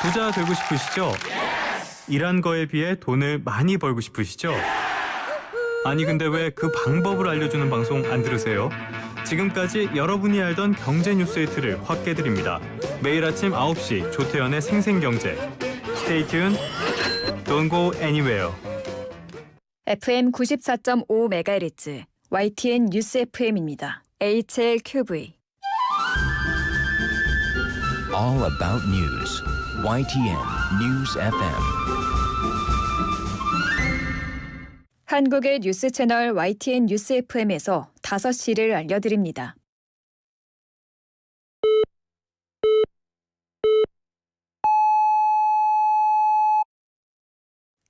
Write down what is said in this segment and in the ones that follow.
부자 되고 싶으시죠? 일한 거에 비해 돈을 많이 벌고 싶으시죠? 아니 근데 왜 그 방법을 알려주는 방송 안 들으세요? 지금까지 여러분이 알던 경제 뉴스의 틀을 확 깨드립니다. 매일 아침 9시 조태현의 생생경제. Stay tuned. Don't go anywhere. FM 94.5MHz YTN 뉴스 FM입니다. HLQV. All about news. YTN News FM. 한국의 뉴스 채널 YTN 뉴스 FM에서 5시를 알려드립니다.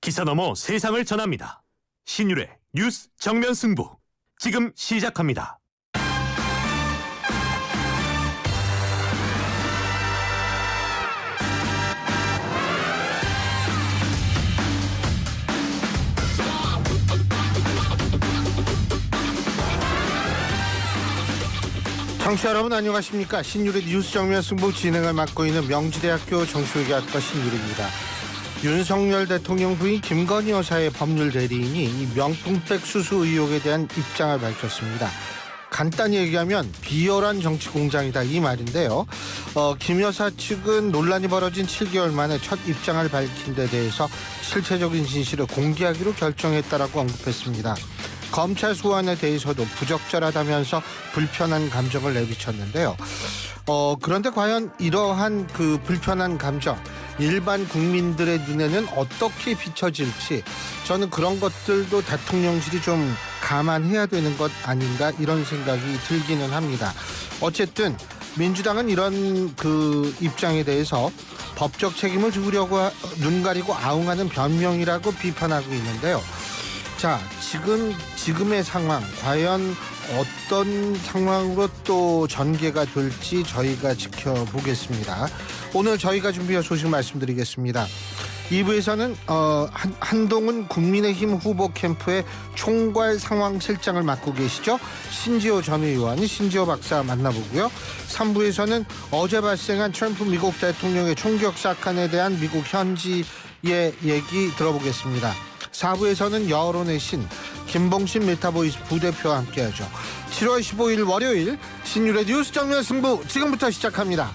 기사 넘어 세상을 전합니다. 신율의 뉴스 정면 승부. 지금 시작합니다. 청취자 여러분 안녕하십니까. 신율의 뉴스 정면 승부 진행을 맡고 있는 명지대학교 정치외교학과 신율입니다. 윤석열 대통령 부인 김건희 여사의 법률 대리인이 이 명품백 수수 의혹에 대한 입장을 밝혔습니다. 간단히 얘기하면 비열한 정치 공장이다 이 말인데요. 김 여사 측은 논란이 벌어진 7개월 만에 첫 입장을 밝힌 데 대해서 실체적인 진실을 공개하기로 결정했다라고 언급했습니다. 검찰 소환에 대해서도 부적절하다면서 불편한 감정을 내비쳤는데요. 그런데 과연 이러한 그 불편한 감정 일반 국민들의 눈에는 어떻게 비춰질지 저는 그런 것들도 대통령실이 좀 감안해야 되는 것 아닌가 이런 생각이 들기는 합니다. 어쨌든 민주당은 이런 그 입장에 대해서 법적 책임을 지우려고 눈 가리고 아웅하는 변명이라고 비판하고 있는데요. 자, 지금의 상황 과연 어떤 상황으로 또 전개가 될지 저희가 지켜보겠습니다. 오늘 저희가 준비한 소식 말씀드리겠습니다. 2부에서는 한동훈 국민의힘 후보 캠프의 총괄 상황실장을 맡고 계시죠. 신지호 전 의원, 신지호 박사 만나보고요. 3부에서는 어제 발생한 트럼프 미국 대통령의 총격 사건에 대한 미국 현지의 얘기 들어보겠습니다. 4부에서는 여론의 신 김봉신 메타보이스 부대표와 함께하죠. 7월 15일 월요일 신율의 뉴스 정면 승부 지금부터 시작합니다.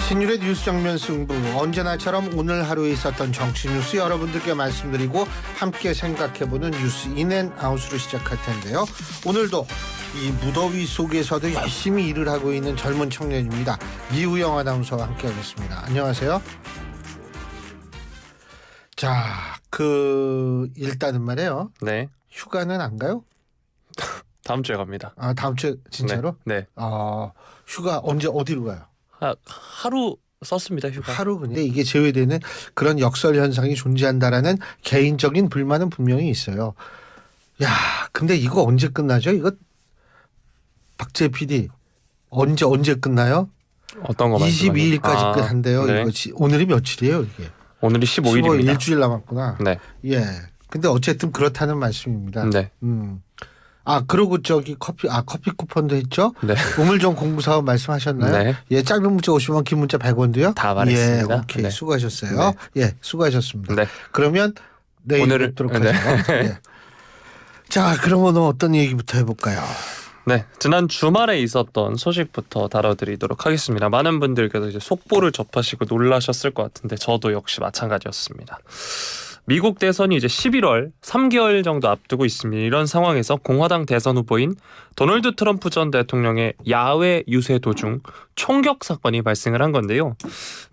신율의 뉴스 정면 승부 언제나처럼 오늘 하루에 있었던 정치 뉴스 여러분들께 말씀드리고 함께 생각해보는 뉴스 인앤아웃으로 시작할 텐데요. 오늘도 이 무더위 속에서도 열심히 일을 하고 있는 젊은 청년입니다. 이우영 아나운서와 함께하겠습니다. 안녕하세요. 자, 일단은 말이에요. 네. 휴가는 안 가요? 다음 주에 갑니다. 아, 다음 주에 진짜로? 네. 휴가 언제 어디로 가요? 하루 썼습니다, 휴가. 하루. 근데 이게 제외되는 그런 역설 현상이 존재한다라는 개인적인 불만은 분명히 있어요. 야, 근데 이거 언제 끝나죠? 이거 박재 PD 언제 끝나요? 어떤 거 22일까지 끝한대요. 네. 이거 오늘이 며칠이에요, 이게? 오늘이 15일입니다. 15일 일주일 남았구나. 네. 예. 근데 어쨌든 그렇다는 말씀입니다. 네. 그리고 커피 쿠폰도 했죠? 네. 우물정 공부사업 말씀하셨나요? 네. 예, 짧은 문자 50원, 긴 문자 100원도요? 다 말했습니다. 예, 오케이. 네. 수고하셨어요. 네. 예, 수고하셨습니다. 네. 그러면 내일 뵙도록 하죠. 예. 자, 그러면 어떤 얘기부터 해볼까요? 네. 지난 주말에 있었던 소식부터 다뤄드리도록 하겠습니다. 많은 분들께서 이제 속보를 접하시고 놀라셨을 것 같은데 저도 역시 마찬가지였습니다. 미국 대선이 이제 11월 3개월 정도 앞두고 있습니다. 이런 상황에서 공화당 대선 후보인 도널드 트럼프 전 대통령의 야외 유세 도중 총격 사건이 발생을 한 건데요.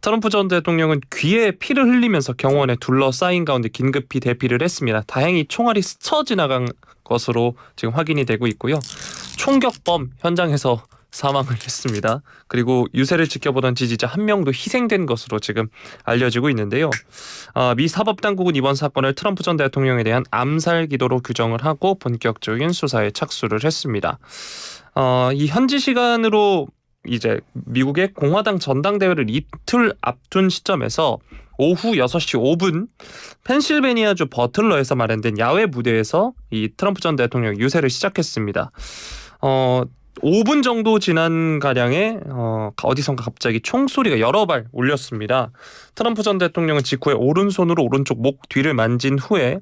트럼프 전 대통령은 귀에 피를 흘리면서 병원에 둘러싸인 가운데 긴급히 대피를 했습니다. 다행히 총알이 스쳐 지나간 것으로 지금 확인이 되고 있고요. 총격범 현장에서 사망을 했습니다. 그리고 유세를 지켜보던 지지자 한 명도 희생된 것으로 지금 알려지고 있는데요. 미 사법당국은 이번 사건을 트럼프 전 대통령에 대한 암살 기도로 규정을 하고 본격적인 수사에 착수를 했습니다. 이 현지 시간으로 이제 미국의 공화당 전당대회를 이틀 앞둔 시점에서 오후 6시 5분 펜실베니아주 버틀러에서 마련된 야외 무대에서 이 트럼프 전 대통령 유세를 시작했습니다. 5분 정도 지난 가량에 어디선가 갑자기 총소리가 여러 발 울렸습니다. 트럼프 전 대통령은 직후에 오른손으로 오른쪽 목 뒤를 만진 후에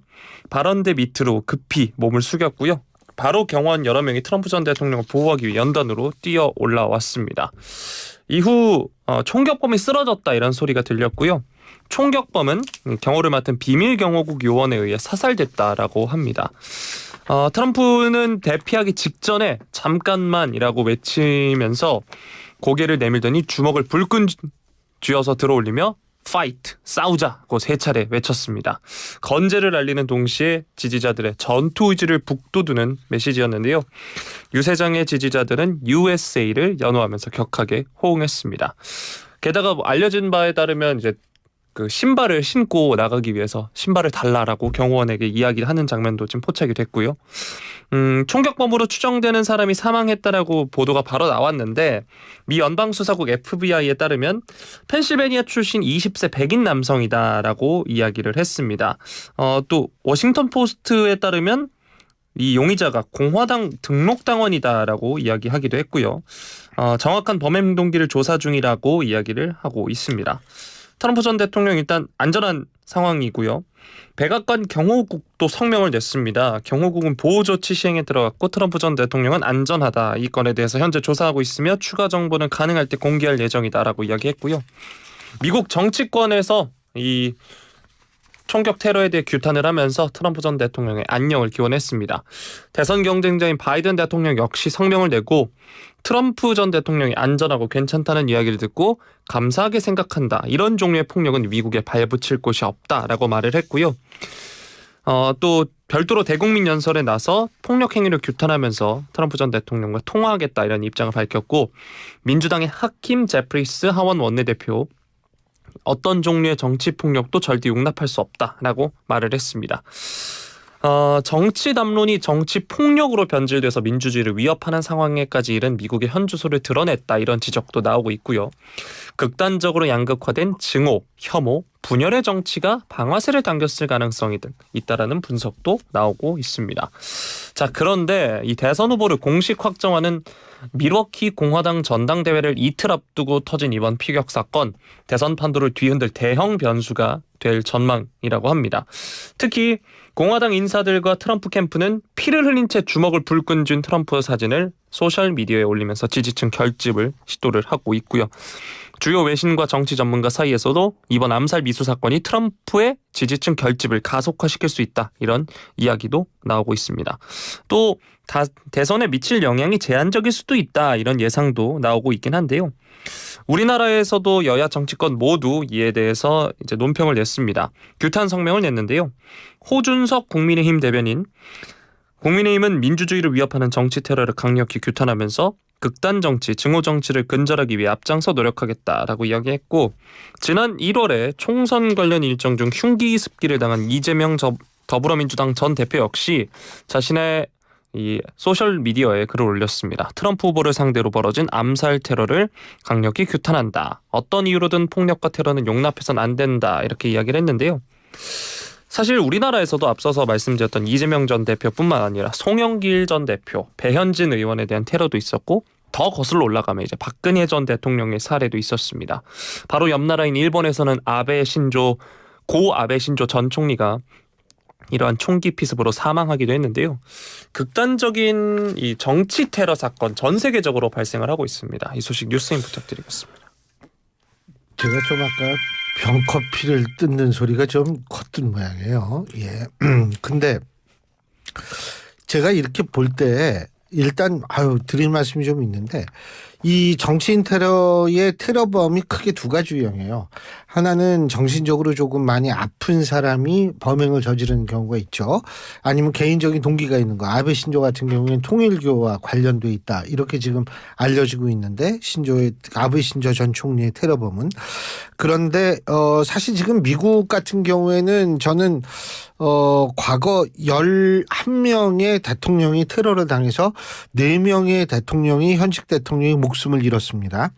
발언대 밑으로 급히 몸을 숙였고요. 바로 경호원 여러 명이 트럼프 전 대통령을 보호하기 위해 연단으로 뛰어 올라왔습니다. 이후 총격범이 쓰러졌다 이런 소리가 들렸고요. 총격범은 경호를 맡은 비밀 경호국 요원에 의해 사살됐다라고 합니다. 트럼프는 대피하기 직전에 잠깐만이라고 외치면서 고개를 내밀더니 주먹을 불끈 쥐어서 들어올리며 파이트, 싸우자고 3차례 외쳤습니다. 건재를 알리는 동시에 지지자들의 전투 의지를 북돋우는 메시지였는데요. 유세장의 지지자들은 USA를 연호하면서 격하게 호응했습니다. 게다가 알려진 바에 따르면 이제 그 신발을 신고 나가기 위해서 신발을 달라라고 경호원에게 이야기를 하는 장면도 지금 포착이 됐고요. 총격범으로 추정되는 사람이 사망했다라고 보도가 바로 나왔는데 미 연방수사국 FBI에 따르면 펜실베니아 출신 20세 백인 남성이다라고 이야기를 했습니다. 또 워싱턴 포스트에 따르면 이 용의자가 공화당 등록당원이다라고 이야기하기도 했고요. 정확한 범행 동기를 조사 중이라고 이야기를 하고 있습니다. 트럼프 전 대통령 일단 안전한 상황이고요. 백악관 경호국도 성명을 냈습니다. 경호국은 보호조치 시행에 들어갔고 트럼프 전 대통령은 안전하다. 이 건에 대해서 현재 조사하고 있으며 추가 정보는 가능할 때 공개할 예정이다라고 이야기했고요. 미국 정치권에서 이 총격 테러에 대해 규탄을 하면서 트럼프 전 대통령의 안녕을 기원했습니다. 대선 경쟁자인 바이든 대통령 역시 성명을 내고 트럼프 전 대통령이 안전하고 괜찮다는 이야기를 듣고 감사하게 생각한다. 이런 종류의 폭력은 미국에 발붙일 곳이 없다라고 말을 했고요. 또 별도로 대국민 연설에 나서 폭력 행위를 규탄하면서 트럼프 전 대통령과 통화하겠다 이런 입장을 밝혔고 민주당의 하킴 제프리스 하원 원내대표 어떤 종류의 정치 폭력도 절대 용납할 수 없다라고 말을 했습니다. 정치 담론이 정치 폭력으로 변질돼서 민주주의를 위협하는 상황에까지 이른 미국의 현주소를 드러냈다 이런 지적도 나오고 있고요. 극단적으로 양극화된 증오, 혐오, 분열의 정치가 방아쇠를 당겼을 가능성이 있다라는 분석도 나오고 있습니다. 자, 그런데 이 대선 후보를 공식 확정하는 밀워키 공화당 전당대회를 이틀 앞두고 터진 이번 피격 사건, 대선 판도를 뒤흔들 대형 변수가 될 전망이라고 합니다. 특히 공화당 인사들과 트럼프 캠프는 피를 흘린 채 주먹을 불끈 쥔 트럼프 사진을 소셜미디어에 올리면서 지지층 결집을 시도를 하고 있고요. 주요 외신과 정치 전문가 사이에서도 이번 암살 미수 사건이 트럼프의 지지층 결집을 가속화시킬 수 있다. 이런 이야기도 나오고 있습니다. 또 대선에 미칠 영향이 제한적일 수도 있다. 이런 예상도 나오고 있긴 한데요. 우리나라에서도 여야 정치권 모두 이에 대해서 이제 논평을 냈습니다. 규탄 성명을 냈는데요. 호준석 국민의힘 대변인, 국민의힘은 민주주의를 위협하는 정치 테러를 강력히 규탄하면서 극단 정치, 증오 정치를 근절하기 위해 앞장서 노력하겠다라고 이야기했고, 지난 1월에 총선 관련 일정 중 흉기 습기를 당한 이재명 더불어민주당 전 대표 역시 자신의 이 소셜 미디어에 글을 올렸습니다. 트럼프 후보를 상대로 벌어진 암살 테러를 강력히 규탄한다. 어떤 이유로든 폭력과 테러는 용납해서는 안 된다. 이렇게 이야기를 했는데요. 사실 우리나라에서도 앞서서 말씀드렸던 이재명 전 대표뿐만 아니라 송영길 전 대표, 배현진 의원에 대한 테러도 있었고 더 거슬러 올라가면 이제 박근혜 전 대통령의 사례도 있었습니다. 바로 옆 나라인 일본에서는 고 아베 신조 전 총리가 이러한 총기 피습으로 사망하기도 했는데요. 극단적인 이 정치 테러 사건 전 세계적으로 발생을 하고 있습니다. 이 소식 뉴스인 부탁드리겠습니다. 제가 좀 아까 병커피를 뜯는 소리가 좀 컸던 모양이에요. 예. 근데 제가 이렇게 볼 때 일단 드릴 말씀이 좀 있는데 이 정치인 테러의 테러범이 크게 두 가지 유형이에요. 하나는 정신적으로 조금 많이 아픈 사람이 범행을 저지르는 경우가 있죠. 아니면 개인적인 동기가 있는 거. 아베 신조 같은 경우에는 통일교와 관련돼 있다. 이렇게 지금 알려지고 있는데 아베 신조 전 총리의 테러범은. 그런데 사실 지금 미국 같은 경우에는 저는 과거 11명의 대통령이 테러를 당해서 4명의 대통령이 현직 대통령이 목숨을 잃었습니다.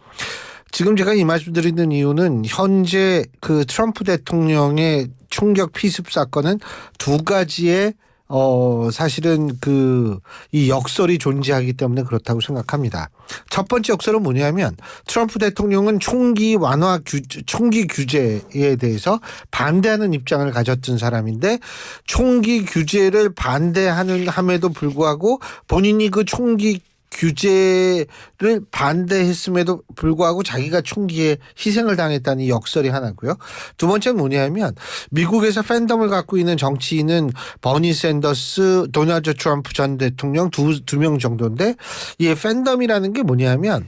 지금 제가 이 말씀 드리는 이유는 현재 그 트럼프 대통령의 총격 피습 사건은 두 가지의 사실은 이 역설이 존재하기 때문에 그렇다고 생각합니다. 첫 번째 역설은 뭐냐면 트럼프 대통령은 총기 규제에 대해서 반대하는 입장을 가졌던 사람인데 총기 규제를 함에도 불구하고 본인이 그 총기 규제를 반대했음에도 불구하고 자기가 총기에 희생을 당했다는 역설이 하나고요. 두 번째는 뭐냐면 미국에서 팬덤을 갖고 있는 정치인은 버니 샌더스, 도널드 트럼프 전 대통령 두 명 정도인데 이 팬덤이라는 게 뭐냐면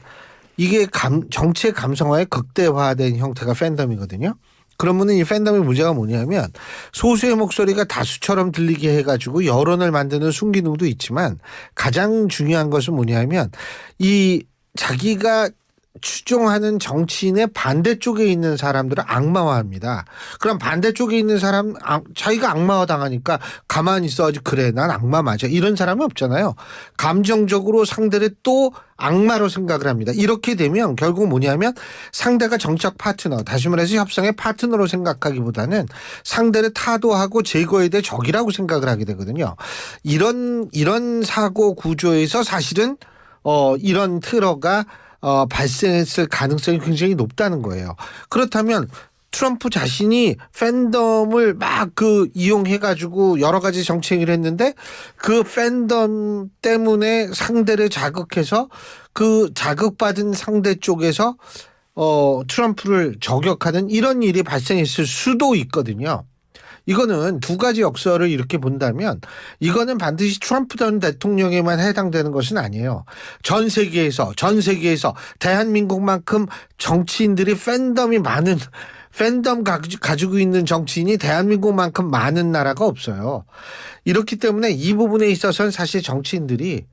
이게 정치의 감성화에 극대화된 형태가 팬덤이거든요. 그러면은 이 팬덤의 문제가 뭐냐면 소수의 목소리가 다수처럼 들리게 해가지고 여론을 만드는 순기능도 있지만 가장 중요한 것은 뭐냐면 이 자기가 추종하는 정치인의 반대쪽에 있는 사람들을 악마화합니다. 그럼 반대쪽에 있는 사람 자기가 악마화 당하니까 가만히 있어야지 그래 난 악마 맞아 이런 사람이 없잖아요. 감정적으로 상대를 또 악마로 생각을 합니다. 이렇게 되면 결국 뭐냐면 상대가 정책 파트너 다시 말해서 협상의 파트너로 생각하기보다는 상대를 타도하고 제거해야 될 적이라고 생각을 하게 되거든요. 이런 사고 구조에서 사실은 이런 테러가 발생했을 가능성이 굉장히 높다는 거예요. 그렇다면 트럼프 자신이 팬덤을 막 이용해가지고 여러 가지 정책을 했는데 그 팬덤 때문에 상대를 자극해서 그 자극받은 상대 쪽에서 트럼프를 저격하는 이런 일이 발생했을 수도 있거든요. 이거는 두 가지 역설을 이렇게 본다면 이거는 반드시 트럼프 전 대통령에만 해당되는 것은 아니에요. 전 세계에서 대한민국만큼 정치인들이 팬덤 가지고 있는 정치인이 대한민국만큼 많은 나라가 없어요. 이렇기 때문에 이 부분에 있어서는 사실 정치인들이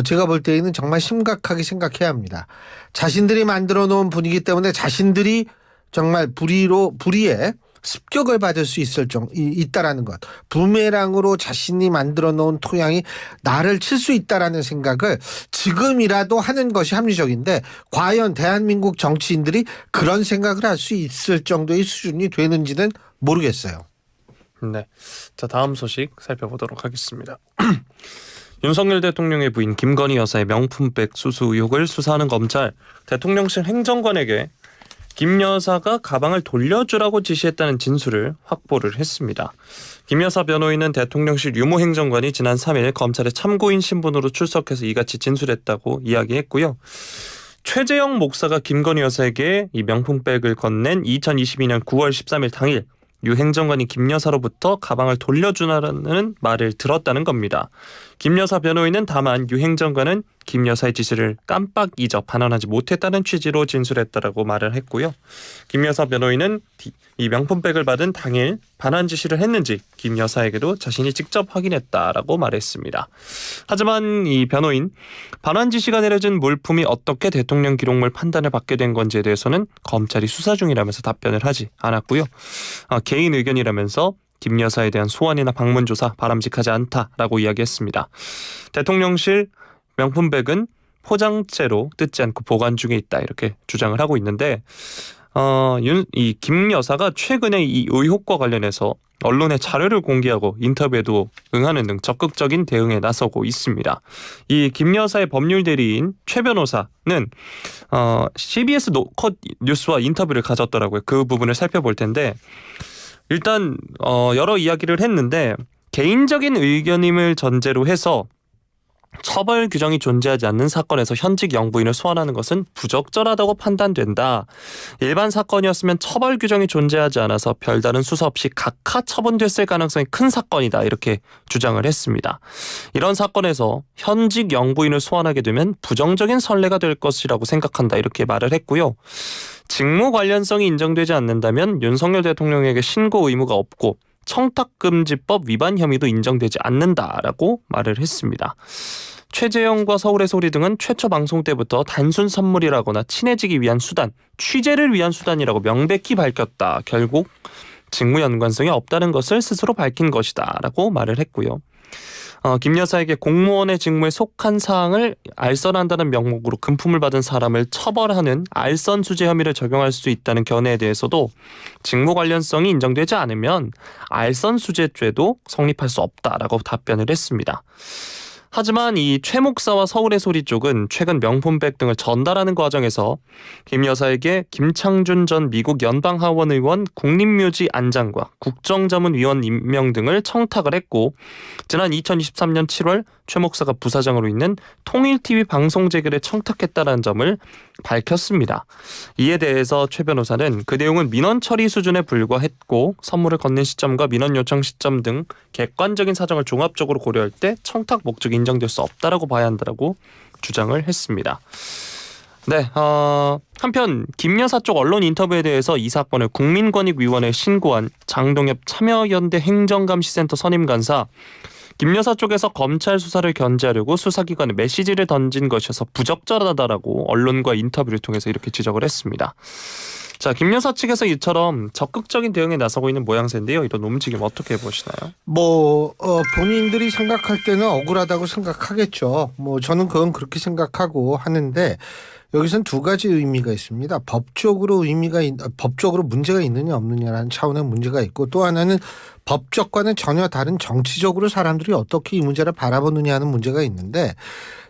제가 볼 때에는 정말 심각하게 생각해야 합니다. 자신들이 만들어 놓은 분위기 때문에 자신들이 정말 불의에 습격을 받을 수 있다라는 것. 부메랑으로 자신이 만들어 놓은 토양이 나를 칠 수 있다라는 생각을 지금이라도 하는 것이 합리적인데 과연 대한민국 정치인들이 그런 생각을 할 수 있을 정도의 수준이 되는지는 모르겠어요. 네. 자, 다음 소식 살펴보도록 하겠습니다. 윤석열 대통령의 부인 김건희 여사의 명품백 수수 의혹을 수사하는 검찰, 대통령실 행정관에게 김 여사가 가방을 돌려주라고 지시했다는 진술을 확보를 했습니다. 김 여사 변호인은 대통령실 유모 행정관이 지난 3일 검찰의 참고인 신분으로 출석해서 이같이 진술했다고 이야기했고요. 최재형 목사가 김건희 여사에게 이 명품백을 건넨 2022년 9월 13일 당일 유 행정관이 김 여사로부터 가방을 돌려주라는 말을 들었다는 겁니다. 김 여사 변호인은 다만 유 행정관은 김 여사의 지시를 깜빡 잊어 반환하지 못했다는 취지로 진술했다라고 말을 했고요. 김 여사 변호인은 이 명품백을 받은 당일 반환 지시를 했는지 김 여사에게도 자신이 직접 확인했다라고 말했습니다. 하지만 이 변호인, 반환 지시가 내려진 물품이 어떻게 대통령 기록물 판단을 받게 된 건지에 대해서는 검찰이 수사 중이라면서 답변을 하지 않았고요. 개인 의견이라면서 김 여사에 대한 소환이나 방문 조사 바람직하지 않다라고 이야기했습니다. 대통령실 명품백은 포장재로 뜯지 않고 보관 중에 있다 이렇게 주장을 하고 있는데 이 김 여사가 최근에 이 의혹과 관련해서 언론에 자료를 공개하고 인터뷰에도 응하는 등 적극적인 대응에 나서고 있습니다. 이 김 여사의 법률 대리인 최 변호사는 CBS 노컷 뉴스와 인터뷰를 가졌더라고요. 그 부분을 살펴볼 텐데 일단 여러 이야기를 했는데 개인적인 의견임을 전제로 해서 처벌 규정이 존재하지 않는 사건에서 현직 영부인을 소환하는 것은 부적절하다고 판단된다. 일반 사건이었으면 처벌 규정이 존재하지 않아서 별다른 수사 없이 각하 처분됐을 가능성이 큰 사건이다. 이렇게 주장을 했습니다. 이런 사건에서 현직 영부인을 소환하게 되면 부정적인 선례가 될 것이라고 생각한다. 이렇게 말을 했고요. 직무 관련성이 인정되지 않는다면 윤석열 대통령에게 신고 의무가 없고 청탁금지법 위반 혐의도 인정되지 않는다라고 말을 했습니다. 최재형과 서울의 소리 등은 최초 방송 때부터 단순 선물이라거나 친해지기 위한 수단, 취재를 위한 수단이라고 명백히 밝혔다. 결국 직무 연관성이 없다는 것을 스스로 밝힌 것이다 라고 말을 했고요. 김 여사에게 공무원의 직무에 속한 사항을 알선한다는 명목으로 금품을 받은 사람을 처벌하는 알선수재 혐의를 적용할 수 있다는 견해에 대해서도 직무 관련성이 인정되지 않으면 알선수재죄도 성립할 수 없다라고 답변을 했습니다. 하지만 이 최 목사와 서울의 소리 쪽은 최근 명품백 등을 전달하는 과정에서 김 여사에게 김창준 전 미국 연방하원 의원 국립묘지 안장과 국정자문위원 임명 등을 청탁을 했고 지난 2023년 7월 최 목사가 부사장으로 있는 통일TV 방송 재개를 청탁했다는 점을 밝혔습니다. 이에 대해서 최 변호사는 그 내용은 민원 처리 수준에 불과했고 선물을 건넨 시점과 민원 요청 시점 등 객관적인 사정을 종합적으로 고려할 때 청탁 목적이 인정될 수 없다라고 봐야 한다라고 주장을 했습니다. 네, 한편 김 여사 쪽 언론 인터뷰에 대해서 이 사건을 국민권익위원회에 신고한 장동엽 참여연대 행정감시센터 선임간사 김 여사 쪽에서 검찰 수사를 견제하려고 수사기관에 메시지를 던진 것이어서 부적절하다라고 언론과 인터뷰를 통해서 이렇게 지적을 했습니다. 자, 김 여사 측에서 이처럼 적극적인 대응에 나서고 있는 모양새인데요. 이런 움직임 어떻게 보시나요? 본인들이 생각할 때는 억울하다고 생각하겠죠. 저는 그건 그렇게 생각하고 하는데 여기서는 두 가지 의미가 있습니다. 법적으로 문제가 있느냐 없느냐라는 차원의 문제가 있고 또 하나는 법적과는 전혀 다른 정치적으로 사람들이 어떻게 이 문제를 바라보느냐 하는 문제가 있는데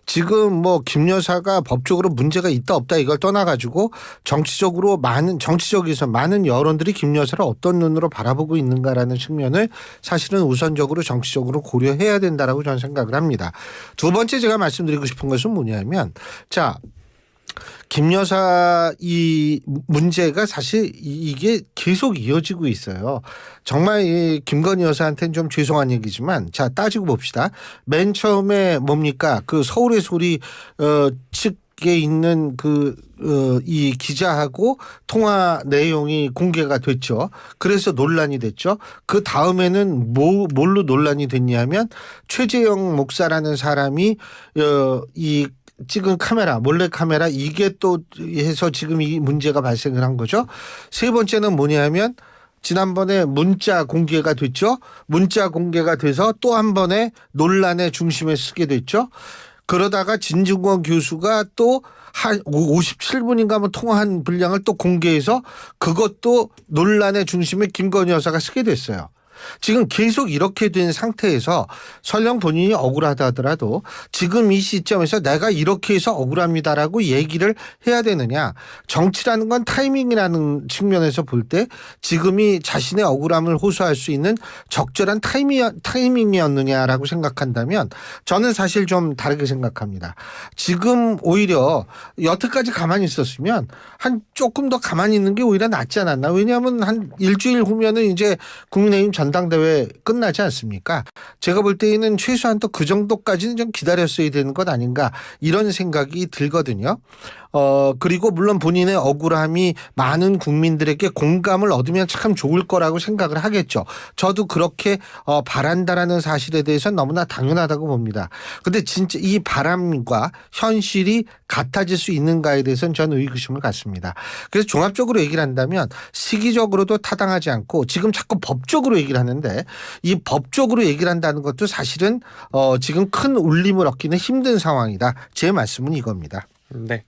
지금 김 여사가 법적으로 문제가 있다 없다 이걸 떠나가지고 정치적에서 많은 여론들이 김 여사를 어떤 눈으로 바라보고 있는가라는 측면을 사실은 우선적으로 정치적으로 고려해야 된다라고 저는 생각을 합니다. 두 번째 제가 말씀드리고 싶은 것은 뭐냐면 김 여사 이 문제가 사실 이게 계속 이어지고 있어요. 정말 이 김건희 여사한테는 좀 죄송한 얘기지만 자 따지고 봅시다. 맨 처음에 뭡니까 그 서울의 소리 측에 있는 이 기자하고 통화 내용이 공개가 됐죠. 그래서 논란이 됐죠. 그 다음에는 뭘로 논란이 됐냐면 최재형 목사라는 사람이 이 찍은 카메라, 몰래 카메라 이게 또 해서 지금 이 문제가 발생을 한 거죠. 세 번째는 뭐냐면 지난번에 문자 공개가 됐죠. 문자 공개가 돼서 또 한 번의 논란의 중심에 서게 됐죠. 그러다가 진중권 교수가 또 한 57분인가 뭐 통화한 분량을 또 공개해서 그것도 논란의 중심에 김건희 여사가 서게 됐어요. 지금 계속 이렇게 된 상태에서 설령 본인이 억울하다 하더라도 지금 이 시점에서 내가 이렇게 해서 억울합니다라고 얘기를 해야 되느냐. 정치라는 건 타이밍이라는 측면에서 볼 때 지금이 자신의 억울함을 호소할 수 있는 적절한 타이밍이었느냐라고 생각한다면 저는 사실 좀 다르게 생각합니다. 지금 오히려 여태까지 가만히 있었으면 조금 더 가만히 있는 게 오히려 낫지 않았나. 왜냐하면 한 일주일 후면은 이제 국민의힘 전당대회 끝나지 않습니까? 제가 볼 때에는 최소한 또 그 정도까지는 좀 기다렸어야 되는 것 아닌가 이런 생각이 들거든요. 그리고 물론 본인의 억울함이 많은 국민들에게 공감을 얻으면 참 좋을 거라고 생각을 하겠죠. 저도 그렇게 바란다라는 사실에 대해서는 너무나 당연하다고 봅니다. 근데 진짜 이 바람과 현실이 같아질 수 있는가에 대해서는 저는 의구심을 갖습니다. 그래서 종합적으로 얘기를 한다면 시기적으로도 타당하지 않고 지금 자꾸 법적으로 얘기를 하는데 이 법적으로 얘기를 한다는 것도 사실은 지금 큰 울림을 얻기는 힘든 상황이다. 제 말씀은 이겁니다. 네.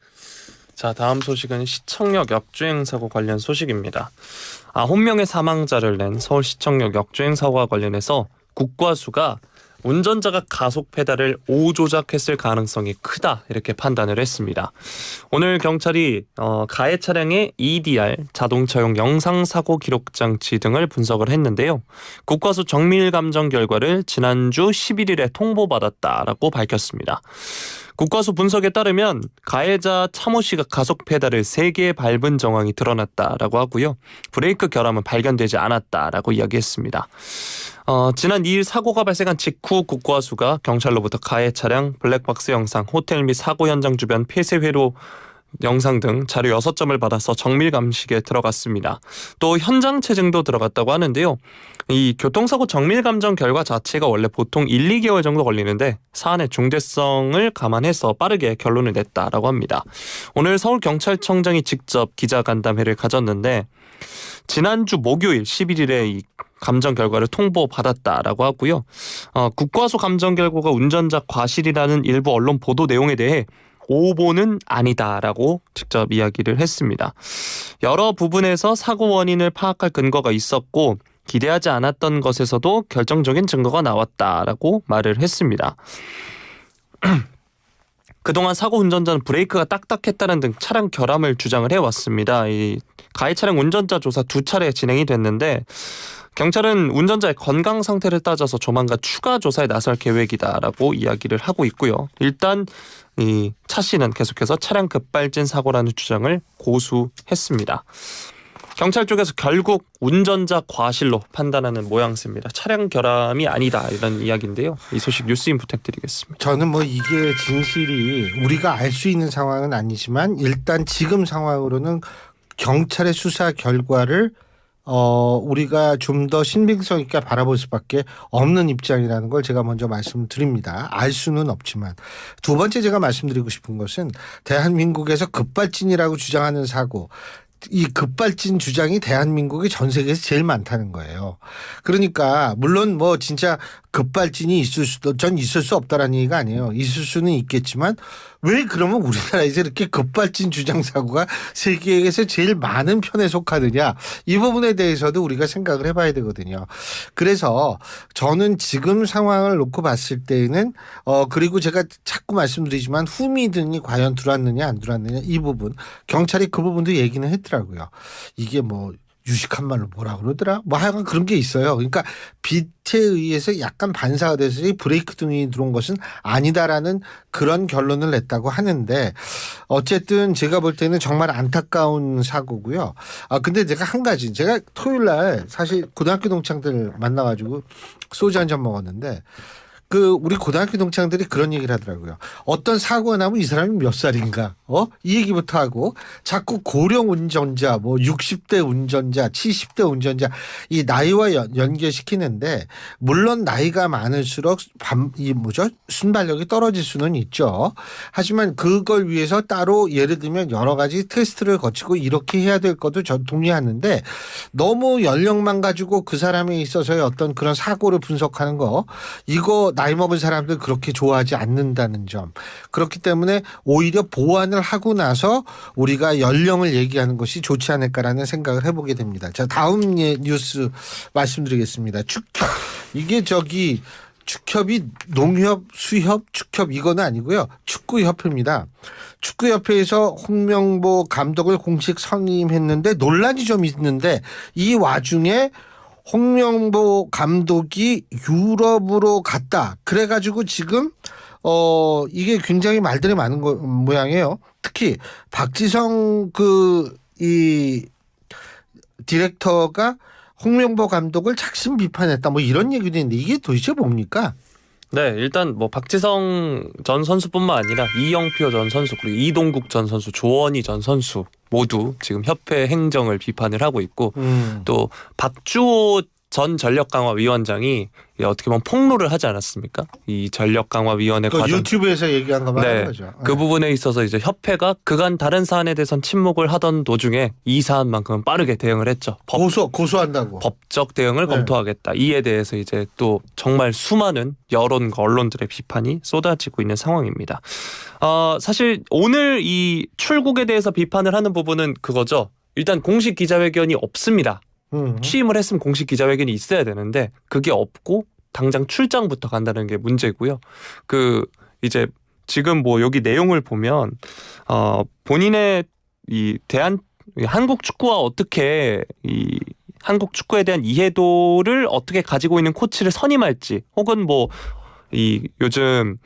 자, 다음 소식은 시청역 역주행 사고 관련 소식입니다. 9명의 사망자를 낸 서울 시청역 역주행 사고와 관련해서 국과수가 운전자가 가속 페달을 오조작했을 가능성이 크다 이렇게 판단을 했습니다. 오늘 경찰이 가해 차량의 EDR 자동차용 영상사고 기록 장치 등을 분석을 했는데요. 국과수 정밀 감정 결과를 지난주 11일에 통보받았다라고 밝혔습니다. 국과수 분석에 따르면 가해자 차모 씨가 가속 페달을 3개 밟은 정황이 드러났다라고 하고요. 브레이크 결함은 발견되지 않았다라고 이야기했습니다. 지난 2일 사고가 발생한 직후 국과수가 경찰로부터 가해 차량, 블랙박스 영상, 호텔 및 사고 현장 주변 폐쇄 회로 영상 등 자료 6점을 받아서 정밀 감식에 들어갔습니다. 또 현장 체증도 들어갔다고 하는데요. 이 교통사고 정밀 감정 결과 자체가 원래 보통 1, 2개월 정도 걸리는데 사안의 중대성을 감안해서 빠르게 결론을 냈다라고 합니다. 오늘 서울경찰청장이 직접 기자간담회를 가졌는데 지난주 목요일 11일에 이 감정 결과를 통보받았다라고 하고요. 국과수 감정 결과가 운전자 과실이라는 일부 언론 보도 내용에 대해 오보는 아니다라고 직접 이야기를 했습니다. 여러 부분에서 사고 원인을 파악할 근거가 있었고 기대하지 않았던 것에서도 결정적인 증거가 나왔다라고 말을 했습니다. 그동안 사고 운전자는 브레이크가 딱딱했다는 등 차량 결함을 주장을 해왔습니다. 이 가해 차량 운전자 조사 2차례 진행이 됐는데 경찰은 운전자의 건강 상태를 따져서 조만간 추가 조사에 나설 계획이다라고 이야기를 하고 있고요. 일단 이 차 씨는 계속해서 차량 급발진 사고라는 주장을 고수했습니다. 경찰 쪽에서 결국 운전자 과실로 판단하는 모양새입니다. 차량 결함이 아니다 이런 이야기인데요. 이 소식 뉴스인 부탁드리겠습니다. 저는 뭐 이게 진실이 우리가 알 수 있는 상황은 아니지만 일단 지금 상황으로는 경찰의 수사 결과를 우리가 좀 더 신빙성 있게 바라볼 수밖에 없는 입장이라는 걸 제가 먼저 말씀드립니다. 알 수는 없지만. 두 번째 제가 말씀드리고 싶은 것은 대한민국에서 급발진이라고 주장하는 사고, 이 급발진 주장이 대한민국이 전 세계에서 제일 많다는 거예요. 그러니까 물론 뭐 진짜 급발진이 있을 수 없다라는 얘기가 아니에요. 있을 수는 있겠지만 왜 그러면 우리나라에서 이렇게 급발진 주장 사고가 세계에서 제일 많은 편에 속하느냐, 이 부분에 대해서도 우리가 생각을 해봐야 되거든요. 그래서 저는 지금 상황을 놓고 봤을 때에는 그리고 제가 자꾸 말씀드리지만 흠이 등이 과연 들어왔느냐 안 들어왔느냐 이 부분 경찰이 그 부분도 얘기는 했더라고요. 이게 뭐 유식한 말로 뭐라 그러더라? 뭐 하여간 그런 게 있어요. 그러니까 빛에 의해서 약간 반사가 돼서 브레이크 등이 들어온 것은 아니다라는 그런 결론을 냈다고 하는데 어쨌든 제가 볼 때는 정말 안타까운 사고고요. 근데 제가 한 가지, 제가 토요일 날 사실 고등학교 동창들 만나가지고 소주 한잔 먹었는데 우리 고등학교 동창들이 그런 얘기를 하더라고요. 어떤 사고가 나면 이 사람이 몇 살인가? 이 얘기부터 하고 자꾸 고령 운전자, 뭐 60대 운전자, 70대 운전자 이 나이와 연결시키는데 물론 나이가 많을수록 순발력이 떨어질 수는 있죠. 하지만 그걸 위해서 따로 예를 들면 여러 가지 테스트를 거치고 이렇게 해야 될 것도 저 동의하는데 너무 연령만 가지고 그 사람에 있어서의 어떤 그런 사고를 분석하는 거, 이거 나이 먹은 사람들 그렇게 좋아하지 않는다는 점. 그렇기 때문에 오히려 보완을 하고 나서 우리가 연령을 얘기하는 것이 좋지 않을까라는 생각을 해보게 됩니다. 자, 다음 뉴스 말씀드리겠습니다. 축협. 이게 축협이 농협, 수협, 축협 이거는 아니고요. 축구협회입니다. 축구협회에서 홍명보 감독을 공식 선임했는데 논란이 좀 있는데 이 와중에 홍명보 감독이 유럽으로 갔다. 그래가지고 지금 이게 굉장히 말들이 많은 모양이에요. 특히 박지성 이 디렉터가 홍명보 감독을 작심 비판했다. 뭐 이런 얘기도 있는데 이게 도대체 뭡니까? 네, 일단 뭐 박지성 전 선수뿐만 아니라 이영표 전 선수, 그리고 이동국 전 선수, 조원희 전 선수 모두 지금 협회 행정을 비판을 하고 있고 또 박주호 전 전력강화위원장이 어떻게 보면 폭로를 하지 않았습니까? 이 전력강화위원회 과정. 유튜브에서 얘기한 거 말하는 네, 거죠. 그 부분에 있어서 이제 협회가 그간 다른 사안에 대해선 침묵을 하던 도중에 이 사안만큼은 빠르게 대응을 했죠. 고소한다고. 법적 대응을 검토하겠다. 이에 대해서 이제 또 정말 수많은 여론과 언론들의 비판이 쏟아지고 있는 상황입니다. 사실 오늘 이 출국에 대해서 비판을 하는 부분은 그거죠. 일단 공식 기자회견이 없습니다. 취임을 했으면 공식 기자회견이 있어야 되는데 그게 없고 당장 출장부터 간다는 게 문제고요. 그 이제 지금 뭐 여기 내용을 보면 본인의 이 한국 축구와 어떻게 이 한국 축구에 대한 이해도를 어떻게 가지고 있는 코치를 선임할지, 혹은 뭐 이 요즘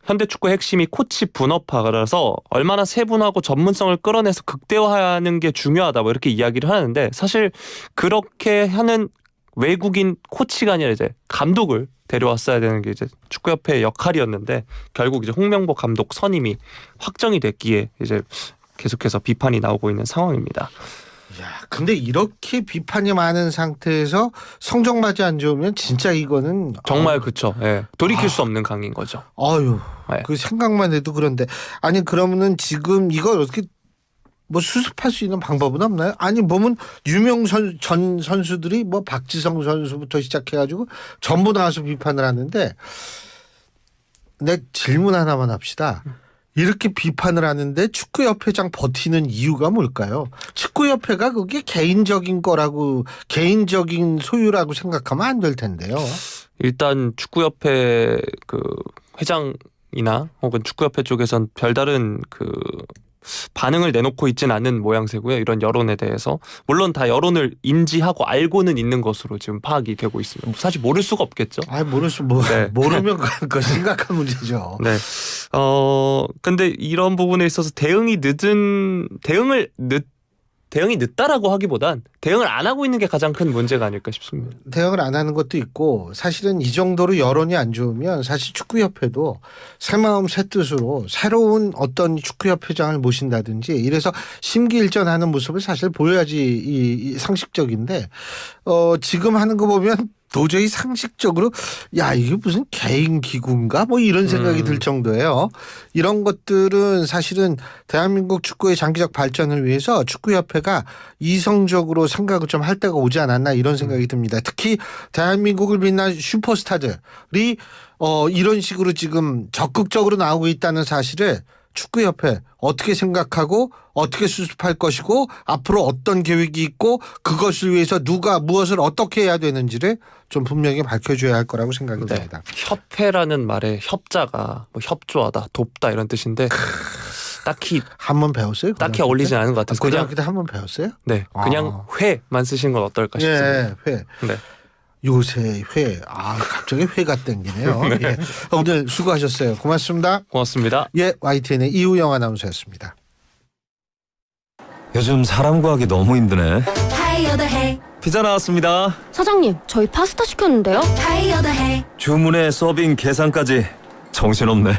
현대 축구의 핵심이 코치 분업화라서 얼마나 세분하고 전문성을 끌어내서 극대화하는 게 중요하다, 뭐 이렇게 이야기를 하는데, 사실 그렇게 하는 외국인 코치가 아니라 이제 감독을 데려왔어야 되는 게 이제 축구협회의 역할이었는데, 결국 이제 홍명보 감독 선임이 확정이 됐기에 이제 계속해서 비판이 나오고 있는 상황입니다. 야, 근데 이렇게 비판이 많은 상태에서 성적마저 안 좋으면 진짜 이거는 정말 그쵸. 예. 돌이킬 수 없는 강인 거죠. 아유, 네. 그 생각만 해도 그런데, 아니 그러면은 지금 이걸 어떻게 뭐 수습할 수 있는 방법은 없나요? 아니 보면 유명 전 선수들이 뭐 박지성 선수부터 시작해가지고 전부 나와서 비판을 하는데, 내 질문 하나만 합시다. 이렇게 비판을 하는데 축구협회장 버티는 이유가 뭘까요? 축구협회가 그게 개인적인 거라고, 개인적인 소유라고 생각하면 안 될 텐데요. 일단 축구협회 그 회장이나 혹은 축구협회 쪽에선 별다른 그 반응을 내놓고 있진 않은 모양새고요. 이런 여론에 대해서 물론 다 여론을 인지하고 알고는 있는 것으로 지금 파악이 되고 있습니다. 사실 모를 수가 없겠죠. 아, 네. 모르면 그 심각한 문제죠. 네. 근데 이런 부분에 있어서 대응이 늦다라고 하기보단 대응을 안 하고 있는 게 가장 큰 문제가 아닐까 싶습니다. 대응을 안 하는 것도 있고, 사실은 이 정도로 여론이 안 좋으면 사실 축구협회도 새 마음 새 뜻으로 새로운 어떤 축구협회장을 모신다든지 이래서 심기일전하는 모습을 사실 보여야지 이 상식적인데, 지금 하는 거 보면 도저히 상식적으로 야, 이게 무슨 개인 기구인가 뭐 이런 생각이 들 정도예요. 이런 것들은 사실은 대한민국 축구의 장기적 발전을 위해서 축구협회가 이성적으로 생각을 좀 할 때가 오지 않았나, 이런 생각이 듭니다. 특히 대한민국을 빛난 슈퍼스타들이 이런 식으로 지금 적극적으로 나오고 있다는 사실을 축구협회 어떻게 생각하고 어떻게 수습할 것이고 앞으로 어떤 계획이 있고 그것을 위해서 누가 무엇을 어떻게 해야 되는지를 좀 분명히 밝혀줘야 할 거라고 생각이 듭니다. 협회라는 말의 협자가 뭐 협조하다, 돕다 이런 뜻인데 딱히 한 번 배웠어요? 딱히 어울리진 않은 것 같아서 고등학교 때 한 번 배웠어요? 네, 그냥 회만 쓰신 건 어떨까 싶습니다. 예, 회. 네. 요새 회. 갑자기 회가 땡기네요. 네. 예. 오늘 수고하셨어요. 고맙습니다. 고맙습니다. 예, YTN의 이우영 아나운서였습니다. 요즘 사람 구하기 너무 힘드네. 하이어더해. 피자 나왔습니다. 사장님, 저희 파스타 시켰는데요. 하이어더해. 주문에 서빙 계산까지 정신없네.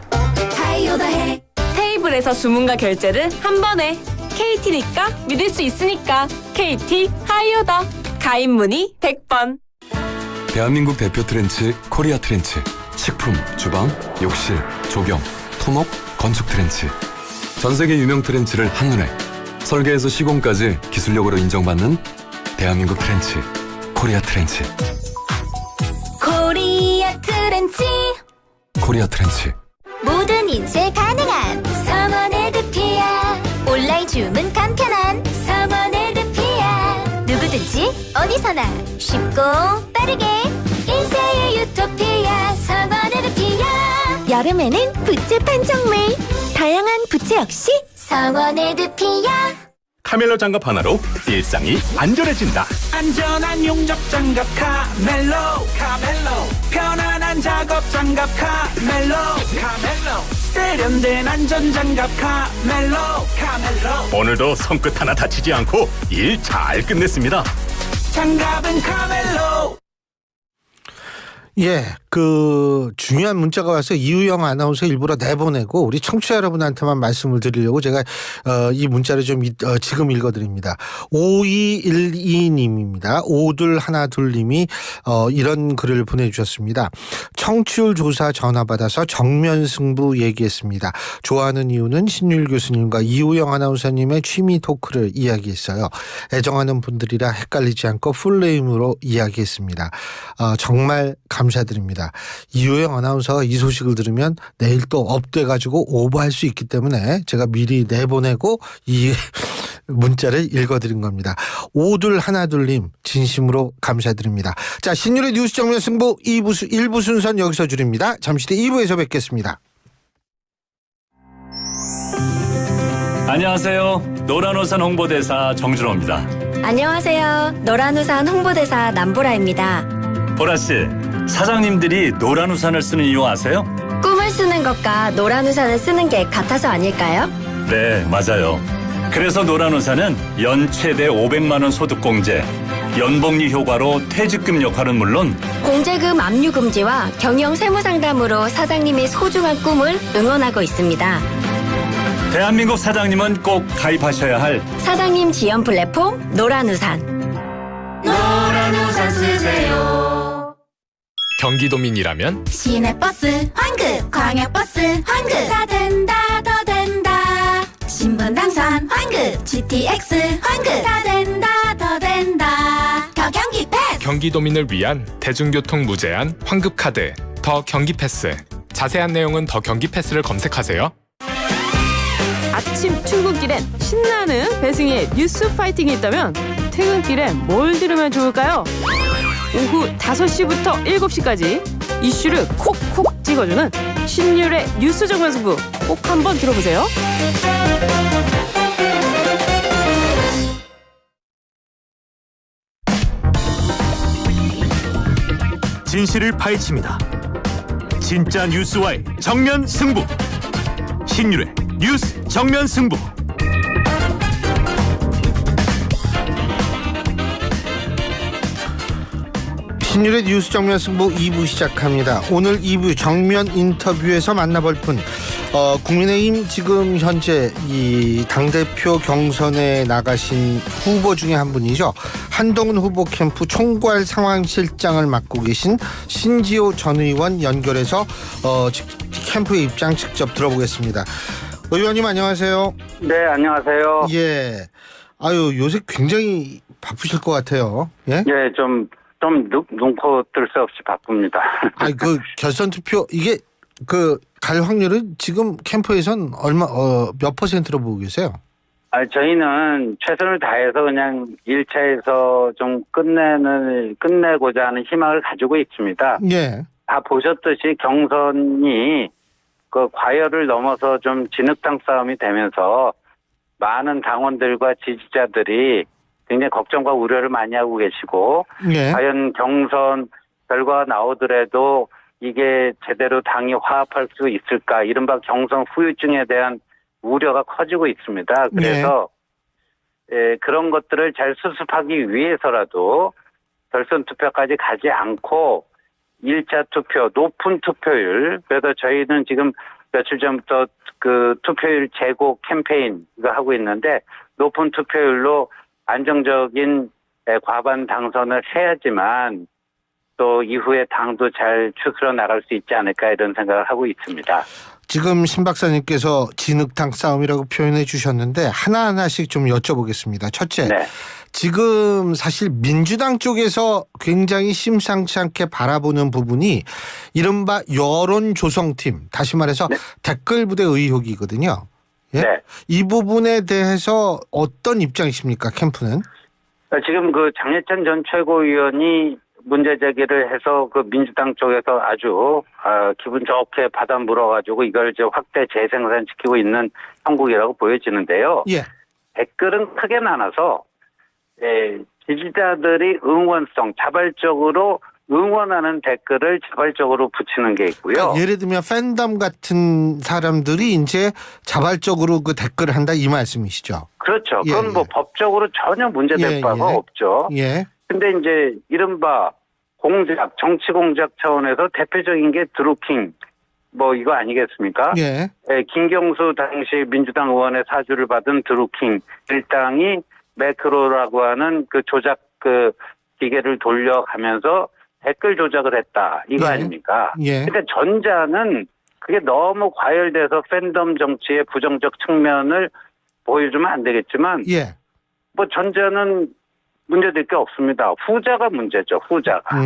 하이어더해. 테이블에서 주문과 결제를 한 번에. KT니까 믿을 수 있으니까. KT 하이어더. 가입 문의 100번. 대한민국 대표 트렌치 코리아 트렌치. 식품, 주방, 욕실, 조경, 토목, 건축 트렌치. 전 세계 유명 트렌치를 한눈에 설계에서 시공까지 기술력으로 인정받는 대한민국 트렌치 코리아 트렌치. 코리아 트렌치. 코리아 트렌치. 모든 인쇄 가능한 성원 에드피아. 온라인 주문 간편한 성원 에드피아. 누구든지 어디서나 쉽고 빠르게 인쇄의 유토피아 성원 에드피아. 여름에는 부채 판촉물. 다양한 부채 역시 성원 에드피아. 카멜로 장갑 하나로 일상이 안전해진다. 안전한 용접 장갑 카멜로. 편안한 작업 장갑 카멜로. 세련된 안전 장갑 카멜로. 오늘도 손끝 하나 다치지 않고 일 잘 끝냈습니다. 장갑은 카멜로. 예, 그 중요한 문자가 와서 이우영 아나운서 일부러 내보내고 우리 청취자 여러분한테만 말씀을 드리려고 제가 이 문자를 좀 지금 읽어드립니다. 5212님입니다. 5212님이 이런 글을 보내주셨습니다. 청취율 조사 전화 받아서 정면 승부 얘기했습니다. 좋아하는 이유는 신율 교수님과 이우영 아나운서님의 취미 토크를 이야기했어요. 애정하는 분들이라 헷갈리지 않고 풀네임으로 이야기했습니다. 정말 감사드립니다. 이우영 아나운서가 이 소식을 들으면 내일 또 업돼가지고 오버할 수 있기 때문에 제가 미리 내보내고 이 문자를 읽어드린 겁니다. 5212님 진심으로 감사드립니다. 자, 신율의 뉴스 정면 승부 1부 순서는 여기서 줄입니다. 잠시 뒤 2부에서 뵙겠습니다. 안녕하세요. 노란우산 홍보대사 정준호입니다. 안녕하세요. 노란우산 홍보대사 남보라입니다. 보라씨, 사장님들이 노란우산을 쓰는 이유 아세요? 꿈을 쓰는 것과 노란우산을 쓰는 게 같아서 아닐까요? 네, 맞아요. 그래서 노란우산은 연 최대 500만 원 소득공제, 연복리 효과로 퇴직금 역할은 물론 공제금 압류 금지와 경영 세무 상담으로 사장님의 소중한 꿈을 응원하고 있습니다. 대한민국 사장님은 꼭 가입하셔야 할 사장님 지원 플랫폼 노란우산. 노란우산 쓰세요. 경기도민이라면 시내버스 환급, 광역버스 환급, 다 된다 더 된다. 신분 당선 환급, GTX 환급, 다 된다 더 된다. 더 경기 패스. 경기도민을 위한 대중교통 무제한 환급 카드 더 경기 패스. 자세한 내용은 더 경기 패스를 검색하세요. 아침 출근길엔 신나는 배승희의 뉴스 파이팅이 있다면 퇴근길엔 뭘 들으면 좋을까요? 오후 5시부터 7시까지 이슈를 콕콕 찍어주는 신율의 뉴스 정면 승부 꼭 한번 들어보세요. 진실을 파헤칩니다. 진짜 뉴스와의 정면 승부. 신율의 뉴스 정면 승부. 신율의 뉴스 정면 승부 2부 시작합니다. 오늘 2부 정면 인터뷰에서 만나볼 분, 국민의힘 지금 현재 이 당대표 경선에 나가신 후보 중에 한 분이죠. 한동훈 후보 캠프 총괄 상황실장을 맡고 계신 신지호 전 의원 연결해서 캠프의 입장 직접 들어보겠습니다. 의원님 안녕하세요. 네, 안녕하세요. 예. 아유, 요새 굉장히 바쁘실 것 같아요. 예? 예, 좀 눈코 뜰 새 없이 바쁩니다. 아니, 결선 투표, 이게, 갈 확률은 지금 캠프에선 몇 퍼센트로 보고 계세요? 저희는 최선을 다해서 그냥 1차에서 좀 끝내고자 하는 희망을 가지고 있습니다. 예. 다 보셨듯이 경선이 과열을 넘어서 좀 진흙탕 싸움이 되면서 많은 당원들과 지지자들이 굉장히 걱정과 우려를 많이 하고 계시고, 예. 과연 경선 결과가 나오더라도 이게 제대로 당이 화합할 수 있을까, 이른바 경선 후유증에 대한 우려가 커지고 있습니다. 그래서 그런 것들을 잘 수습하기 위해서라도 결선 투표까지 가지 않고 1차 투표, 높은 투표율, 그래서 저희는 지금 며칠 전부터 투표율 제고 캠페인 하고 있는데, 높은 투표율로 안정적인 과반 당선을 해야지만 또 이후에 당도 잘 추스러 나갈 수 있지 않을까, 이런 생각을 하고 있습니다. 지금 신 박사님께서 진흙탕 싸움이라고 표현해 주셨는데 하나하나씩 좀 여쭤보겠습니다. 첫째, 네. 지금 사실 민주당 쪽에서 굉장히 심상치 않게 바라보는 부분이 이른바 여론조성팀, 다시 말해서 네. 댓글 부대 의혹이거든요. 예? 네. 이 부분에 대해서 어떤 입장이십니까, 캠프는? 지금 장예찬 전 최고위원이 문제 제기를 해서 민주당 쪽에서 아주 기분 좋게 받아 물어가지고 이걸 이제 확대 재생산시키고 있는 형국이라고 보여지는데요. 예. 댓글은 크게 나눠서 지지자들이 응원성, 자발적으로 응원하는 댓글을 자발적으로 붙이는 게 있고요. 그러니까 예를 들면 팬덤 같은 사람들이 이제 자발적으로 댓글을 한다, 이 말씀이시죠? 그렇죠. 그건 법적으로 전혀 문제될 바가 없죠. 예. 근데 이제 이른바 공작, 정치 공작 차원에서 대표적인 게 드루킹, 이거 아니겠습니까? 예. 김경수 당시 민주당 의원의 사주를 받은 드루킹 일당이 매크로라고 하는 조작 기계를 돌려가면서 댓글 조작을 했다, 이거 아닙니까? 예. 근데 전자는 그게 너무 과열돼서 팬덤 정치의 부정적 측면을 보여주면 안 되겠지만, 전자는 문제될 게 없습니다. 후자가 문제죠, 후자가.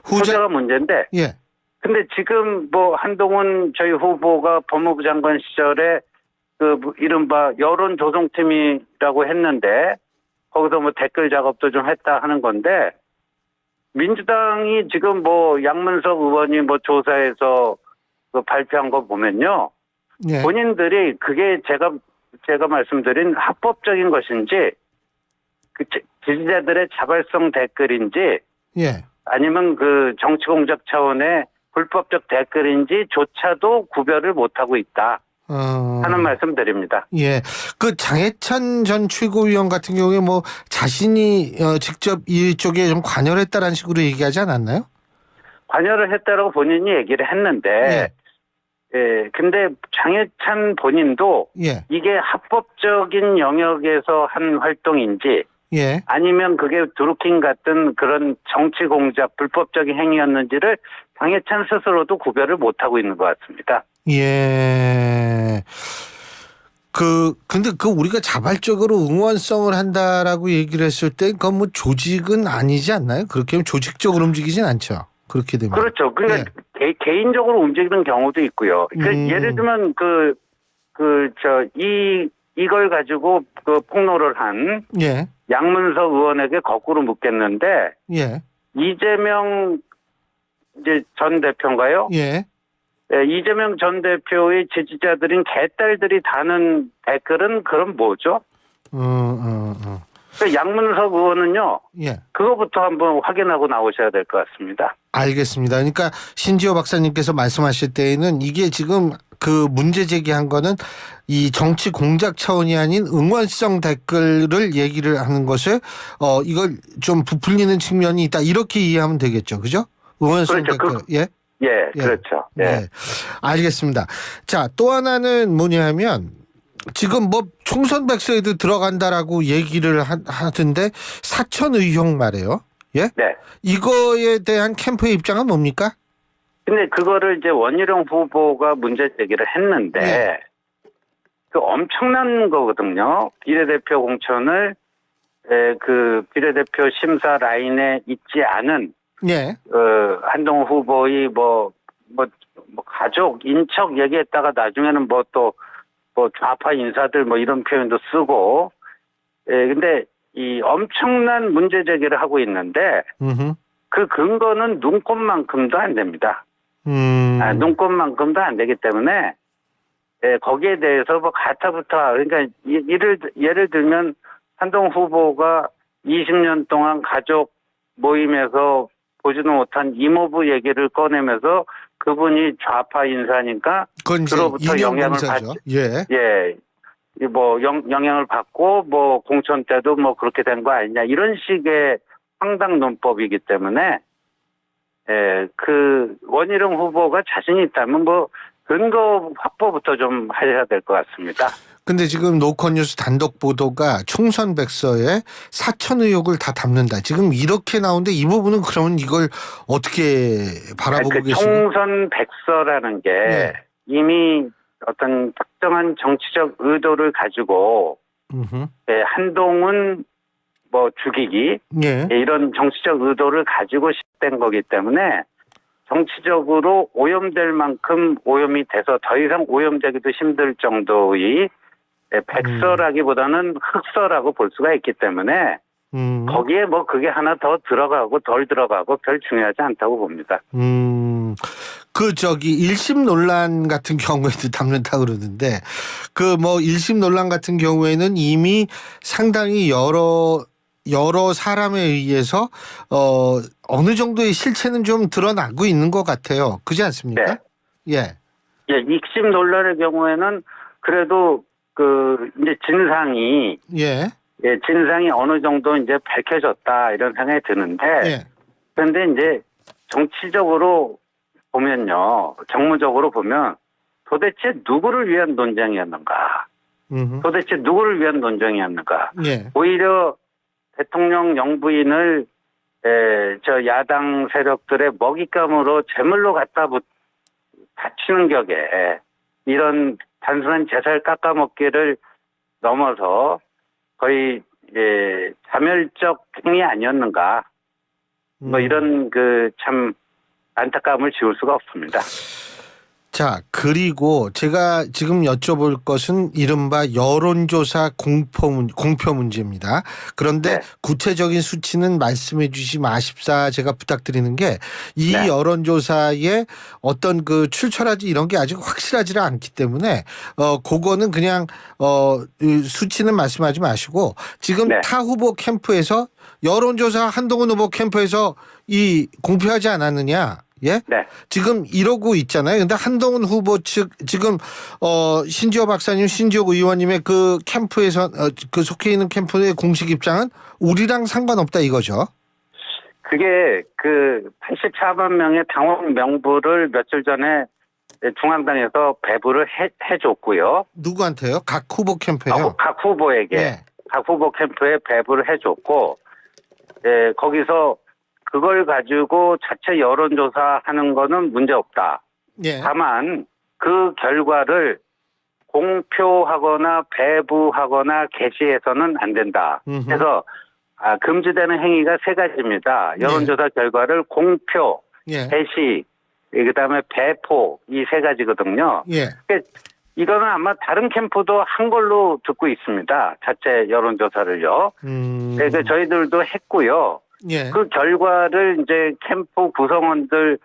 후자가 문제인데, 근데 지금 한동훈 저희 후보가 법무부 장관 시절에 이른바 여론 조성팀이라고 했는데 거기서 뭐 댓글 작업도 좀 했다 하는 건데 민주당이 지금 뭐 양문석 의원이 뭐 조사해서 발표한 거 보면요. 예. 본인들이 그게 제가 말씀드린 합법적인 것인지 그 지지자들의 자발성 댓글인지 예. 아니면 그 정치 공작 차원의 불법적 댓글인지조차도 구별을 못하고 있다 하는 말씀 드립니다. 예. 그 장해찬 전 최고위원 같은 경우에 뭐 자신이 직접 이쪽에 좀 관여를 했다라는 식으로 얘기하지 않았나요? 관여를 했다라고 본인이 얘기를 했는데 근데 장해찬 본인도 예. 이게 합법적인 영역에서 한 활동인지 예. 아니면 그게 드루킹 같은 그런 정치 공작 불법적인 행위였는지를 장해찬 스스로도 구별을 못하고 있는 것 같습니다. 예. 근데 우리가 자발적으로 응원성을 한다라고 얘기를 했을 때 그건 뭐 조직은 아니지 않나요? 그렇게 하면 조직적으로 움직이진 않죠. 그렇게 되면. 그렇죠. 그러니까 개인적으로 움직이는 경우도 있고요. 예를 들면 이걸 가지고 폭로를 한 예. 양문석 의원에게 거꾸로 묻겠는데 예. 이재명 이제 전 대표인가요? 예. 이재명 전 대표의 지지자들인 개딸들이 다는 댓글은 그럼 뭐죠? 그러니까 양문석 의원은요. 예. 그거부터 한번 확인하고 나오셔야 될 것 같습니다. 알겠습니다. 그러니까 신지호 박사님께서 말씀하실 때에는 이게 지금 그 문제 제기한 거는 이 정치 공작 차원이 아닌 응원성 댓글을 얘기를 하는 것을 이걸 좀 부풀리는 측면이 있다 이렇게 이해하면 되겠죠, 그죠? 응원성 그렇죠. 댓글. 예, 그렇죠. 예. 네. 알겠습니다. 자, 또 하나는 뭐냐면 지금 뭐 총선 백서에도 들어간다라고 얘기를 하던데 사천 의혹 말이에요. 예? 네. 이거에 대한 캠프의 입장은 뭡니까? 근데 그거를 이제 원희룡 후보가 문제 제기를 했는데 그 엄청난 거거든요. 비례대표 공천을 그 비례대표 심사 라인에 있지 않은 한동훈 후보의 뭐 가족 인척 얘기했다가 나중에는 뭐 좌파 인사들 뭐 이런 표현도 쓰고 근데 이 엄청난 문제 제기를 하고 있는데 그 근거는 눈꼽만큼도 안 됩니다. 눈꼽만큼도 안 되기 때문에 거기에 대해서 뭐 가타부타 그러니까 예를 들면 한동훈 후보가 20년 동안 가족 모임에서 보지도 못한 이모부 얘기를 꺼내면서 그분이 좌파 인사니까 그로부터 영향을 영향을 받고 뭐 공천 때도 뭐 그렇게 된 거 아니냐 이런 식의 황당 논법이기 때문에 그 원희룡 후보가 자신이 있다면 뭐 근거 확보부터 좀 해야 될 것 같습니다. 근데 지금 노컷뉴스 단독 보도가 총선 백서에 사천 의혹을 다 담는다. 지금 이렇게 나오는데 이 부분은 그러면 이걸 어떻게 바라보고 계십니까? 총선 백서라는 게 이미 어떤 특정한 정치적 의도를 가지고 한동훈 뭐 죽이기 이런 정치적 의도를 가지고 시작된 거기 때문에 정치적으로 오염될 만큼 오염이 돼서 더 이상 오염되기도 힘들 정도의 백서라기보다는 흑서라고 볼 수가 있기 때문에 거기에 뭐 그게 하나 더 들어가고 덜 들어가고 별 중요하지 않다고 봅니다. 그 1심 논란 같은 경우에도 담는다 그러는데 그 뭐 1심 논란 같은 경우에는 이미 상당히 여러 사람에 의해서 어느 정도의 실체는 좀 드러나고 있는 것 같아요. 그렇지 않습니까? 예. 2심 논란의 경우에는 그래도 이제 진상이 진상이 어느 정도 이제 밝혀졌다 이런 생각이 드는데 그런데 이제 정치적으로 보면요, 정무적으로 보면 도대체 누구를 위한 논쟁이었는가? 도대체 누구를 위한 논쟁이었는가? 오히려 대통령 영부인을 야당 세력들의 먹잇감으로 제물로 갖다 바치는 격에 이런 단순한 제살 깎아먹기를 넘어서 거의 자멸적 행위 아니었는가? 뭐 이런 참 안타까움을 지울 수가 없습니다. 자, 그리고 제가 지금 여쭤볼 것은 이른바 여론조사 공표 문제입니다. 그런데 구체적인 수치는 말씀해 주시 마십사 제가 부탁드리는 게 이 여론조사에 어떤 그 출처라지 이런 게 아직 확실하지가 않기 때문에 그거는 그냥 수치는 말씀하지 마시고 지금 타 후보 캠프에서 여론조사 한동훈 후보 캠프에서 이 공표하지 않았느냐? 예? 지금 이러고 있잖아요. 근데 한동훈 후보 측 지금 신지호 박사님, 신지호 의원님의 그 캠프에서 그 속해 있는 캠프의 공식 입장은 우리랑 상관없다 이거죠. 그게 그 84만 명의 당원 명부를 며칠 전에 중앙당에서 배부를 해줬고요. 누구한테요? 각 후보 캠프에요? 각 후보에게. 각 후보 캠프에 배부를 해줬고 거기서 그걸 가지고 자체 여론조사하는 거는 문제없다. 다만 그 결과를 공표하거나 배부하거나 게시해서는 안 된다. 그래서 금지되는 행위가 세 가지입니다. 여론조사 결과를 공표, 게시, 그다음에 배포 이 세 가지거든요. 그러니까 이거는 아마 다른 캠프도 한 걸로 듣고 있습니다. 자체 여론조사를요. 그래서 저희들도 했고요. 그 결과를 이제 캠프 구성원들과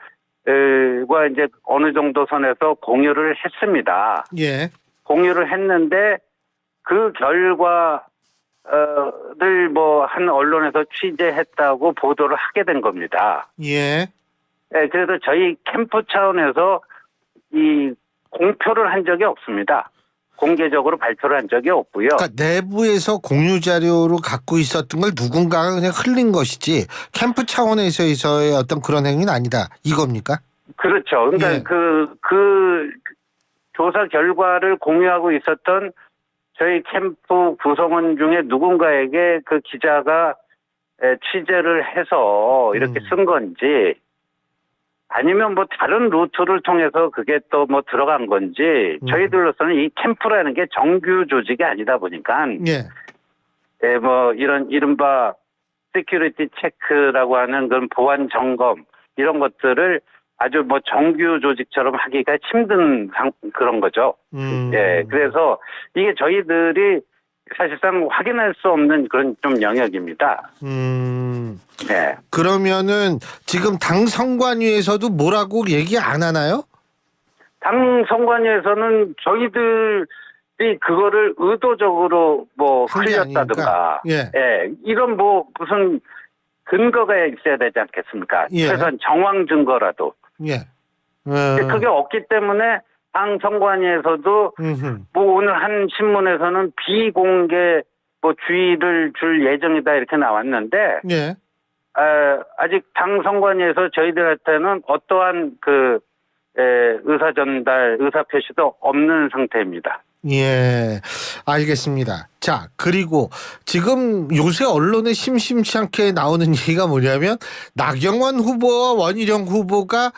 이제 어느 정도 선에서 공유를 했습니다. 공유를 했는데 그 결과를 뭐 한 언론에서 취재했다고 보도를 하게 된 겁니다. 그래서 저희 캠프 차원에서 이 공표를 한 적이 없습니다. 공개적으로 발표를 한 적이 없고요. 그러니까 내부에서 공유 자료로 갖고 있었던 걸 누군가가 그냥 흘린 것이지 캠프 차원에서의 어떤 그런 행위는 아니다. 이겁니까? 그렇죠. 그러니까 그 조사 결과를 공유하고 있었던 저희 캠프 구성원 중에 누군가에게 그 기자가 취재를 해서 이렇게 쓴 건지 아니면 뭐 다른 루트를 통해서 그게 또 뭐 들어간 건지 저희들로서는 이 캠프라는 게 정규 조직이 아니다 보니까 뭐 이런 이른바 시큐리티 체크라고 하는 그런 보안 점검 이런 것들을 아주 뭐 정규 조직처럼 하기가 힘든 그런 거죠. 그래서 이게 저희들이 사실상 확인할 수 없는 그런 좀 영역입니다. 그러면은 지금 당 선관위에서도 뭐라고 얘기 안 하나요? 당 선관위에서는 저희들이 그거를 의도적으로 뭐 흘렸다든가, 이런 뭐 무슨 근거가 있어야 되지 않겠습니까? 최소한 정황 증거라도. 그게 없기 때문에 당 선관위에서도 뭐 오늘 한 신문에서는 비공개 뭐 주의를 줄 예정이다 이렇게 나왔는데 아직 당 선관위에서 저희들한테는 어떠한 그 의사 전달, 의사 표시도 없는 상태입니다. 알겠습니다. 자, 그리고 지금 요새 언론에 심심치 않게 나오는 얘기가 뭐냐면 나경원 후보와 원희룡 후보가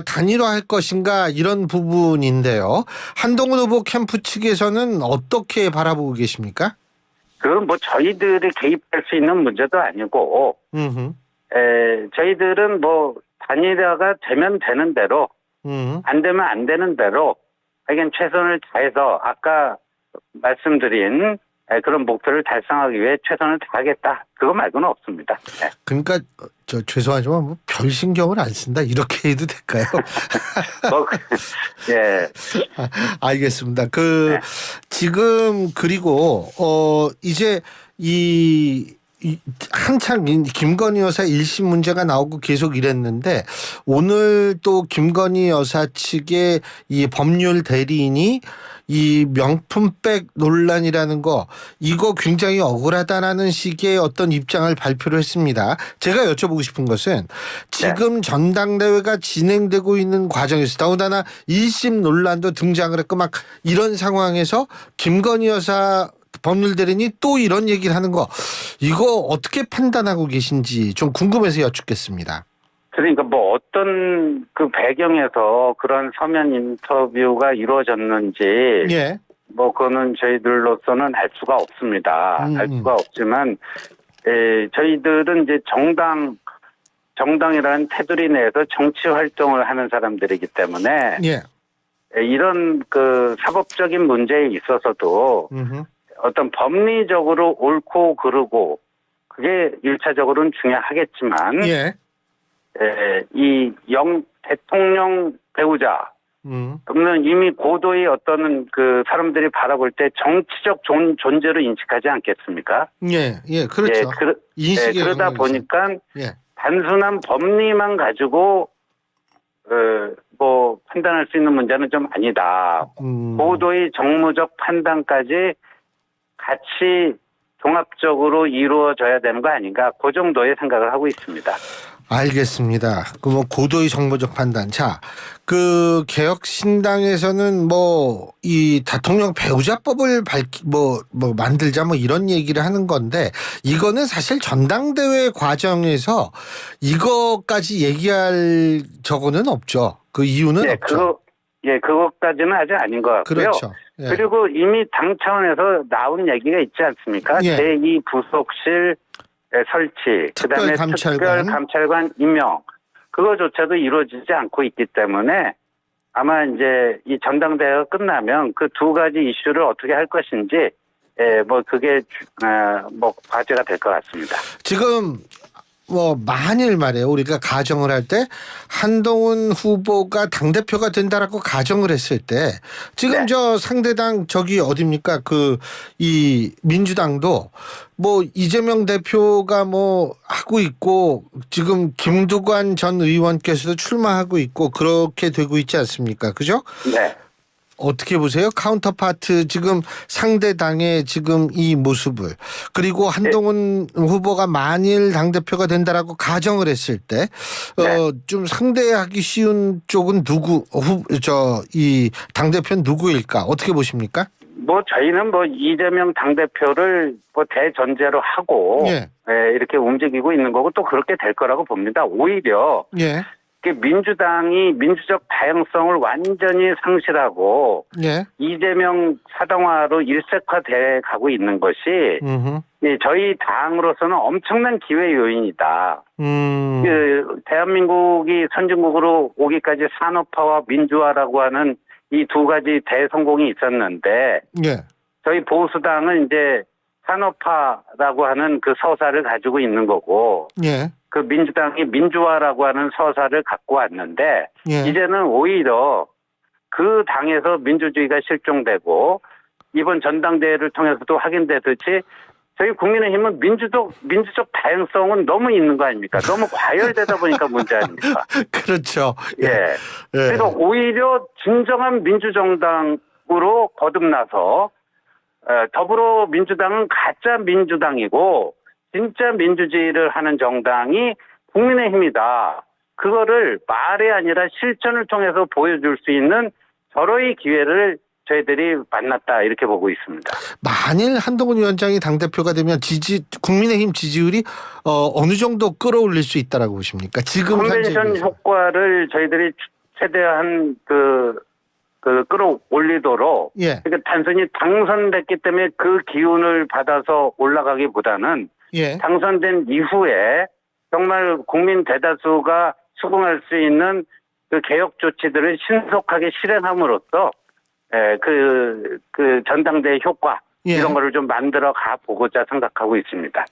단일화할 것인가 이런 부분인데요. 한동훈 후보 캠프 측에서는 어떻게 바라보고 계십니까? 그건 뭐 저희들이 개입할 수 있는 문제도 아니고 저희들은 뭐 단일화가 되면 되는 대로 안 되면 안 되는 대로 하여간 최선을 다해서 아까 말씀드린 그런 목표를 달성하기 위해 최선을 다하겠다. 그거 말고는 없습니다. 그러니까 죄송하지만 뭐 별 신경을 안 쓴다 이렇게 해도 될까요? 알겠습니다. 지금 그리고 이제 한참 김건희 여사 1심 문제가 나오고 계속 이랬는데 오늘 또 김건희 여사 측의 이 법률 대리인이 이 명품백 논란이라는 거 이거 굉장히 억울하다라는 식의 어떤 입장을 발표를 했습니다. 제가 여쭤보고 싶은 것은 지금 전당대회가 진행되고 있는 과정에서 더군다나 1심 논란도 등장을 했고 막 이런 상황에서 김건희 여사 법률 대리인이 또 이런 얘기를 하는 거 이거 어떻게 판단하고 계신지 좀 궁금해서 여쭙겠습니다. 그러니까 뭐 어떤 그 배경에서 그런 서면 인터뷰가 이루어졌는지 뭐 그거는 저희들로서는 알 수가 없습니다. 알 수가 없지만 저희들은 이제 정당이라는 테두리 내에서 정치 활동을 하는 사람들이기 때문에 이런 그 사법적인 문제에 있어서도 어떤 법리적으로 옳고 그르고 그게 1차적으로는 중요하겠지만 예. 이 대통령 배우자 그러면 이미 고도의 어떤 그 사람들이 바라볼 때 정치적 존재로 인식하지 않겠습니까? 예, 예, 그렇죠. 그러다 보니까 예. 단순한 법리만 가지고 뭐 판단할 수 있는 문제는 좀 아니다. 고도의 정무적 판단까지 같이 종합적으로 이루어져야 되는 거 아닌가? 그 정도의 생각을 하고 있습니다. 알겠습니다. 그 뭐 고도의 정보적 판단. 자, 그 개혁신당에서는 뭐 이 대통령 배우자법을 만들자 뭐 이런 얘기를 하는 건데 이거는 사실 전당대회 과정에서 이거까지 얘기할 저거는 없죠. 그 이유는 없죠. 그것까지는 아직 아닌 것 같고요. 그렇죠. 예. 그리고 이미 당 차원에서 나온 얘기가 있지 않습니까? 예. 제2부속실 설치, 그다음에 특별감찰관 임명, 그거조차도 이루어지지 않고 있기 때문에 아마 이제 이 전당대회가 끝나면 그 두 가지 이슈를 어떻게 할 것인지, 뭐 그게 뭐 과제가 될 것 같습니다. 지금 뭐 만일 말이에요. 우리가 가정을 할 때 한동훈 후보가 당대표가 된다라고 가정을 했을 때 지금 저 상대당 저기 어딥니까? 그 이 민주당도 뭐 이재명 대표가 뭐 하고 있고 지금 김두관 전 의원께서도 출마하고 있고 그렇게 되고 있지 않습니까? 그죠? 네. 어떻게 보세요? 카운터파트 지금 상대당의 지금 이 모습을 그리고 한동훈 후보가 만일 당대표가 된다라고 가정을 했을 때 좀 상대하기 쉬운 쪽은 이 당대표는 누구일까? 어떻게 보십니까? 뭐 저희는 뭐 이재명 당대표를 뭐 대전제로 하고 이렇게 움직이고 있는 거고 또 그렇게 될 거라고 봅니다. 오히려 민주당이 민주적 다양성을 완전히 상실하고 이재명 사당화로 일색화돼 가고 있는 것이 저희 당으로서는 엄청난 기회 요인이다. 그 대한민국이 선진국으로 오기까지 산업화와 민주화라고 하는 이 두 가지 대성공이 있었는데 저희 보수당은 이제 산업화라고 하는 그 서사를 가지고 있는 거고 그 민주당이 민주화라고 하는 서사를 갖고 왔는데 이제는 오히려 그 당에서 민주주의가 실종되고 이번 전당대회를 통해서도 확인되듯이 저희 국민의힘은 민주적 다양성은 너무 있는 거 아닙니까? 너무 과열되다 보니까 문제 아닙니까? 그렇죠. 그래서 오히려 진정한 민주정당으로 거듭나서 더불어민주당은 가짜 민주당이고 진짜 민주주의를 하는 정당이 국민의힘이다. 그거를 말이 아니라 실천을 통해서 보여줄 수 있는 절호의 기회를 저희들이 만났다 이렇게 보고 있습니다. 만일 한동훈 위원장이 당대표가 되면 국민의힘 지지율이 어느 정도 끌어올릴 수 있다라고 보십니까? 지금 컨벤션 효과를 저희들이 최대한 끌어올리도록 그러니까 단순히 당선됐기 때문에 그 기운을 받아서 올라가기보다는 당선된 이후에 정말 국민 대다수가 수긍할 수 있는 그 개혁 조치들을 신속하게 실행함으로써 그 전당대회 효과 이런 거를 좀 만들어 가 보고자 생각하고 있습니다.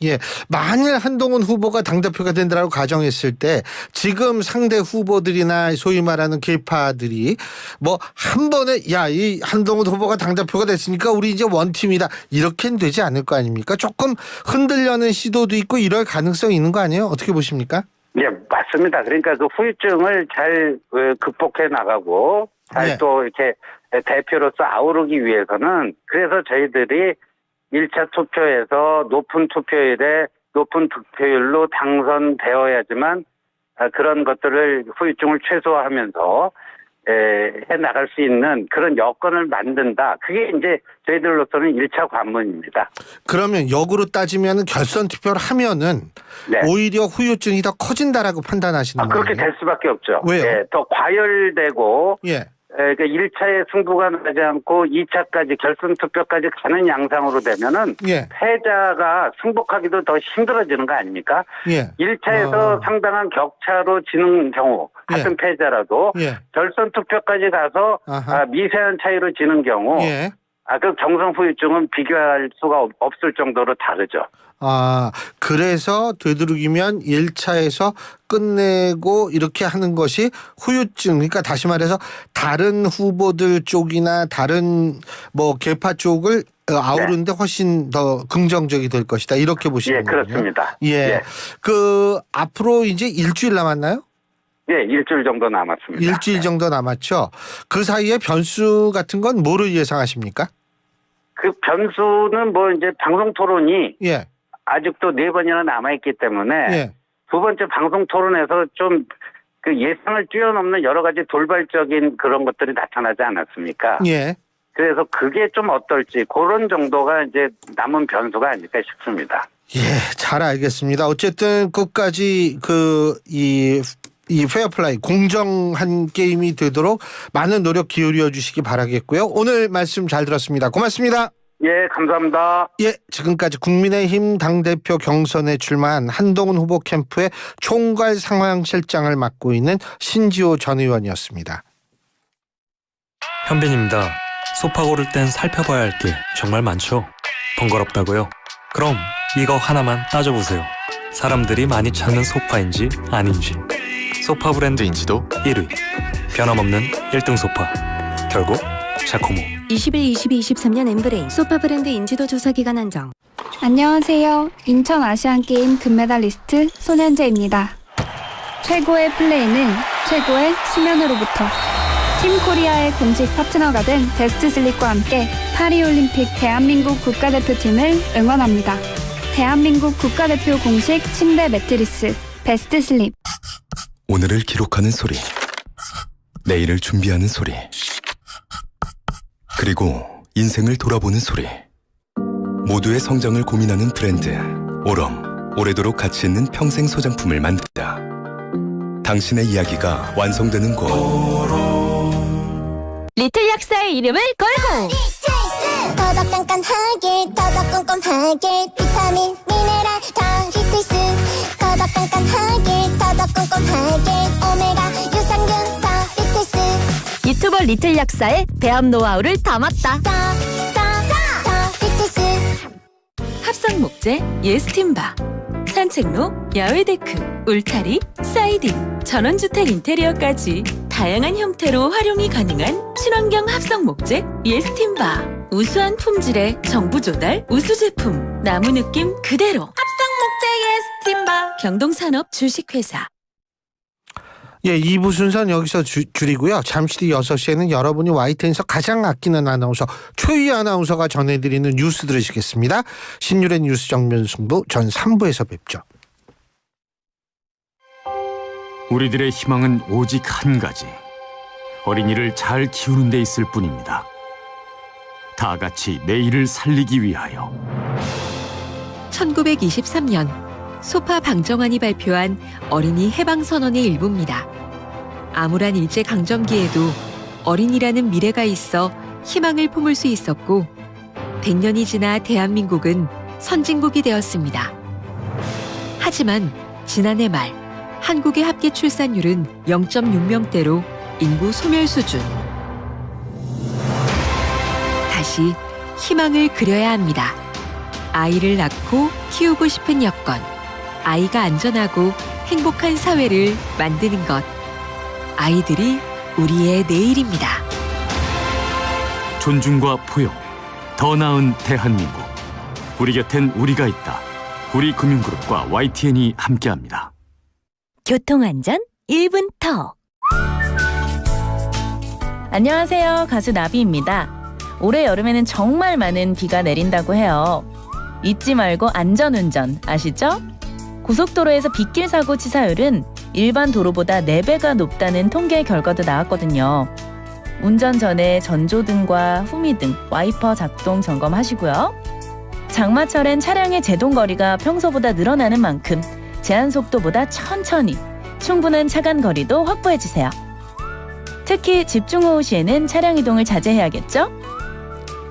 만일 한동훈 후보가 당대표가 된다고 가정했을 때 지금 상대 후보들이나 소위 말하는 계파들이 뭐 한 번에 이 한동훈 후보가 당대표가 됐으니까 우리 이제 원팀이다 이렇게는 되지 않을 거 아닙니까? 조금 흔들려는 시도도 있고 이럴 가능성이 있는 거 아니에요? 어떻게 보십니까? 맞습니다. 그러니까 그 후유증을 잘 극복해 나가고 잘 또 이렇게 대표로서 아우르기 위해서는 그래서 저희들이 1차 투표에서 높은 투표율에 높은 득표율로 당선되어야지만 그런 것들을 후유증을 최소화하면서 해 나갈 수 있는 그런 여건을 만든다. 그게 이제 저희들로서는 1차 관문입니다. 그러면 역으로 따지면 결선 투표를 하면은 오히려 후유증이 더 커진다라고 판단하시는 거예요? 그렇게 될 수밖에 없죠. 왜요? 더 과열되고 그러니까 1차에 승부가 나지 않고 2차까지 결선 투표까지 가는 양상으로 되면은 예. 패자가 승복하기도 더 힘들어지는 거 아닙니까? 예. 1차에서 상당한 격차로 지는 경우 같은 패자라도 예. 결선 투표까지 가서 미세한 차이로 지는 경우 예. 그 경선 후유증은 비교할 수가 없을 정도로 다르죠. 그래서 되도록이면 1차에서 끝내고 이렇게 하는 것이 후유증, 그러니까 다시 말해서 다른 후보들 쪽이나 다른 뭐 계파 쪽을 아우르는데 훨씬 더 긍정적이 될 것이다. 이렇게 보시는 거예요. 그렇습니다. 예. 앞으로 이제 일주일 남았나요? 예, 일주일 정도 남았습니다. 일주일 정도 남았죠. 그 사이에 변수 같은 건 뭐를 예상하십니까? 그 변수는 뭐 이제 방송 토론이 예. 아직도 4번이나 남아있기 때문에 두 번째 방송 토론에서 좀 그 예상을 뛰어넘는 여러 가지 돌발적인 그런 것들이 나타나지 않았습니까? 예. 그래서 그게 좀 어떨지 그런 정도가 이제 남은 변수가 아닐까 싶습니다. 예, 잘 알겠습니다. 어쨌든 끝까지 이 페어플라이 공정한 게임이 되도록 많은 노력 기울여 주시기 바라겠고요. 오늘 말씀 잘 들었습니다. 고맙습니다. 예, 감사합니다. 예, 지금까지 국민의힘 당대표 경선에 출마한 한동훈 후보 캠프의 총괄 상황실장을 맡고 있는 신지호 전 의원이었습니다. 현빈입니다. 소파 고를 땐 살펴봐야 할 게 정말 많죠. 번거롭다고요? 그럼 이거 하나만 따져보세요. 사람들이 많이 찾는 소파인지 아닌지. 소파 브랜드 인지도 1위. 변함없는 1등 소파. 결국 자코모. 21, 22, 23년 엠브레인 소파 브랜드 인지도 조사 기간 한정. 안녕하세요. 인천 아시안게임 금메달리스트 손현재입니다. 최고의 플레이는 최고의 수면으로부터. 팀 코리아의 공식 파트너가 된 베스트 슬립과 함께 파리올림픽 대한민국 국가대표팀을 응원합니다. 대한민국 국가대표 공식 침대 매트리스 베스트 슬립. 오늘을 기록하는 소리, 내일을 준비하는 소리, 그리고 인생을 돌아보는 소리. 모두의 성장을 고민하는 브랜드 오럼, 오래도록 가치 있는 평생 소장품을 만든다. 당신의 이야기가 완성되는 곳. 리틀 약사의 이름을 걸고 더더 깐깐하게 더더 꼼꼼하게 비타민 미네랄 다 리필스 더더 깐깐하게 더더 꼼꼼하게 오메가 유산균 다 리필스. 유튜버 리틀 약사의 배합 노하우를 담았다. 합성 목재 예스팀바, 산책로, 야외 데크, 울타리, 사이딩, 전원주택 인테리어까지 다양한 형태로 활용이 가능한 친환경 합성 목재 예스팀바. 우수한 품질의 정부 조달 우수 제품, 나무 느낌 그대로. 합성 목재 예스팀바. 경동산업 주식회사. 예, 2부 순서는 여기서 줄이고요. 잠시 뒤 6시에는 여러분이 YTN에서 가장 아끼는 아나운서 최희 아나운서가 전해드리는 뉴스 들으시겠습니다. 신율의 뉴스 정면 승부, 전 3부에서 뵙죠. 우리들의 희망은 오직 한 가지. 어린이를 잘 키우는 데 있을 뿐입니다. 다 같이 내일을 살리기 위하여. 1923년 소파 방정환이 발표한 어린이 해방선언의 일부입니다. 암울한 일제강점기에도 어린이라는 미래가 있어 희망을 품을 수 있었고 100년이 지나 대한민국은 선진국이 되었습니다. 하지만 지난해 말 한국의 합계 출산율은 0.6명대로 인구 소멸 수준. 다시 희망을 그려야 합니다. 아이를 낳고 키우고 싶은 여건, 아이가 안전하고 행복한 사회를 만드는 것. 아이들이 우리의 내일입니다. 존중과 포용, 더 나은 대한민국. 우리 곁엔 우리가 있다. 우리금융그룹과 YTN이 함께합니다. 교통안전 1분 턱. 안녕하세요. 가수 나비입니다. 올해 여름에는 정말 많은 비가 내린다고 해요. 잊지 말고 안전운전 아시죠? 고속도로에서 빗길 사고 치사율은 일반 도로보다 4배가 높다는 통계 결과도 나왔거든요. 운전 전에 전조등과 후미등, 와이퍼 작동 점검하시고요. 장마철엔 차량의 제동거리가 평소보다 늘어나는 만큼 제한 속도보다 천천히 충분한 차간 거리도 확보해주세요. 특히 집중호우 시에는 차량 이동을 자제해야겠죠?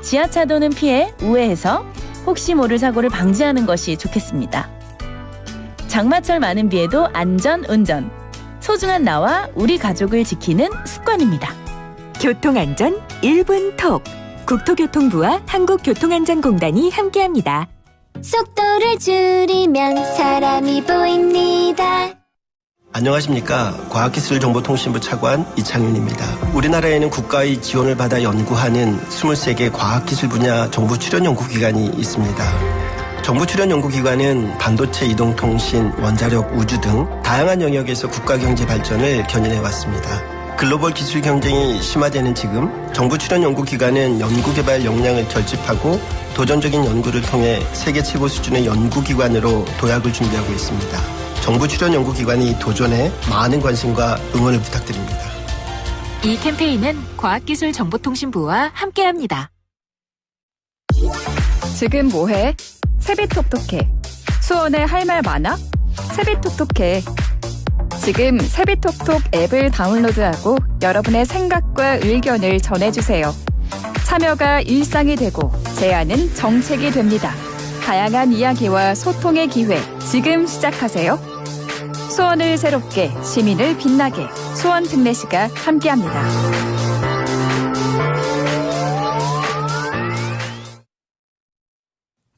지하차도는 피해 우회해서 혹시 모를 사고를 방지하는 것이 좋겠습니다. 장마철 많은 비에도 안전 운전. 소중한 나와 우리 가족을 지키는 습관입니다. 교통안전 1분 톡. 국토교통부와 한국교통안전공단이 함께합니다. 속도를 줄이면 사람이 보입니다. 안녕하십니까. 과학기술정보통신부 차관 이창윤입니다. 우리나라에는 국가의 지원을 받아 연구하는 23개 과학기술 분야 정부 출연 연구기관이 있습니다. 정부 출연 연구기관은 반도체, 이동통신, 원자력, 우주 등 다양한 영역에서 국가 경제 발전을 견인해왔습니다. 글로벌 기술 경쟁이 심화되는 지금 정부 출연 연구기관은 연구개발 역량을 결집하고 도전적인 연구를 통해 세계 최고 수준의 연구기관으로 도약을 준비하고 있습니다. 정부 출연 연구기관이 도전에 많은 관심과 응원을 부탁드립니다. 이 캠페인은 과학기술정보통신부와 함께합니다. 지금 뭐해? 세비톡톡해. 수원에 할 말 많아? 세비톡톡해. 지금 세비톡톡 앱을 다운로드하고 여러분의 생각과 의견을 전해주세요. 참여가 일상이 되고 제안은 정책이 됩니다. 다양한 이야기와 소통의 기회 지금 시작하세요. 수원을 새롭게, 시민을 빛나게 수원 특례시가 함께합니다.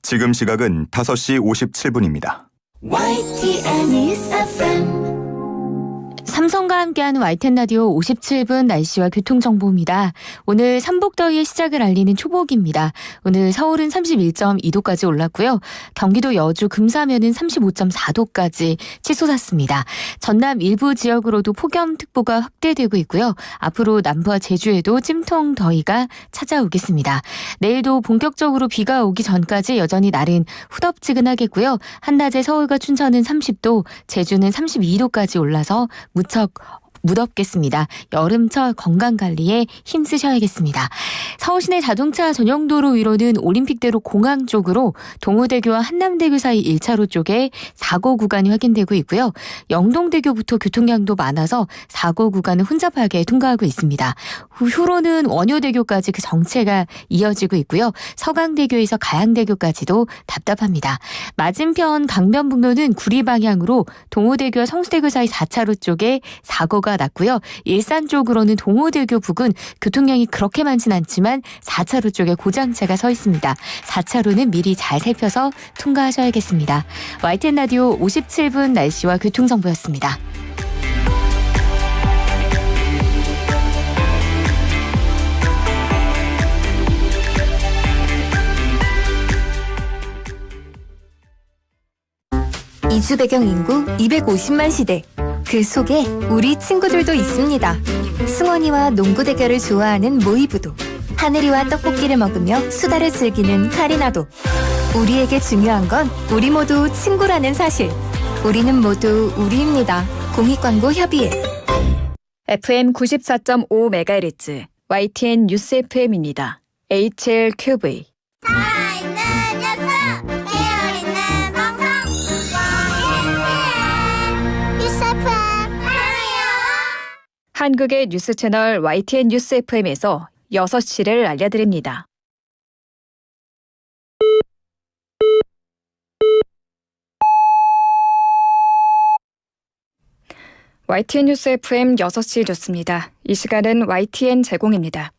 지금 시각은 5시 57분입니다. YTN News FM. 삼성과 함께하는 YTN 라디오 57분 날씨와 교통정보입니다. 오늘 삼복더위의 시작을 알리는 초복입니다. 오늘 서울은 31.2도까지 올랐고요. 경기도 여주 금사면은 35.4도까지 치솟았습니다. 전남 일부 지역으로도 폭염특보가 확대되고 있고요. 앞으로 남부와 제주에도 찜통 더위가 찾아오겠습니다. 내일도 본격적으로 비가 오기 전까지 여전히 날은 후덥지근하겠고요. 한낮에 서울과 춘천은 30도, 제주는 32도까지 올라서 무척 무덥겠습니다. 여름철 건강관리에 힘쓰셔야겠습니다. 서울시내 자동차 전용도로 위로는 올림픽대로 공항 쪽으로 동호대교와 한남대교 사이 1차로 쪽에 사고 구간이 확인되고 있고요. 영동대교부터 교통량도 많아서 사고 구간을 혼잡하게 통과하고 있습니다. 후로는 원효대교까지 그 정체가 이어지고 있고요. 서강대교에서 가양대교까지도 답답합니다. 맞은편 강변북로는 구리 방향으로 동호대교와 성수대교 사이 4차로 쪽에 사고가 났고요. 일산 쪽으로는 동호대교 부근 교통량이 그렇게 많진 않지만 4차로 쪽에 고장차가 서 있습니다. 4차로는 미리 잘 살펴서 통과하셔야겠습니다. YTN 라디오 57분 날씨와 교통정보였습니다. 이주 배경 인구 250만 시대. 그 속에 우리 친구들도 있습니다. 승원이와 농구 대결을 좋아하는 모이부도, 하늘이와 떡볶이를 먹으며 수다를 즐기는 카리나도. 우리에게 중요한 건 우리 모두 친구라는 사실. 우리는 모두 우리입니다. 공익광고협의회. FM 94.5MHz YTN 뉴스 FM입니다. HLQV. 한국의 뉴스 채널 YTN 뉴스 FM에서 6시를 알려드립니다. YTN 뉴스 FM 6시 뉴스입니다. 이 시간은 YTN 제공입니다.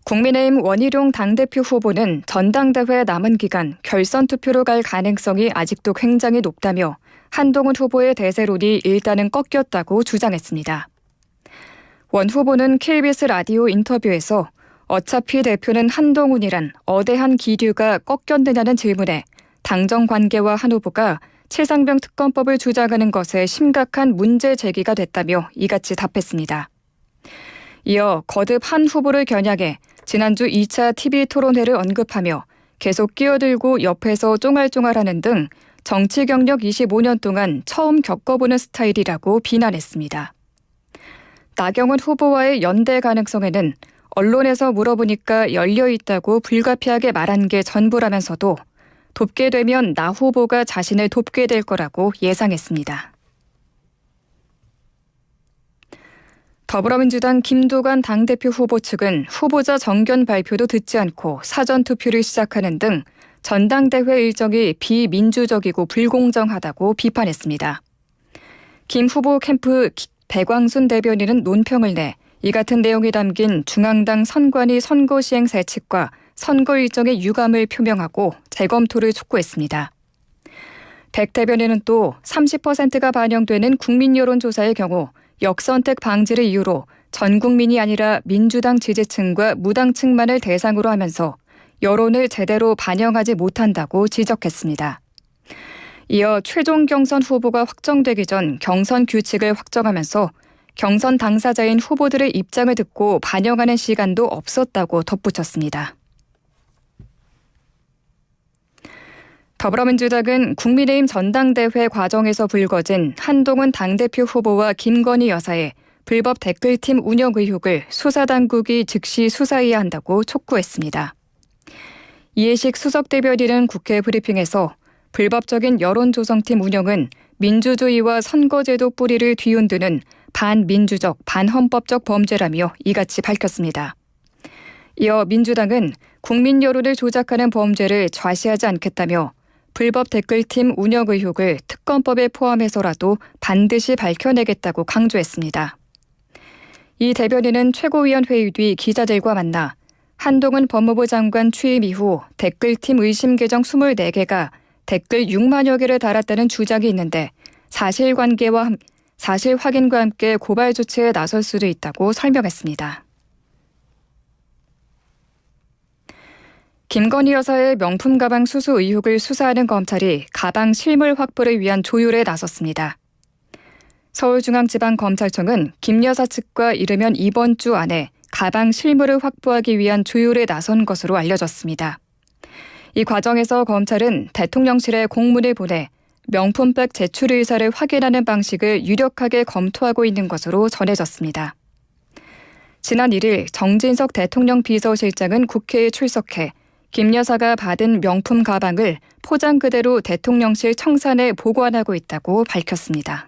국민의힘 원희룡 당대표 후보는 전당대회 남은 기간 결선 투표로 갈 가능성이 아직도 굉장히 높다며 한동훈 후보의 대세론이 일단은 꺾였다고 주장했습니다. 원 후보는 KBS 라디오 인터뷰에서 어차피 대표는 한동훈이란 어대한 기류가 꺾였느냐는 질문에 당정 관계와 한 후보가 칠상병 특검법을 주장하는 것에 심각한 문제 제기가 됐다며 이같이 답했습니다. 이어 거듭 한 후보를 겨냥해 지난주 2차 TV 토론회를 언급하며 계속 끼어들고 옆에서 쫑알쫑알하는 등 정치 경력 25년 동안 처음 겪어보는 스타일이라고 비난했습니다. 나경원 후보와의 연대 가능성에는 언론에서 물어보니까 열려있다고 불가피하게 말한 게 전부라면서도 돕게 되면 나 후보가 자신을 돕게 될 거라고 예상했습니다. 더불어민주당 김두관 당대표 후보 측은 후보자 정견 발표도 듣지 않고 사전투표를 시작하는 등 전당대회 일정이 비민주적이고 불공정하다고 비판했습니다. 김 후보 캠프 배광순 대변인은 논평을 내 이 같은 내용이 담긴 중앙당 선관위 선거시행 세칙과 선거 일정의 유감을 표명하고 재검토를 촉구했습니다. 백 대변인은 또 30%가 반영되는 국민 여론조사의 경우 역선택 방지를 이유로 전 국민이 아니라 민주당 지지층과 무당층만을 대상으로 하면서 여론을 제대로 반영하지 못한다고 지적했습니다. 이어 최종 경선 후보가 확정되기 전 경선 규칙을 확정하면서 경선 당사자인 후보들의 입장을 듣고 반영하는 시간도 없었다고 덧붙였습니다. 더불어민주당은 국민의힘 전당대회 과정에서 불거진 한동훈 당대표 후보와 김건희 여사의 불법 댓글팀 운영 의혹을 수사당국이 즉시 수사해야 한다고 촉구했습니다. 이해식 수석대변인은 국회 브리핑에서 불법적인 여론조성팀 운영은 민주주의와 선거제도 뿌리를 뒤흔드는 반민주적, 반헌법적 범죄라며 이같이 밝혔습니다. 이어 민주당은 국민 여론을 조작하는 범죄를 좌시하지 않겠다며 불법 댓글팀 운영 의혹을 특검법에 포함해서라도 반드시 밝혀내겠다고 강조했습니다. 이 대변인은 최고위원회의 뒤 기자들과 만나 한동훈 법무부 장관 취임 이후 댓글팀 의심 계정 24개가 댓글 6만여 개를 달았다는 주장이 있는데 사실 확인과 함께 고발 조치에 나설 수도 있다고 설명했습니다. 김건희 여사의 명품 가방 수수 의혹을 수사하는 검찰이 가방 실물 확보를 위한 조율에 나섰습니다. 서울중앙지방검찰청은 김 여사 측과 이르면 이번 주 안에 가방 실물을 확보하기 위한 조율에 나선 것으로 알려졌습니다. 이 과정에서 검찰은 대통령실에 공문을 보내 명품백 제출 의사를 확인하는 방식을 유력하게 검토하고 있는 것으로 전해졌습니다. 지난 1일 정진석 대통령 비서실장은 국회에 출석해 김 여사가 받은 명품 가방을 포장 그대로 대통령실 청산에 보관하고 있다고 밝혔습니다.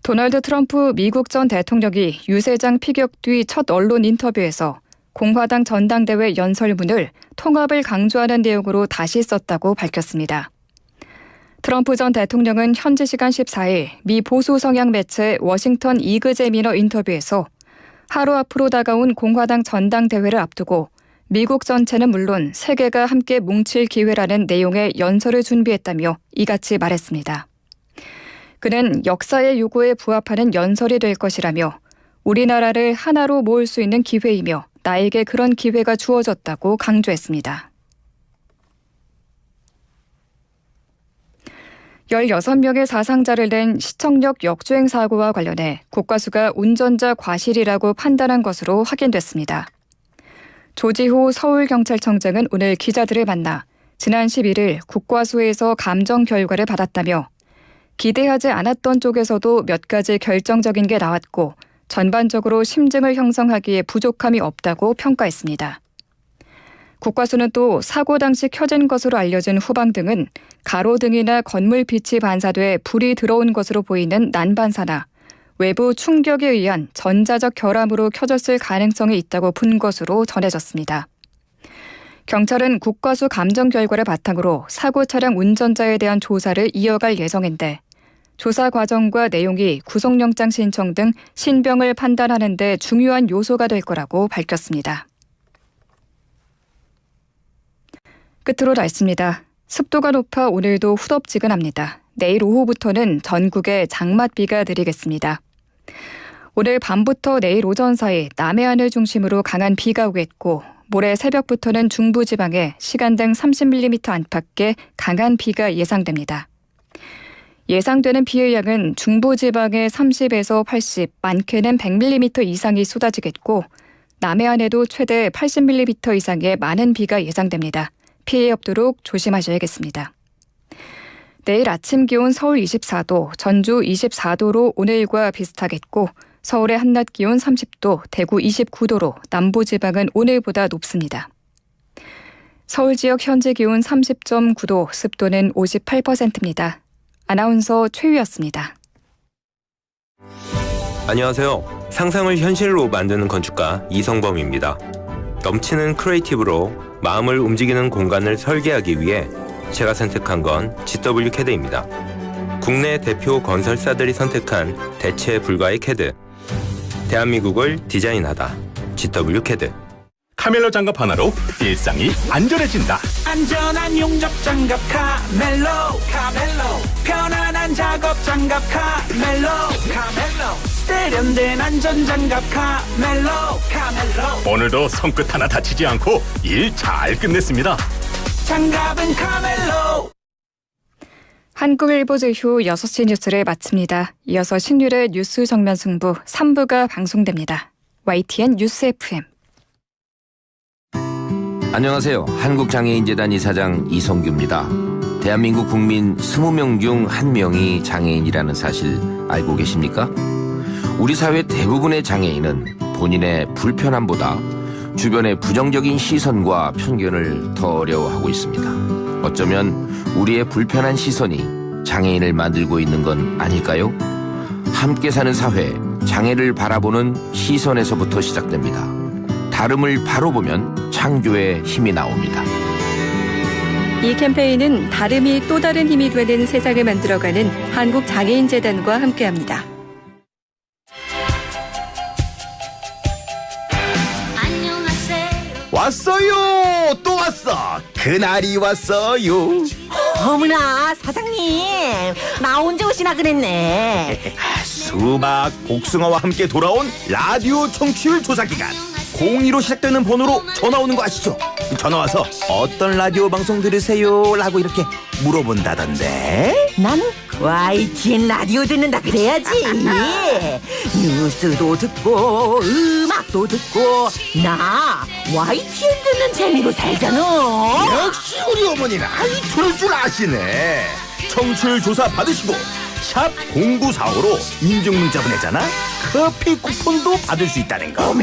도널드 트럼프 미국 전 대통령이 유세장 피격 뒤 첫 언론 인터뷰에서 공화당 전당대회 연설문을 통합을 강조하는 내용으로 다시 썼다고 밝혔습니다. 트럼프 전 대통령은 현지 시간 14일 미 보수 성향 매체 워싱턴 이그제미너 인터뷰에서 하루 앞으로 다가온 공화당 전당대회를 앞두고 미국 전체는 물론 세계가 함께 뭉칠 기회라는 내용의 연설을 준비했다며 이같이 말했습니다. 그는 역사의 요구에 부합하는 연설이 될 것이라며 우리나라를 하나로 모을 수 있는 기회이며 나에게 그런 기회가 주어졌다고 강조했습니다. 16명의 사상자를 낸 시청역 역주행 사고와 관련해 국과수가 운전자 과실이라고 판단한 것으로 확인됐습니다. 조지호 서울경찰청장은 오늘 기자들을 만나 지난 11일 국과수에서 감정 결과를 받았다며 기대하지 않았던 쪽에서도 몇 가지 결정적인 게 나왔고 전반적으로 심증을 형성하기에 부족함이 없다고 평가했습니다. 국과수는 또 사고 당시 켜진 것으로 알려진 후방등은 가로등이나 건물 빛이 반사돼 불이 들어온 것으로 보이는 난반사나 외부 충격에 의한 전자적 결함으로 켜졌을 가능성이 있다고 본 것으로 전해졌습니다. 경찰은 국과수 감정 결과를 바탕으로 사고 차량 운전자에 대한 조사를 이어갈 예정인데 조사 과정과 내용이 구속영장 신청 등 신병을 판단하는 데 중요한 요소가 될 거라고 밝혔습니다. 끝으로 날씨입니다. 습도가 높아 오늘도 후덥지근합니다. 내일 오후부터는 전국에 장맛비가 내리겠습니다. 오늘 밤부터 내일 오전 사이 남해안을 중심으로 강한 비가 오겠고 모레 새벽부터는 중부지방에 시간당 30mm 안팎의 강한 비가 예상됩니다. 예상되는 비의 양은 중부지방에 30에서 80, 많게는 100mm 이상이 쏟아지겠고 남해안에도 최대 80mm 이상의 많은 비가 예상됩니다. 피해 없도록 조심하셔야겠습니다. 내일 아침 기온 서울 24도, 전주 24도로 오늘과 비슷하겠고 서울의 한낮 기온 30도, 대구 29도로 남부지방은 오늘보다 높습니다. 서울 지역 현재 기온 30.9도, 습도는 58%입니다. 아나운서 최유였습니다. 안녕하세요. 상상을 현실로 만드는 건축가 이성범입니다. 넘치는 크리에이티브로 마음을 움직이는 공간을 설계하기 위해 제가 선택한 건 GW CAD입니다. 국내 대표 건설사들이 선택한 대체 불가의 CAD. 대한민국을 디자인하다. GW CAD. 카멜로 장갑 하나로 일상이 안전해진다. 안전한 용접 장갑 카멜로. 편안한 작업 장갑 카멜로. 세련된 안전 장갑 카멜로. 오늘도 손끝 하나 다치지 않고 일 잘 끝냈습니다. 장갑은 카멜로. 한국일보 후 6시 뉴스를 마칩니다. 이어서 신율의 뉴스 정면 승부 3부가 방송됩니다. YTN 뉴스 FM. 안녕하세요. 한국장애인재단 이사장 이성규입니다. 대한민국 국민 20명 중 1명이 장애인이라는 사실 알고 계십니까? 우리 사회 대부분의 장애인은 본인의 불편함보다 주변의 부정적인 시선과 편견을 더 어려워하고 있습니다. 어쩌면 우리의 불편한 시선이 장애인을 만들고 있는 건 아닐까요? 함께 사는 사회, 장애를 바라보는 시선에서부터 시작됩니다. 다름을 바로 보면 창조의 힘이 나옵니다. 이 캠페인은 다름이 또 다른 힘이 되는 세상을 만들어가는 한국장애인재단과 함께합니다. 왔어요. 또 왔어. 그날이 왔어요. 어머나 사장님, 나 언제 오시나 그랬네. 수박, 복숭아와 함께 돌아온 라디오 청취율 조사 기간. 02로 시작되는 번호로 전화 오는 거 아시죠? 전화 와서 어떤 라디오 방송 들으세요? 라고 이렇게 물어본다던데. 난 YTN 라디오 듣는다 그래야지. 뉴스도 듣고 음악도 듣고 나 YTN 듣는 재미로 살잖아. 역시 우리 어머니는 들을 줄 아시네. 청취율 조사 받으시고 샵 0945로 인증문자 보내잖아. 커피 쿠폰도 받을 수 있다는 거.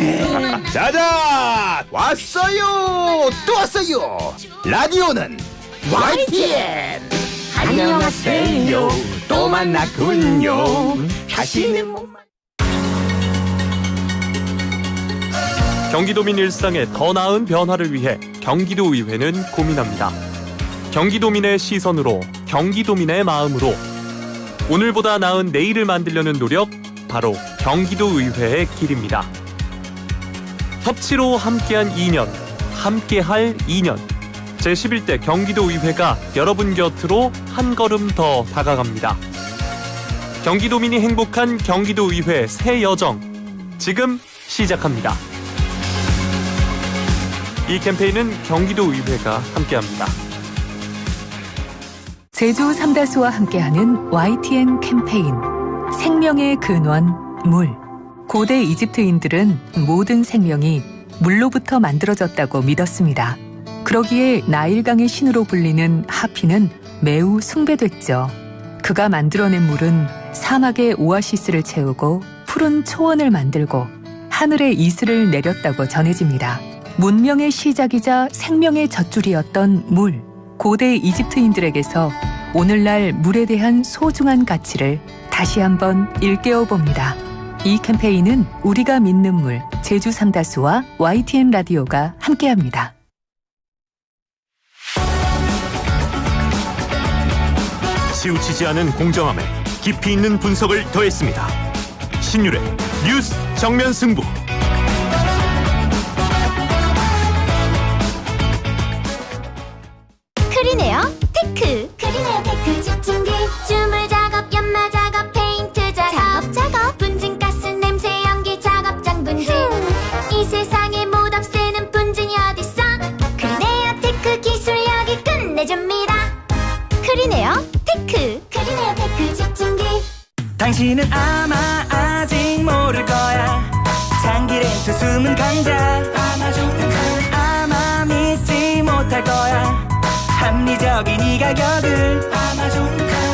짜잔! 왔어요! 또 왔어요! 라디오는 YTN! 안녕하세요. 또 만났군요. 다시는 못 경기도민 일상에 더 나은 변화를 위해 경기도의회는 고민합니다. 경기도민의 시선으로, 경기도민의 마음으로 오늘보다 나은 내일을 만들려는 노력, 바로 경기도의회의 길입니다. 협치로 함께한 2년, 함께할 2년. 제11대 경기도의회가 여러분 곁으로 한 걸음 더 다가갑니다. 경기도민이 행복한 경기도의회 새 여정, 지금 시작합니다. 이 캠페인은 경기도의회가 함께합니다. 제주 삼다수와 함께하는 YTN 캠페인 생명의 근원 물. 고대 이집트인들은 모든 생명이 물로부터 만들어졌다고 믿었습니다. 그러기에 나일강의 신으로 불리는 하피는 매우 숭배됐죠. 그가 만들어낸 물은 사막의 오아시스를 채우고 푸른 초원을 만들고 하늘의 이슬을 내렸다고 전해집니다. 문명의 시작이자 생명의 젖줄이었던 물. 고대 이집트인들에게서 오늘날 물에 대한 소중한 가치를 다시 한번 일깨워 봅니다. 이 캠페인은 우리가 믿는 물, 제주 삼다수와 YTN 라디오가 함께합니다. 치우치지 않은 공정함에 깊이 있는 분석을 더했습니다. 신율의 뉴스 정면 승부. 크리네어 테크. 크리네어 테크 집중기 주물 작업 연마 작업 페인트 작업 분진가스 냄새 연기 작업장 분진. 이 세상에 못 없애는 분진이 어딨어. 크리네어 테크 기술력이 끝내줍니다. 크리네어 테크. 크리네어 테크 집중기. 당신은 아마 아직 모를 거야. 장기 렌트 숨은 강자. 아마 믿지 못할 거야. 합리적인 이 가격을.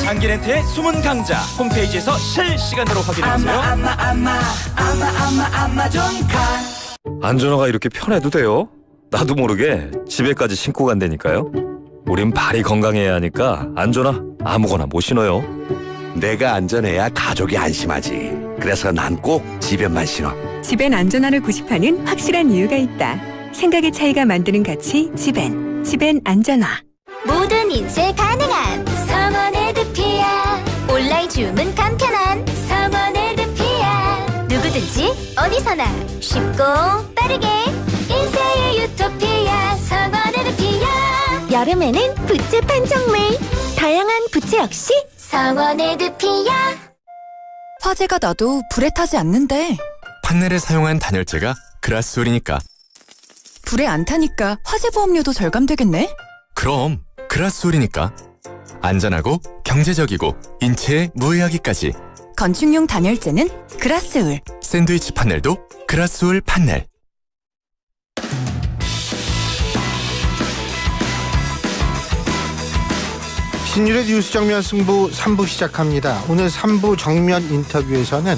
장기 렌트의 숨은 강자 홈페이지에서 실시간으로 확인해보세요. 아마존카. 안전화가 이렇게 편해도 돼요? 나도 모르게 집에까지 신고 간다니까요. 우린 발이 건강해야 하니까 안전화 아무거나 못 신어요. 내가 안전해야 가족이 안심하지. 그래서 난 꼭 집엔만 신어. 집엔 안전함을 구십하는 확실한 이유가 있다. 생각의 차이가 만드는 가치 집엔. 집엔 안전화. 모든 인쇄 가능한 성원 에드피아. 온라인 주문 간편한 성원 에드피아. 누구든지 어디서나 쉽고 빠르게 인쇄의 유토피아 성원 에드피아. 여름에는 부츠 판촉물. 다양한 부츠 역시 성원 에드피아. 화재가 나도 불에 타지 않는데. 판넬에 사용한 단열재가 그라스올이니까. 불에 안 타니까 화재보험료도 절감되겠네? 그럼 그라스올이니까. 안전하고 경제적이고 인체에 무해하기까지. 건축용 단열재는 그라스올. 샌드위치 판넬도 그라스올 판넬. 신율의 뉴스 정면 승부 3부 시작합니다. 오늘 3부 정면 인터뷰에서는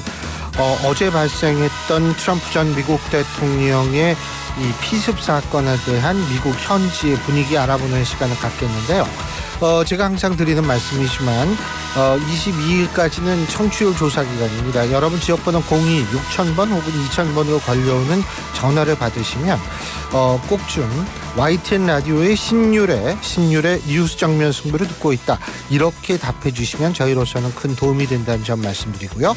어제 발생했던 트럼프 전 미국 대통령의 이 피습 사건에 대한 미국 현지의 분위기 알아보는 시간을 갖겠는데요. 제가 항상 드리는 말씀이지만 22일까지는 청취율 조사 기간입니다. 여러분 지역번호 02-6000번 혹은 2000번으로 걸려오는 전화를 받으시면 꼭 좀 YTN 라디오의 신율의 뉴스 정면 승부를 듣고 있다, 이렇게 답해 주시면 저희로서는 큰 도움이 된다는 점 말씀드리고요.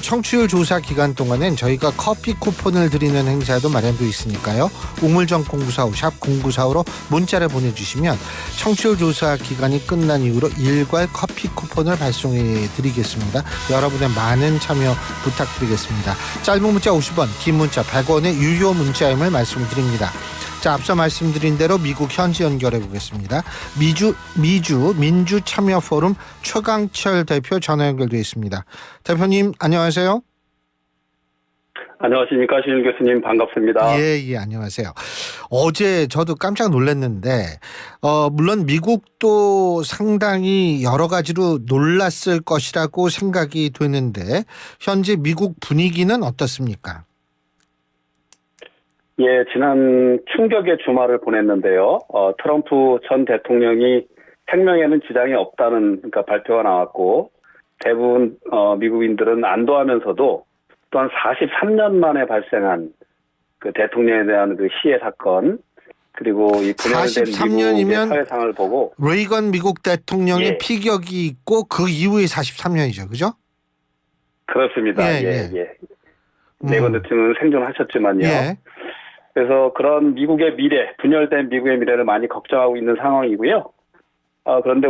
청취율 조사 기간 동안엔 저희가 커피 쿠폰을 드리는 행사도 마련되어 있으니까요. 우물정 0945 샵 0945로 문자를 보내주시면 청취율 조사 기간이 끝난 이후로 일괄 커피 쿠폰을 발송해 드리겠습니다. 여러분의 많은 참여 부탁드리겠습니다. 짧은 문자 50원, 긴 문자 100원의 유료 문자임을 말씀드립니다. 자, 앞서 말씀드린 대로 미국 현지 연결해 보겠습니다. 미주 민주참여 포럼 최강철 대표 전화 연결되어 있습니다. 대표님 안녕하세요. 안녕하십니까, 신일 교수님, 반갑습니다. 예, 안녕하세요. 어제 저도 깜짝 놀랐는데 물론 미국도 상당히 여러 가지로 놀랐을 것이라고 생각이 되는데 현재 미국 분위기는 어떻습니까? 예, 지난 충격의 주말을 보냈는데요. 트럼프 전 대통령이 생명에는 지장이 없다는 발표가 나왔고, 대부분 미국인들은 안도하면서도 또한 43년 만에 발생한 그 대통령에 대한 그 시해 사건, 그리고 이 분열된 미국의 사회상을 보고, 레이건 미국 대통령의 피격이 있고 그 이후에 43년이죠, 그죠? 그렇습니다. 레이건 대통령은 생존하셨지만요. 그래서 그런 미국의 미래, 분열된 미국의 미래를 많이 걱정하고 있는 상황이고요. 그런데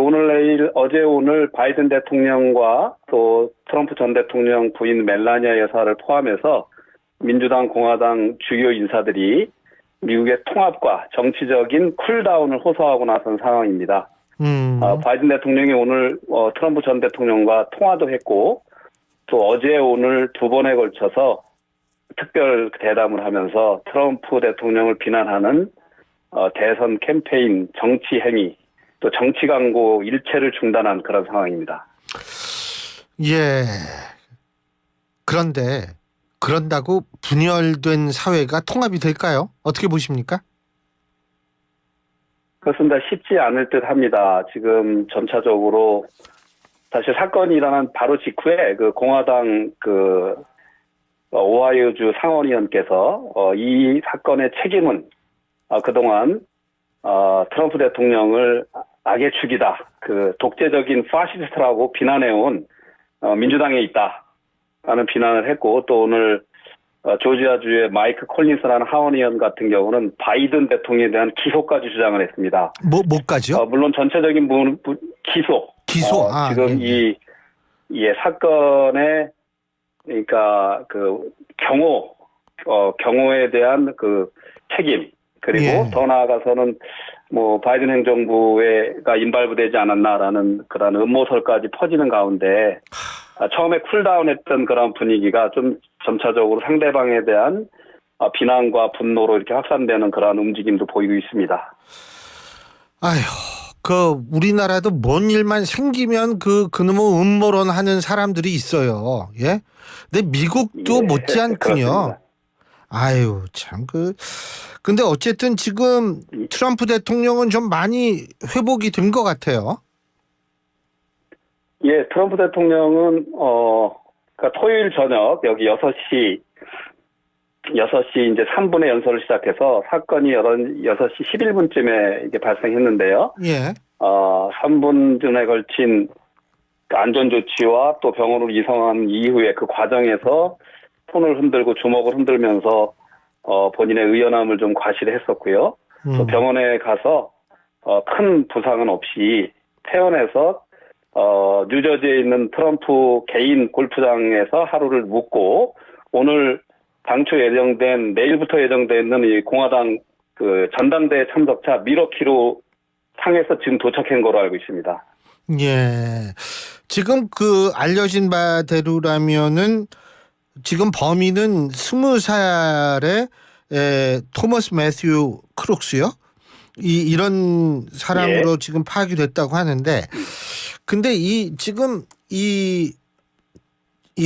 어제 오늘 바이든 대통령과 또 트럼프 전 대통령 부인 멜라니아 여사를 포함해서 민주당, 공화당 주요 인사들이 미국의 통합과 정치적인 쿨다운을 호소하고 나선 상황입니다. 바이든 대통령이 오늘 트럼프 전 대통령과 통화도 했고, 또 어제 오늘 두 번에 걸쳐서 특별 대담을 하면서 트럼프 대통령을 비난하는 대선 캠페인, 정치 행위, 또 정치 광고 일체를 중단한 그런 상황입니다. 예. 그런데 그런다고 분열된 사회가 통합이 될까요? 어떻게 보십니까? 그렇습니다. 쉽지 않을 듯 합니다. 지금 점차적으로 사실 사건이 일어난 바로 직후에 그 공화당 오하이오주 상원의원께서 이 사건의 책임은 그동안 트럼프 대통령을 악의 축이다, 그 독재적인 파시스트라고 비난해온 민주당에 있다라는 비난을 했고, 또 오늘 조지아주의 마이크 콜린스라는 하원의원 같은 경우는 바이든 대통령에 대한 기소까지 주장을 했습니다. 뭐까지요? 물론 전체적인 기소. 지금 이 사건의 그러니까 그 경호에 대한 그 책임, 그리고 더 나아가서는 뭐 바이든 행정부가 임발부되지 않았나라는 그런 음모설까지 퍼지는 가운데 처음에 쿨다운했던 그런 분위기가 좀 점차적으로 상대방에 대한 비난과 분노로 이렇게 확산되는 그런 움직임도 보이고 있습니다. 우리나라도 뭔 일만 생기면 그놈의 음모론 하는 사람들이 있어요. 예? 근데 미국도 못지않군요. 근데 어쨌든 지금 트럼프 대통령은 좀 많이 회복이 된 것 같아요. 예, 트럼프 대통령은 그러니까 토요일 저녁 여기 6시 이제 3분에 연설을 시작해서 사건이 6시 11분쯤에 이게 발생했는데요. 예. 3분쯤에 걸친 안전조치와 또 병원으로 이송한 이후에 그 과정에서 손을 흔들고 주먹을 흔들면서 본인의 의연함을 좀 과시를 했었고요. 또 병원에 가서 큰 부상은 없이 퇴원해서 뉴저지에 있는 트럼프 개인 골프장에서 하루를 묵고 오늘 당초 내일부터 예정돼 있는 이 공화당 그 전당대회 참석차 미러키로 상해서 지금 도착한 거로 알고 있습니다. 예. 지금 그 알려진 바대로라면은 지금 범인은 20살의 토머스 매튜 크룩스요? 이런 사람으로 지금 파악이 됐다고 하는데, 근데 지금 이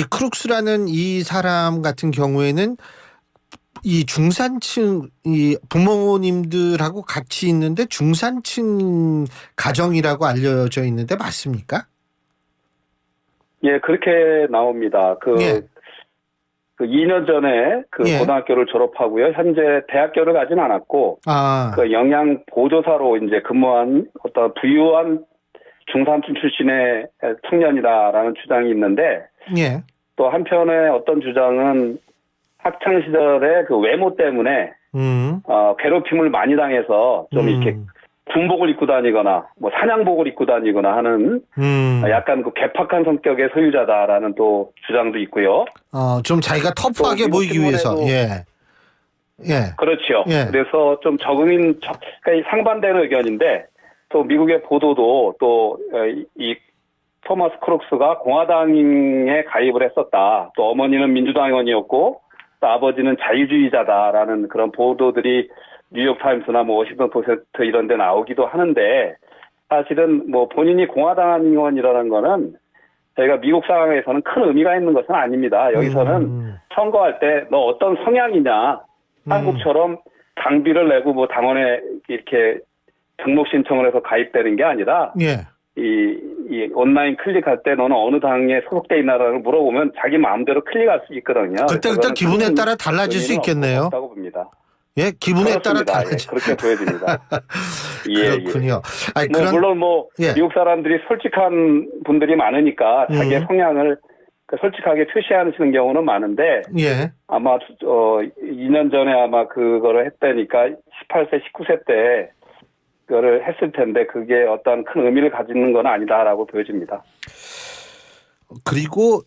크룩스라는 이 사람 같은 경우에는 이 중산층 이 부모님들하고 같이 있는데 중산층 가정이라고 알려져 있는데 맞습니까? 예, 그렇게 나옵니다. 그 2년 전에 고등학교를 졸업하고요. 현재 대학교를 가진 않았고, 그 영양 보조사로 이제 근무한 어떤 부유한 중산층 출신의 청년이다라는 주장이 있는데, 또 한편에 어떤 주장은 학창 시절에 그 외모 때문에 괴롭힘을 많이 당해서 좀 이렇게 군복을 입고 다니거나 뭐 사냥복을 입고 다니거나 하는 약간 그 괴팍한 성격의 소유자다라는 또 주장도 있고요. 좀 자기가 터프하게 보이기 위해서. 예. 그렇죠. 그래서 좀 그러니까 상반되는 의견인데 또 미국의 보도도 또 이 토머스 크룩스가 공화당에 가입을 했었다. 또 어머니는 민주당원이었고 또 아버지는 자유주의자다라는 그런 보도들이 뉴욕타임스나 뭐 워싱턴 포스트 이런 데 나오기도 하는데 사실은 뭐 본인이 공화당 의원이라는 거는 저희가 미국 상황에서는 큰 의미가 있는 것은 아닙니다. 여기서는 선거할 때 너 어떤 성향이냐 한국처럼 당비를 내고 뭐 당원에 이렇게 등록 신청을 해서 가입되는 게 아니라 이 온라인 클릭할 때 너는 어느 당에 소속돼 있나라고 물어보면 자기 마음대로 클릭할 수 있거든요. 그때 기분에 따라 달라질 수 있겠네요. 없다고 봅니다. 예, 기분에 따라 달라지. 그렇게 보여집니다. 그렇군요. 아니, 물론 미국 사람들이 솔직한 분들이 많으니까 자기의 성향을 솔직하게 표시하시는 경우는 많은데 아마 2년 전에 아마 그거를 했다니까 18세, 19세 때 그거를 했을 텐데 그게 어떤 큰 의미를 가지는 건 아니다라고 보여집니다. 그리고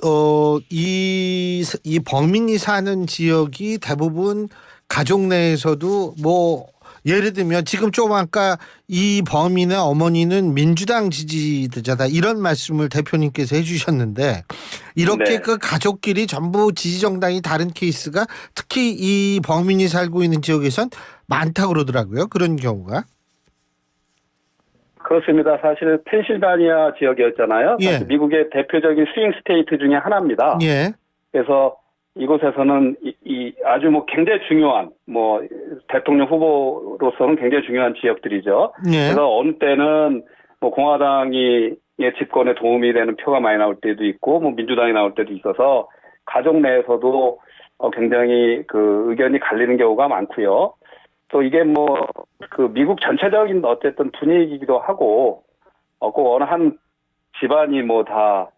이 범인이 사는 지역이 대부분 가족 내에서도 뭐 예를 들면 지금 좀 아까 이 범인의 어머니는 민주당 지지자다 이런 말씀을 대표님께서 해주셨는데 이렇게 그 가족끼리 전부 지지정당이 다른 케이스가 특히 이 범인이 살고 있는 지역에선 많다고 그러더라고요. 그런 경우가. 그렇습니다. 사실 펜실바니아 지역이었잖아요. 미국의 대표적인 스윙 스테이트 중에 하나입니다. 그래서 이곳에서는 이 아주 뭐 굉장히 중요한 뭐 대통령 후보로서는 굉장히 중요한 지역들이죠. 그래서 어느 때는 뭐 공화당이 집권에 도움이 되는 표가 많이 나올 때도 있고 뭐 민주당이 나올 때도 있어서 가족 내에서도 굉장히 그 의견이 갈리는 경우가 많고요. 또 이게 뭐 그 미국 전체적인 어쨌든 분위기이기도 하고 꼭 어느 한 집안이 뭐 다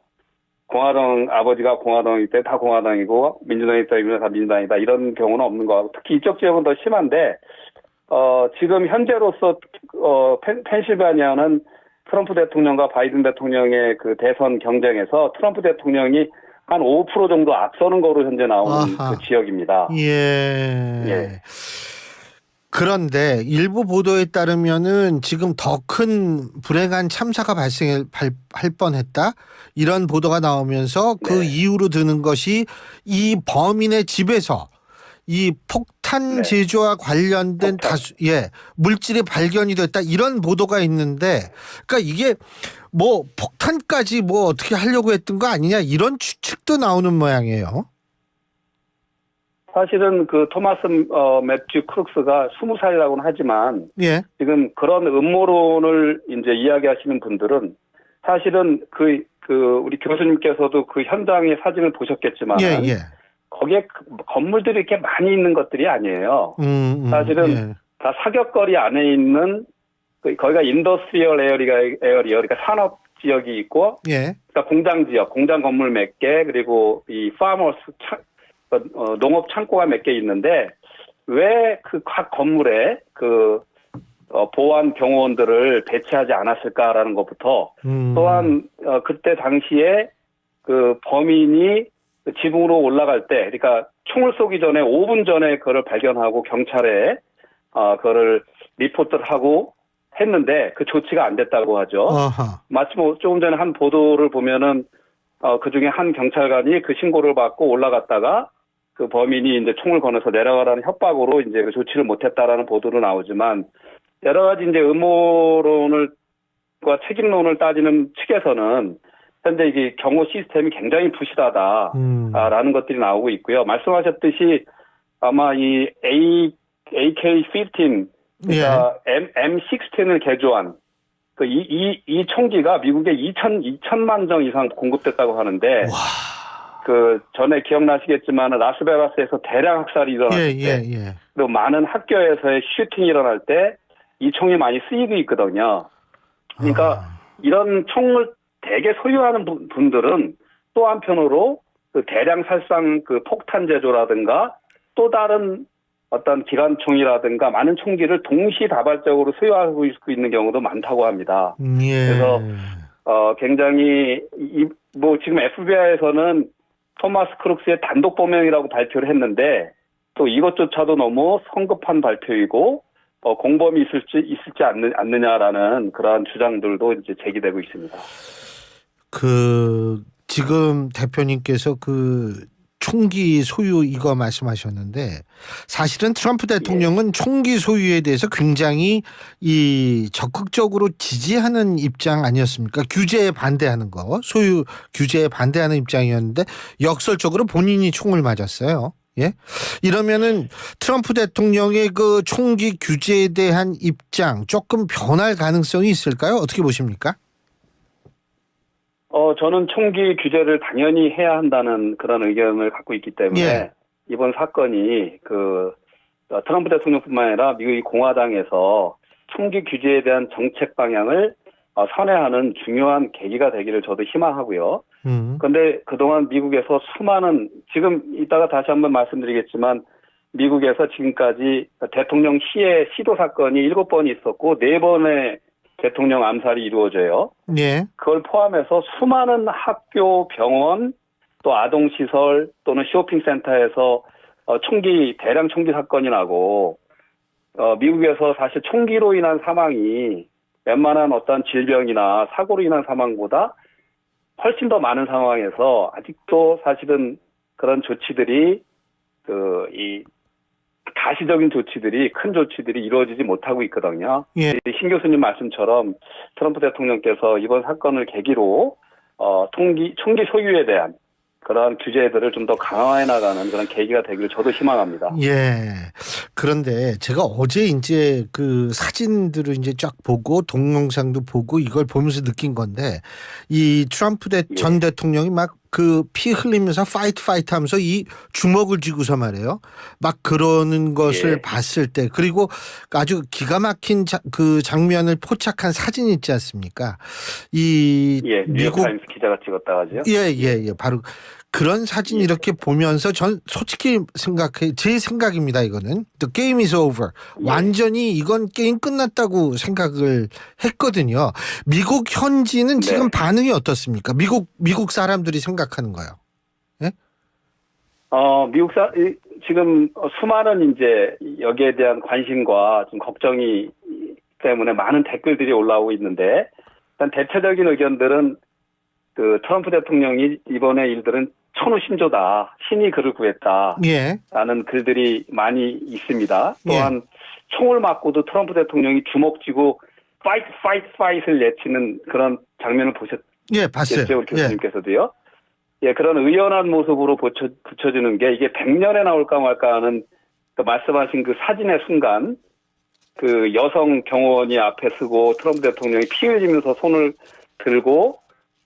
공화당 아버지가 공화당이기 때문에 다 공화당이고 민주당이 있다 이러면 다 민주당이다 이런 경우는 없는 거 같고 특히 이쪽 지역은 더 심한데 지금 현재로서 펜실바니아는 트럼프 대통령과 바이든 대통령의 그 대선 경쟁에서 트럼프 대통령이 한 5% 정도 앞서는 거로 현재 나오는 그 지역입니다. 그런데 일부 보도에 따르면은 지금 더 큰 불행한 참사가 발생할 뻔했다 이런 보도가 나오면서 그 이유로 드는 것이 이 범인의 집에서 이 폭탄 제조와 관련된 물질이 발견이 됐다 이런 보도가 있는데 그러니까 이게 뭐 폭탄까지 뭐 어떻게 하려고 했던 거 아니냐 이런 추측도 나오는 모양이에요. 사실은 그 토마스 매튜 크룩스가 20살이라고는 하지만 지금 그런 음모론을 이제 이야기하시는 분들은 사실은 우리 교수님께서도 그 현장의 사진을 보셨겠지만 거기에 건물들이 이렇게 많이 있는 것들이 아니에요. 사실은 다 사격거리 안에 있는 거기가 인더스트리얼 에어리어 그러니까 산업 지역이 있고, 그러니까 공장 지역, 공장 건물 몇 개, 그리고 이 파머스 농업 창고가 몇 개 있는데 왜 그 각 건물에 보안 경호원들을 배치하지 않았을까라는 것부터 또한 그때 당시에 그 범인이 지붕으로 올라갈 때, 그러니까 총을 쏘기 전에 5분 전에 그걸 발견하고 경찰에 그거를 리포트를 하고 했는데 그 조치가 안 됐다고 하죠. 마침 조금 전에 한 보도를 보면은 그 중에 한 경찰관이 그 신고를 받고 올라갔다가 그 범인이 이제 총을 거너서 내려가라는 협박으로 이제 그 조치를 못했다라는 보도로 나오지만 여러 가지 이제 음모론과 책임론을 따지는 측에서는 현재 이게 경호 시스템이 굉장히 부실하다라는 것들이 나오고 있고요. 말씀하셨듯이 아마 이 AK-15 그러니까 M16을 개조한 이 총기가 미국에 2천만 정 이상 공급됐다고 하는데 그 전에 기억나시겠지만 라스베가스에서 대량 학살이 일어났을 때 그리고 많은 학교에서의 슈팅이 일어날 때 이 총이 많이 쓰이고 있거든요. 그러니까 이런 총을 대개 소유하는 분들은 또 한편으로 그 대량 살상 그 폭탄 제조라든가 또 다른 어떤 기관총이라든가 많은 총기를 동시다발적으로 소유하고 있는 경우도 많다고 합니다. 그래서 굉장히 지금 FBI에서는 토마스 크룩스의 단독 범행이라고 발표를 했는데 또 이것조차도 너무 성급한 발표이고 공범이 있을지 않느냐라는 그러한 주장들도 이제 제기되고 있습니다. 지금 대표님께서 총기 소유 이거 말씀하셨는데 사실은 트럼프 대통령은 총기 소유에 대해서 굉장히 적극적으로 지지하는 입장 아니었습니까? 규제에 반대하는 거, 소유 규제에 반대하는 입장이었는데 역설적으로 본인이 총을 맞았어요. 이러면은 트럼프 대통령의 그 총기 규제에 대한 입장 조금 변할 가능성이 있을까요? 어떻게 보십니까? 저는 총기 규제를 당연히 해야 한다는 그런 의견을 갖고 있기 때문에 이번 사건이 트럼프 대통령뿐만 아니라 미국의 공화당에서 총기 규제에 대한 정책 방향을 선회하는 중요한 계기가 되기를 저도 희망하고요. 그런데 그동안 미국에서 수많은 지금 이따가 다시 한번 말씀드리겠지만 미국에서 지금까지 대통령 시도 사건이 7번 있었고 4번의 대통령 암살이 이루어져요. 그걸 포함해서 수많은 학교, 병원, 또 아동시설 또는 쇼핑센터에서 대량 총기 사건이 나고 미국에서 사실 총기로 인한 사망이 웬만한 어떤 질병이나 사고로 인한 사망보다 훨씬 더 많은 상황에서 아직도 사실은 그런 조치들이 가시적인 조치들이 큰 조치들이 이루어지지 못하고 있거든요. 신 교수님 말씀처럼 트럼프 대통령께서 이번 사건을 계기로 총기 소유에 대한 그러한 규제들을 좀 더 강화해 나가는 그런 계기가 되기를 저도 희망합니다. 그런데 제가 어제 이제 그 사진들을 이제 쫙 보고 동영상도 보고 이걸 보면서 느낀 건데 이 트럼프 전 대통령이 막 피 흘리면서 파이트 하면서 이 주먹을 쥐고서 말이에요. 막 그러는 것을 봤을 때 그리고 아주 기가 막힌 그 장면을 포착한 사진이 있지 않습니까? 뉴욕 타임스 기자가 찍었다 하죠. 바로 그런 사진 이렇게 보면서 전 솔직히 제 생각입니다. 이거는 The game is over. 완전히 이건 게임 끝났다고 생각을 했거든요. 미국 현지는 지금 반응이 어떻습니까? 미국 사람들이 생각하는 거요. 지금 수많은 이제 여기에 대한 관심과 좀 걱정이 때문에 많은 댓글들이 올라오고 있는데 일단 대체적인 의견들은 트럼프 대통령이 이번에 일들은 천우신조다. 신이 그를 구했다. 라는 글들이 많이 있습니다. 또한 총을 맞고도 트럼프 대통령이 주먹 쥐고 파이트를 외치는 그런 장면을 보셨겠죠? 우리 교수님께서도요. 그런 의연한 모습으로 붙여주는 게 이게 100년에 나올까 말까 하는 말씀하신 그 사진의 순간 그 여성 경호원이 앞에 서고 트럼프 대통령이 피 흘리면서 손을 들고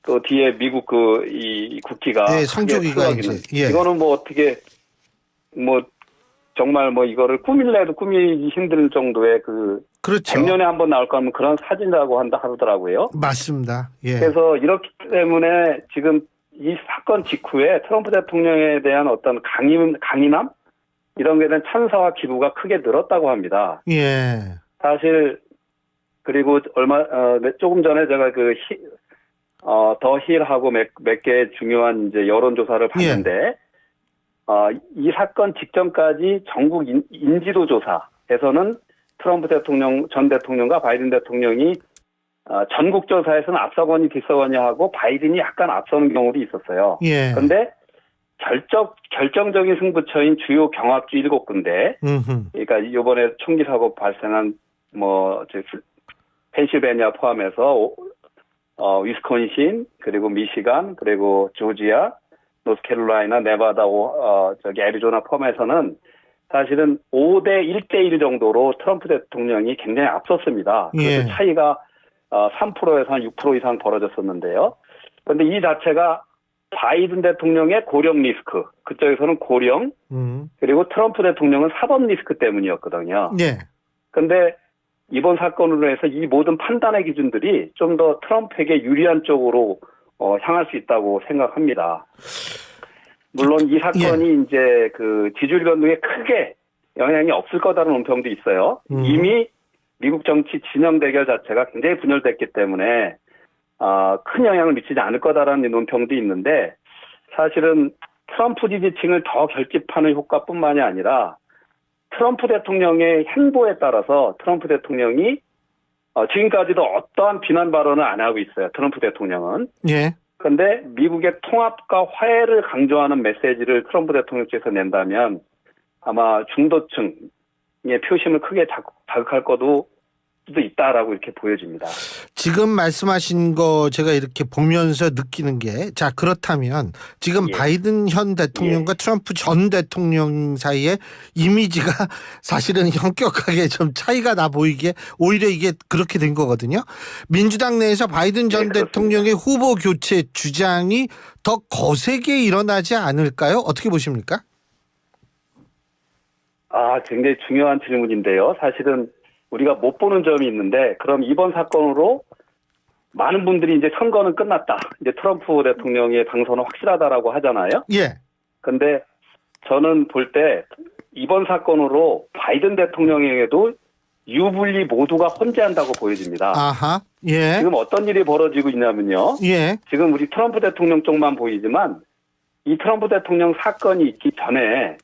또 뒤에 미국 이 국기가 네, 성조기가 이제 이거는 뭐 어떻게 뭐 정말 뭐 이거를 꾸밀래도 꾸미기 힘들 정도의 그렇죠. 100년에 한 번 나올 거면 그런 사진이라고 하더라고요. 맞습니다. 예. 그래서 이렇기 때문에 지금 이 사건 직후에 트럼프 대통령에 대한 어떤 강인함 이런 거에 대한 찬사와 기부가 크게 늘었다고 합니다. 예. 사실 그리고 조금 전에 제가 더 힐하고 몇 개 중요한 이제 여론조사를 봤는데, 이 사건 직전까지 전국 인지도 조사에서는 트럼프 전 대통령과 바이든 대통령이 전국 조사에서는 앞서거니 뒤서거니 하고 바이든이 약간 앞서는 경우도 있었어요. 예. 그런데 결정적인 승부처인 주요 경합주 7군데, 그러니까 이번에 총기 사고 발생한 펜실베니아 포함해서 위스콘신, 그리고 미시간, 그리고 조지아, 노스캐롤라이나, 네바다, 애리조나 포함해서는 사실은 5대 1대1 정도로 트럼프 대통령이 굉장히 앞섰습니다. 그래서 차이가 3%에서 한 6% 이상 벌어졌었는데요. 그런데 이 자체가 바이든 대통령의 고령 리스크, 그쪽에서는 고령, 그리고 트럼프 대통령은 사법 리스크 때문이었거든요. 그런데 이번 사건으로 해서 이 모든 판단의 기준들이 좀 더 트럼프에게 유리한 쪽으로 향할 수 있다고 생각합니다. 물론 이 사건이 이제 지지율 변동에 크게 영향이 없을 거다라는 논평도 있어요. 이미 미국 정치 진영 대결 자체가 굉장히 분열됐기 때문에 큰 영향을 미치지 않을 거다라는 논평도 있는데, 사실은 트럼프 지지층을 더 결집하는 효과뿐만이 아니라 트럼프 대통령의 행보에 따라서 트럼프 대통령이 지금까지도 어떠한 비난 발언을 안 하고 있어요. 트럼프 대통령은. 그런데 미국의 통합과 화해를 강조하는 메시지를 트럼프 대통령 쪽에서 낸다면 아마 중도층의 표심을 크게 자극할 것도 있다라고 이렇게 보여집니다. 지금 말씀하신 거 제가 이렇게 보면서 느끼는 게, 자, 그렇다면 지금 바이든 현 대통령과 트럼프 전 대통령 사이의 이미지가 사실은 현격하게 좀 차이가 나 보이게 오히려 이게 그렇게 된 거거든요. 민주당 내에서 바이든 전 대통령의 후보 교체 주장이 더 거세게 일어나지 않을까요? 어떻게 보십니까? 굉장히 중요한 질문인데요. 사실은 우리가 못 보는 점이 있는데, 그럼 이번 사건으로 많은 분들이 이제 선거는 끝났다, 이제 트럼프 대통령의 당선은 확실하다라고 하잖아요. 근데 저는 볼 때 이번 사건으로 바이든 대통령에게도 유불리 모두가 혼재한다고 보여집니다. 지금 어떤 일이 벌어지고 있냐면요. 지금 우리 트럼프 대통령 쪽만 보이지만 이 트럼프 대통령 사건이 있기 전에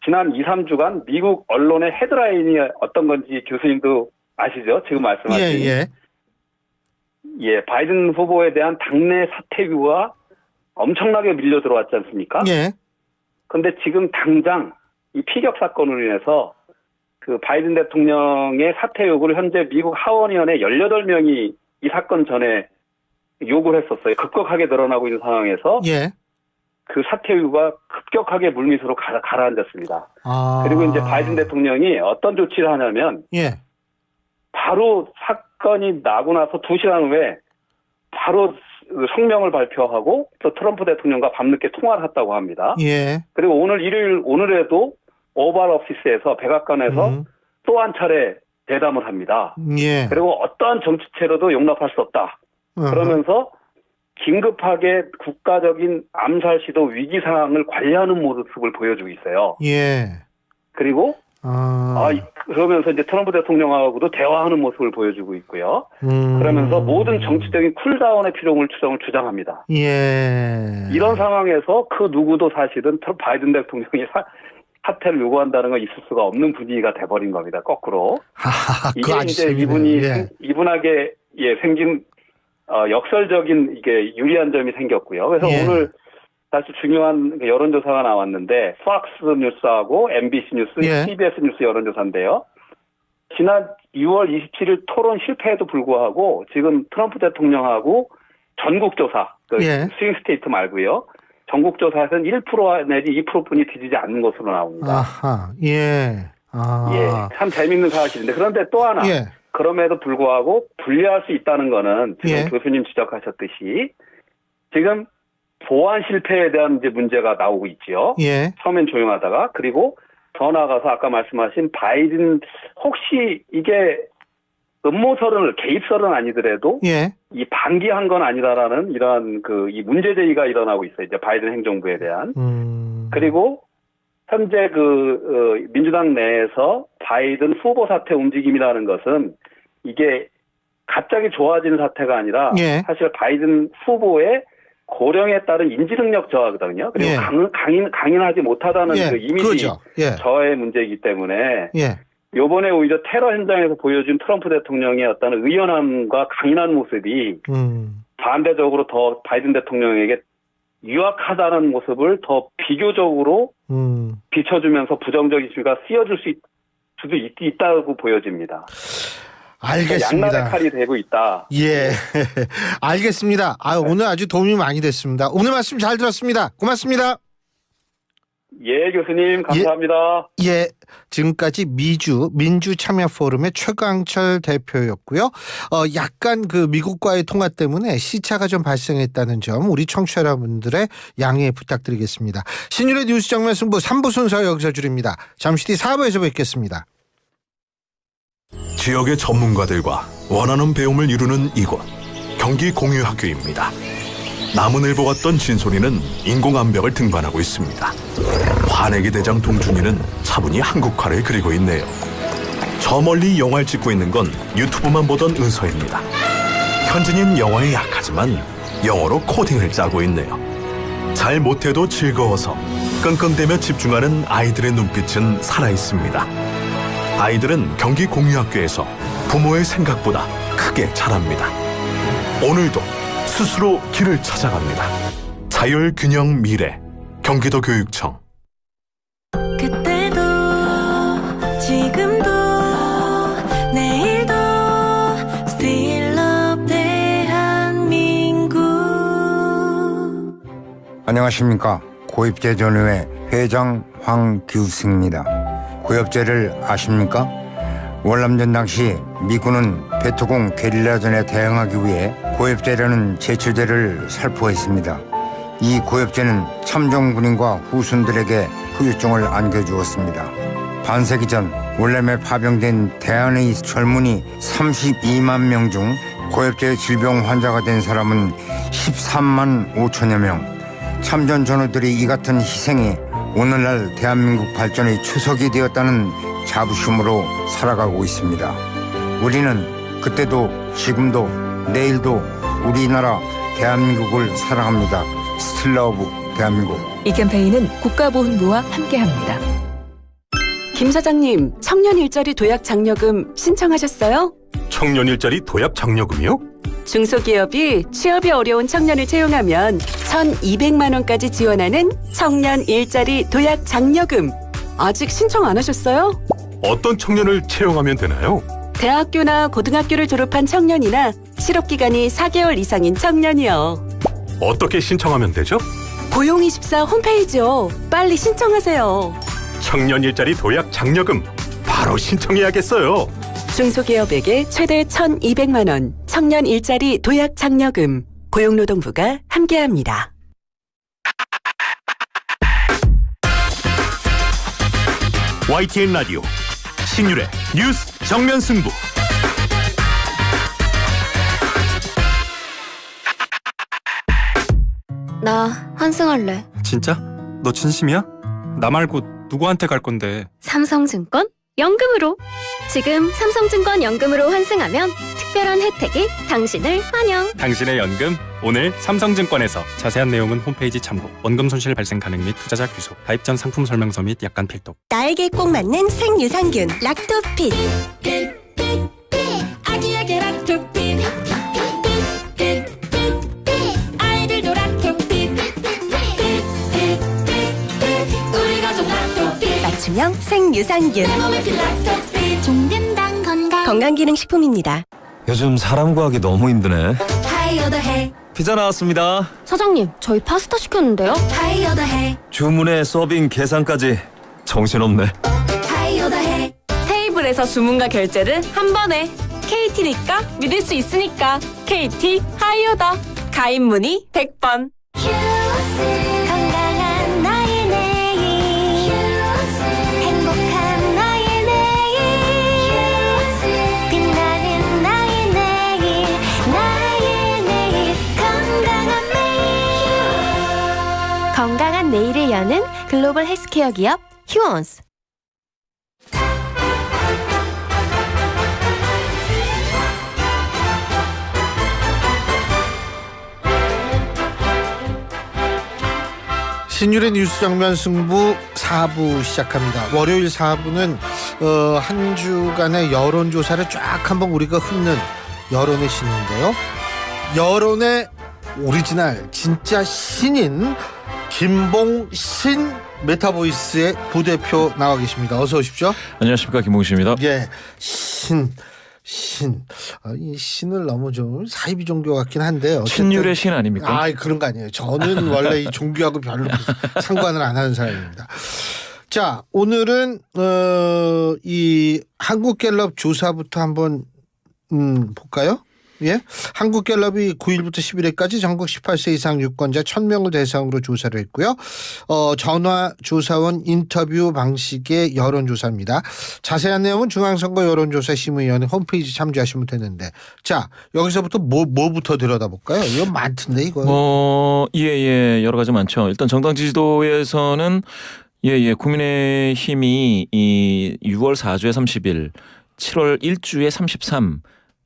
지난 2, 3주간 미국 언론의 헤드라인이 어떤 건지 교수님도 아시죠? 지금 말씀하신. 바이든 후보에 대한 당내 사퇴유가 엄청나게 밀려 들어왔지 않습니까? 그런데 지금 당장 이 피격 사건으로 인해서 바이든 대통령의 사퇴 요구를 현재 미국 하원의원의 18명이 이 사건 전에 요구를 했었어요. 급격하게 늘어나고 있는 상황에서 그 사퇴 요구가 급격하게 물밑으로 가라앉았습니다. 그리고 이제 바이든 대통령이 어떤 조치를 하냐면 바로 사건이 나고 나서 2시간 후에 바로 성명을 발표하고 또 트럼프 대통령과 밤늦게 통화를 했다고 합니다. 그리고 오늘에도 오발 오피스에서 백악관에서 또 한 차례 대담을 합니다. 그리고 어떠한 정치체로도 용납할 수 없다. 그러면서 긴급하게 국가적인 암살 시도 위기 상황을 관리하는 모습을 보여주고 있어요. 그리고 그러면서 이제 트럼프 대통령하고도 대화하는 모습을 보여주고 있고요. 그러면서 모든 정치적인 쿨다운의 필요성을 주장합니다. 이런 상황에서 그 누구도 사실은 바이든 대통령이 사퇴를 요구한다는 건 있을 수가 없는 분위기가 돼버린 겁니다. 거꾸로. 이게 이제 이분에게 생긴 역설적인 이게 유리한 점이 생겼고요. 그래서 오늘 사실 중요한 여론조사가 나왔는데, 팍스 뉴스하고 MBC 뉴스, CBS 뉴스 여론조사인데요. 지난 2월 27일 토론 실패에도 불구하고 지금 트럼프 대통령하고 전국조사, 스윙 스테이트 말고요, 전국조사에서는 1% 내지 2%뿐이 뒤지지 않는 것으로 나옵니다. 참 재밌는 사실인데, 그런데 또 하나, 그럼에도 불구하고 분리할 수 있다는 거는 지금 예. 교수님 지적하셨듯이 지금 보안 실패에 대한 이제 문제가 나오고 있지요. 예. 처음엔 조용하다가 그리고 더 나아가서 아까 말씀하신 바이든 혹시 이게 음모설은 개입설은 아니더라도 예. 이 방기한 건 아니다라는 이러한 이 문제 제기가 일어나고 있어요. 이제 바이든 행정부에 대한. 그리고 현재 민주당 내에서 바이든 후보 사태 움직임이라는 것은 이게 갑자기 좋아진 사태가 아니라 예. 사실 바이든 후보의 고령에 따른 인지능력 저하거든요. 그리고 예. 강인하지 못하다는 예. 그 이미지 그렇죠. 예. 저하의 문제이기 때문에 예. 요번에 오히려 테러 현장에서 보여준 트럼프 대통령의 어떤 의연함과 강인한 모습이 반대적으로 더 바이든 대통령에게 유약하다는 모습을 더 비교적으로 비춰주면서 부정적 이슈가 쓰여질 수도 있다고 보여집니다. 알겠습니다. 양날의 칼이 되고 있다. 예, 알겠습니다. 오늘 아주 도움이 많이 됐습니다. 오늘 말씀 잘 들었습니다. 고맙습니다. 예, 교수님 감사합니다. 예, 지금까지 민주 참여 포럼의 최강철 대표였고요. 약간 미국과의 통화 때문에 시차가 좀 발생했다는 점 우리 청취자 여러분들의 양해 부탁드리겠습니다. 신율의 뉴스 정면 승부 3부 순서 여기서 줄입니다. 잠시 뒤 4부에서 뵙겠습니다. 지역의 전문가들과 원하는 배움을 이루는 이곳 경기 공유학교입니다. 남은을 보았던 진솔이는 인공암벽을 등반하고 있습니다. 화내기 대장 동준이는 차분히 한국화를 그리고 있네요. 저 멀리 영화를 찍고 있는 건 유튜브만 보던 은서입니다. 현진이는 영어에 약하지만 영어로 코딩을 짜고 있네요. 잘 못해도 즐거워서 끙끙대며 집중하는 아이들의 눈빛은 살아있습니다. 아이들은 경기 공유학교에서 부모의 생각보다 크게 자랍니다. 오늘도 스스로 길을 찾아갑니다. 자율균형 미래 경기도 교육청. 그때도 지금도 내일도 Still Love 대한민국. 안녕하십니까. 고입제전의회 회장 황규승입니다. 고엽제를 아십니까? 월남전 당시 미군은 베트콩 게릴라전에 대응하기 위해 고엽제라는 제철제를 살포했습니다. 이 고엽제는 참정군인과 후순들에게 후유증을 안겨주었습니다. 반세기 전 월남에 파병된 대한의 젊은이 32만 명 중 고엽제 질병 환자가 된 사람은 13만 5천여 명. 참전 전우들이 이 같은 희생이 오늘날 대한민국 발전의 초석이 되었다는 자부심으로 살아가고 있습니다. 우리는 그때도 지금도 내일도 우리나라 대한민국을 사랑합니다. Still Love 대한민국. 이 캠페인은 국가보훈부와 함께합니다. 김 사장님, 청년 일자리 도약 장려금 신청하셨어요? 청년 일자리 도약 장려금이요? 중소기업이 취업이 어려운 청년을 채용하면 1,200만 원까지 지원하는 청년 일자리 도약 장려금. 아직 신청 안 하셨어요? 어떤 청년을 채용하면 되나요? 대학교나 고등학교를 졸업한 청년이나 실업기간이 4개월 이상인 청년이요. 어떻게 신청하면 되죠? 고용24 홈페이지요. 빨리 신청하세요. 청년 일자리 도약 장려금 바로 신청해야겠어요. 중소기업에게 최대 1,200만 원 청년 일자리 도약 장려금. 고용노동부가 함께합니다. YTN 라디오 신율의 뉴스 정면 승부. 나 환승할래. 진짜? 너 진심이야? 나 말고 누구한테 갈 건데? 삼성증권 연금으로. 지금 삼성증권 연금으로 환승하면 특별한 혜택이 당신을 환영. 당신의 연금 오늘 삼성증권에서. 자세한 내용은 홈페이지 참고. 원금 손실 발생 가능 및 투자자 귀속. 가입 전 상품 설명서 및 약관 필독. 나에게 꼭 맞는 생유산균 락토핏. 아기에게 락토핏. 아이들도 락토핏. 우리 가족 락토핏. 맞춤형 생유산균. 종근당 건강기능식품입니다. 요즘 사람 구하기 너무 힘드네. 하이어더해. 피자 나왔습니다. 사장님, 저희 파스타 시켰는데요. 하이어더해. 주문에 서빙 계산까지 정신없네. 하이어더해. 테이블에서 주문과 결제를 한 번에. KT니까 믿을 수 있으니까 KT 하이오더. 가입 문의 100번. 건강한 나의 내일 행복한 나의 내일 빛나는 나의 내일 나의 내일 건강한 내일을 여는 글로벌 헬스케어 기업 휴원스. 신율의 뉴스 정면 승부 4부 시작합니다. 월요일 4부는 한 주간의 여론조사를 쫙 한번 우리가 훑는 여론의 신인데요. 여론의 오리지널 진짜 신인 김봉신 메타보이스의 부대표 나와 계십니다. 어서 오십시오. 안녕하십니까, 김봉신입니다. 예, 이 신을 너무 좀 사이비 종교 같긴 한데 신율의 신 아닙니까? 그런 거 아니에요. 저는 원래 이 종교하고 별로 상관을 안 하는 사람입니다. 자, 오늘은 이 한국갤럽 조사부터 한번 볼까요? 예, 한국갤럽이 9일부터 11일까지 전국 18세 이상 유권자 1000명을 대상으로 조사를 했고요. 전화 조사원 인터뷰 방식의 여론조사입니다. 자세한 내용은 중앙선거 여론조사심의위원회 홈페이지 참조하시면 되는데, 자, 여기서부터 뭐부터 들여다볼까요? 이건 많던데 이거. 예, 여러 가지 많죠. 일단 정당 지지도에서는 국민의힘이 이 6월 4주에 31, 7월 1주에 33,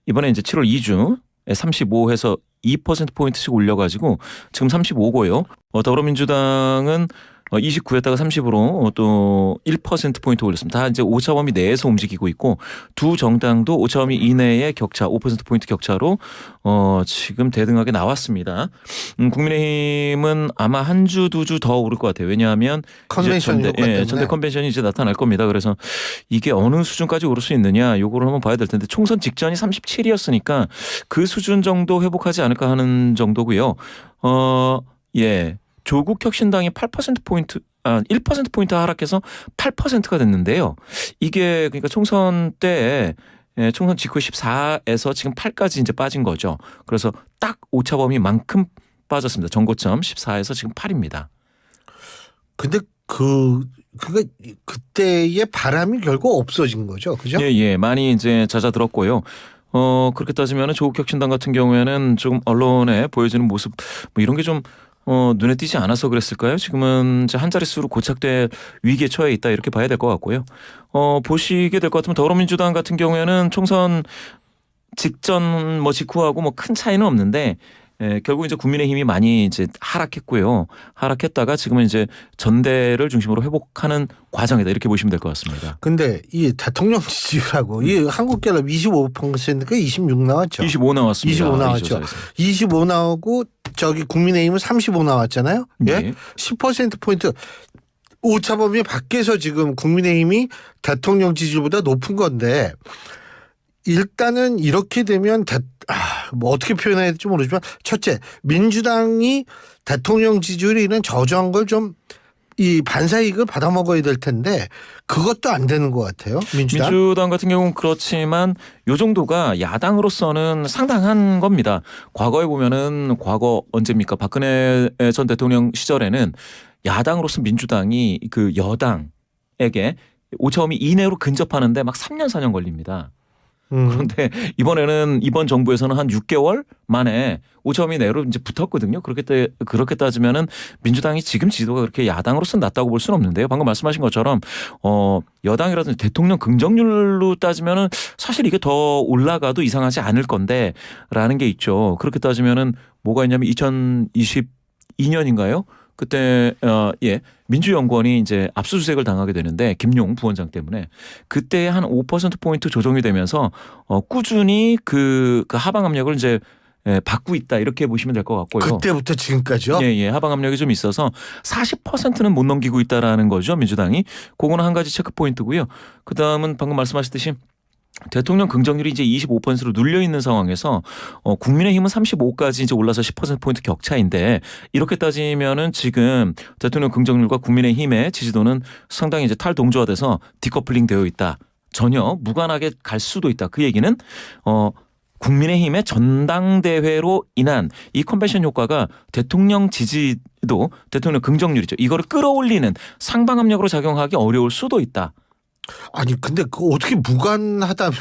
이번에 이제 7월 2주에 35해서 2%포인트씩 올려가지고 지금 35고요. 더불어민주당은 29였다가 30으로 또 1%포인트 올렸습니다. 다 이제 오차범위 내에서 움직이고 있고 두 정당도 오차범위 이내의 격차 5%포인트 격차로 지금 대등하게 나왔습니다. 국민의힘은 아마 한 주, 두 주 더 오를 것 같아요. 왜냐하면 컨벤션 전대 컨벤션이 이제 나타날 겁니다. 그래서 이게 어느 수준까지 오를 수 있느냐 요거를 한번 봐야 될 텐데 총선 직전이 37이었으니까 그 수준 정도 회복하지 않을까 하는 정도고요. 조국 혁신당이 1%포인트 하락해서 8%가 됐는데요. 이게 그러니까 총선 때 총선 직후 14에서 지금 8까지 이제 빠진 거죠. 그래서 딱 오차범위만큼 빠졌습니다. 정고점 14에서 지금 8입니다. 근데 그때의 바람이 결국 없어진 거죠. 그죠? 예, 많이 이제 잦아들었고요. 그렇게 따지면 조국 혁신당 같은 경우에는 조금 언론에 보여지는 모습 뭐 이런 게 좀 눈에 띄지 않아서 그랬을까요? 지금은 이제 한 자릿수로 고착될 위기에 처해 있다 이렇게 봐야 될 것 같고요. 보시게 될 것 같으면 더불어민주당 같은 경우에는 총선 직전 직후하고 큰 차이는 없는데 결국 이제 국민의힘이 많이 이제 하락했고요. 하락했다가 지금은 이제 전대를 중심으로 회복하는 과정이다 이렇게 보시면 될 것 같습니다. 근데 이 대통령 지지율하고 이 한국갤럽 25%가 26 나왔죠. 25 나왔습니다. 25 나왔죠. 25 나오고 저기 국민의힘은 35 나왔잖아요. 예, 10%포인트 오차범위 밖에서 지금 국민의힘이 대통령 지지율보다 높은 건데 일단은 이렇게 되면 뭐 어떻게 표현해야 될지 모르지만 첫째, 민주당이 대통령 지지율이 이런 저조한 걸 좀 이 반사이익을 받아먹어야 될 텐데 그것도 안 되는 것 같아요. 민주당 같은 경우는 그렇지만 이 정도가 야당으로서는 상당한 겁니다. 과거에 보면은 언제입니까? 박근혜 전 대통령 시절에는 야당으로서 민주당이 그 여당에게 오차범위 이내로 근접하는데 막 3년 4년 걸립니다. 그런데 이번 정부에서는 한 6개월 만에 오차범위 내로 이제 붙었거든요. 그렇게 따지면은 민주당이 지금 지지도가 그렇게 야당으로서는 낮다고 볼 수는 없는데요. 방금 말씀하신 것처럼 여당이라든지 대통령 긍정률로 따지면은 사실 이게 더 올라가도 이상하지 않을 건데라는 게 있죠. 그렇게 따지면은 뭐가 있냐면 2022년인가요? 그때 민주연구원이 이제 압수수색을 당하게 되는데 김용 부원장 때문에 그때 한 5%포인트 조정이 되면서 꾸준히 그 하방 압력을 이제 받고 있다 이렇게 보시면 될 것 같고요. 그때부터 지금까지요? 예, 하방 압력이 좀 있어서 40%는 못 넘기고 있다라는 거죠, 민주당이. 그거는 한 가지 체크 포인트고요. 그다음은 방금 말씀하셨듯이 대통령 긍정률이 이제 25%로 눌려 있는 상황에서 국민의힘은 35까지 이제 올라서 10%포인트 격차인데 이렇게 따지면은 지금 대통령 긍정률과 국민의힘의 지지도는 상당히 이제 탈동조화돼서 디커플링 되어 있다. 전혀 무관하게 갈 수도 있다. 그 얘기는 국민의힘의 전당대회로 인한 이 컨벤션 효과가 대통령 지지도 대통령 긍정률이죠. 이거를 끌어올리는 상방압력으로 작용하기 어려울 수도 있다. 아니 근데 어떻게 무관하다면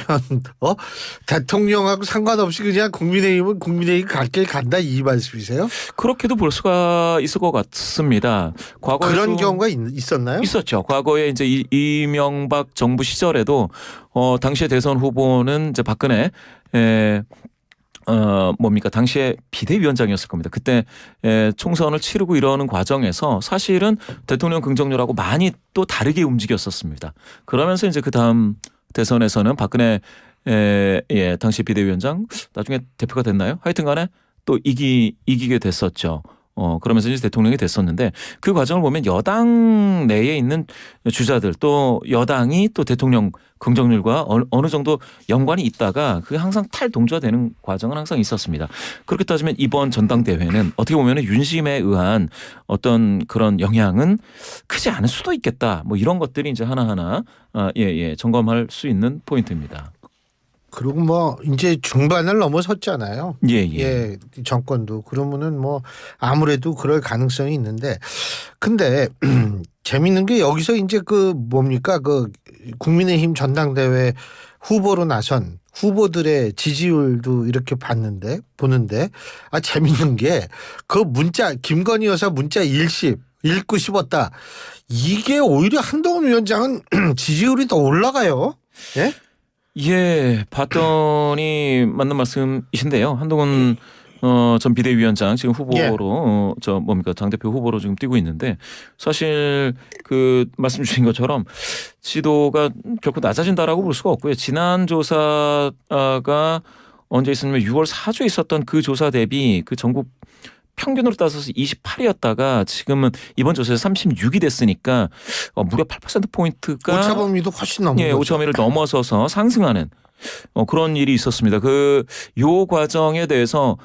대통령하고 상관없이 그냥 국민의힘은 국민의힘 갈 길 간다 이 말씀이세요? 그렇게도 볼 수가 있을 것 같습니다. 과거에 그런 경우가 있었나요? 있었죠. 과거에 이제 이명박 정부 시절에도 당시의 대선 후보는 이제 박근혜 당시에 비대위원장이었을 겁니다. 그때 총선을 치르고 이러는 과정에서 사실은 대통령 긍정률하고 많이 또 다르게 움직였었습니다. 그러면서 이제 그 다음 대선에서는 박근혜 당시 비대위원장 나중에 대표가 됐나요? 하여튼간에 또 이기게 됐었죠. 그러면서 이제 대통령이 됐었는데 그 과정을 보면 여당 내에 있는 주자들 또 여당이 또 대통령 긍정률과 어느 정도 연관이 있다가 그게 항상 탈동조화되는 과정은 항상 있었습니다. 그렇게 따지면 이번 전당대회는 어떻게 보면 윤심에 의한 어떤 그런 영향은 크지 않을 수도 있겠다. 뭐 이런 것들이 이제 하나하나 점검할 수 있는 포인트입니다. 그리고 뭐 이제 중반을 넘어섰잖아요. 예. 정권도 그러면은 뭐 아무래도 그럴 가능성이 있는데 근데 재밌는 게 여기서 이제 그 국민의힘 전당대회 후보로 나선 후보들의 지지율도 이렇게 보는데 재밌는 게 그 문자 김건희 여사 문자 읽고 싶었다. 이게 오히려 한동훈 위원장은 지지율이 더 올라가요. 예? 예, 봤더니 맞는 말씀이신데요. 한동훈 전 비대위원장 지금 후보로 당대표 후보로 지금 뛰고 있는데 사실 그 말씀 주신 것처럼 지도가 결코 낮아진다라고 볼 수가 없고요. 지난 조사가 언제 있었냐면 6월 4주에 있었던 그 조사 대비 그 전국 평균으로 따져서 28이었다가 지금은 이번 조사에서 36이 됐으니까 무려 8%포인트가 오차 범위도 훨씬 넘는 거죠. 오차 범위를 넘어서서 상승하는 그런 일이 있었습니다. 요 과정에 대해서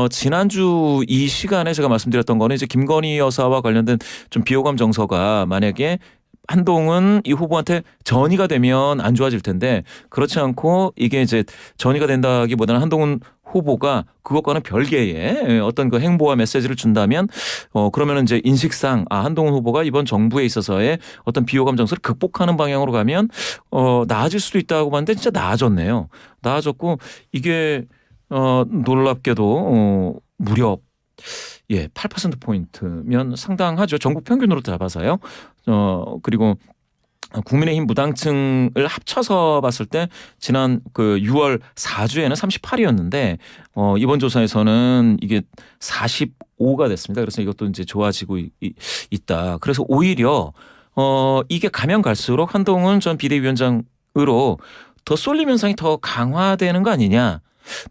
지난주 이 시간에 제가 말씀드렸던 거는 이제 김건희 여사와 관련된 좀 비호감 정서가 만약에 한동훈 이 후보한테 전이가 되면 안 좋아질 텐데 그렇지 않고 이게 이제 전이가 된다기보다는 한동훈 후보가 그것과는 별개의 어떤 그 행보와 메시지를 준다면 그러면 이제 인식상 한동훈 후보가 이번 정부에 있어서의 어떤 비호감 정서를 극복하는 방향으로 가면 나아질 수도 있다고 봤는데 진짜 나아졌네요. 나아졌고 이게 놀랍게도 무려 8%포인트면 상당하죠. 전국 평균으로 잡아서요. 그리고 국민의힘 무당층을 합쳐서 봤을 때 지난 그 6월 4주에는 38이었는데 이번 조사에서는 이게 45가 됐습니다. 그래서 이것도 이제 좋아지고 있다. 그래서 오히려 이게 가면 갈수록 한동훈 전 비대위원장으로 더 쏠림 현상이 더 강화되는 거 아니냐.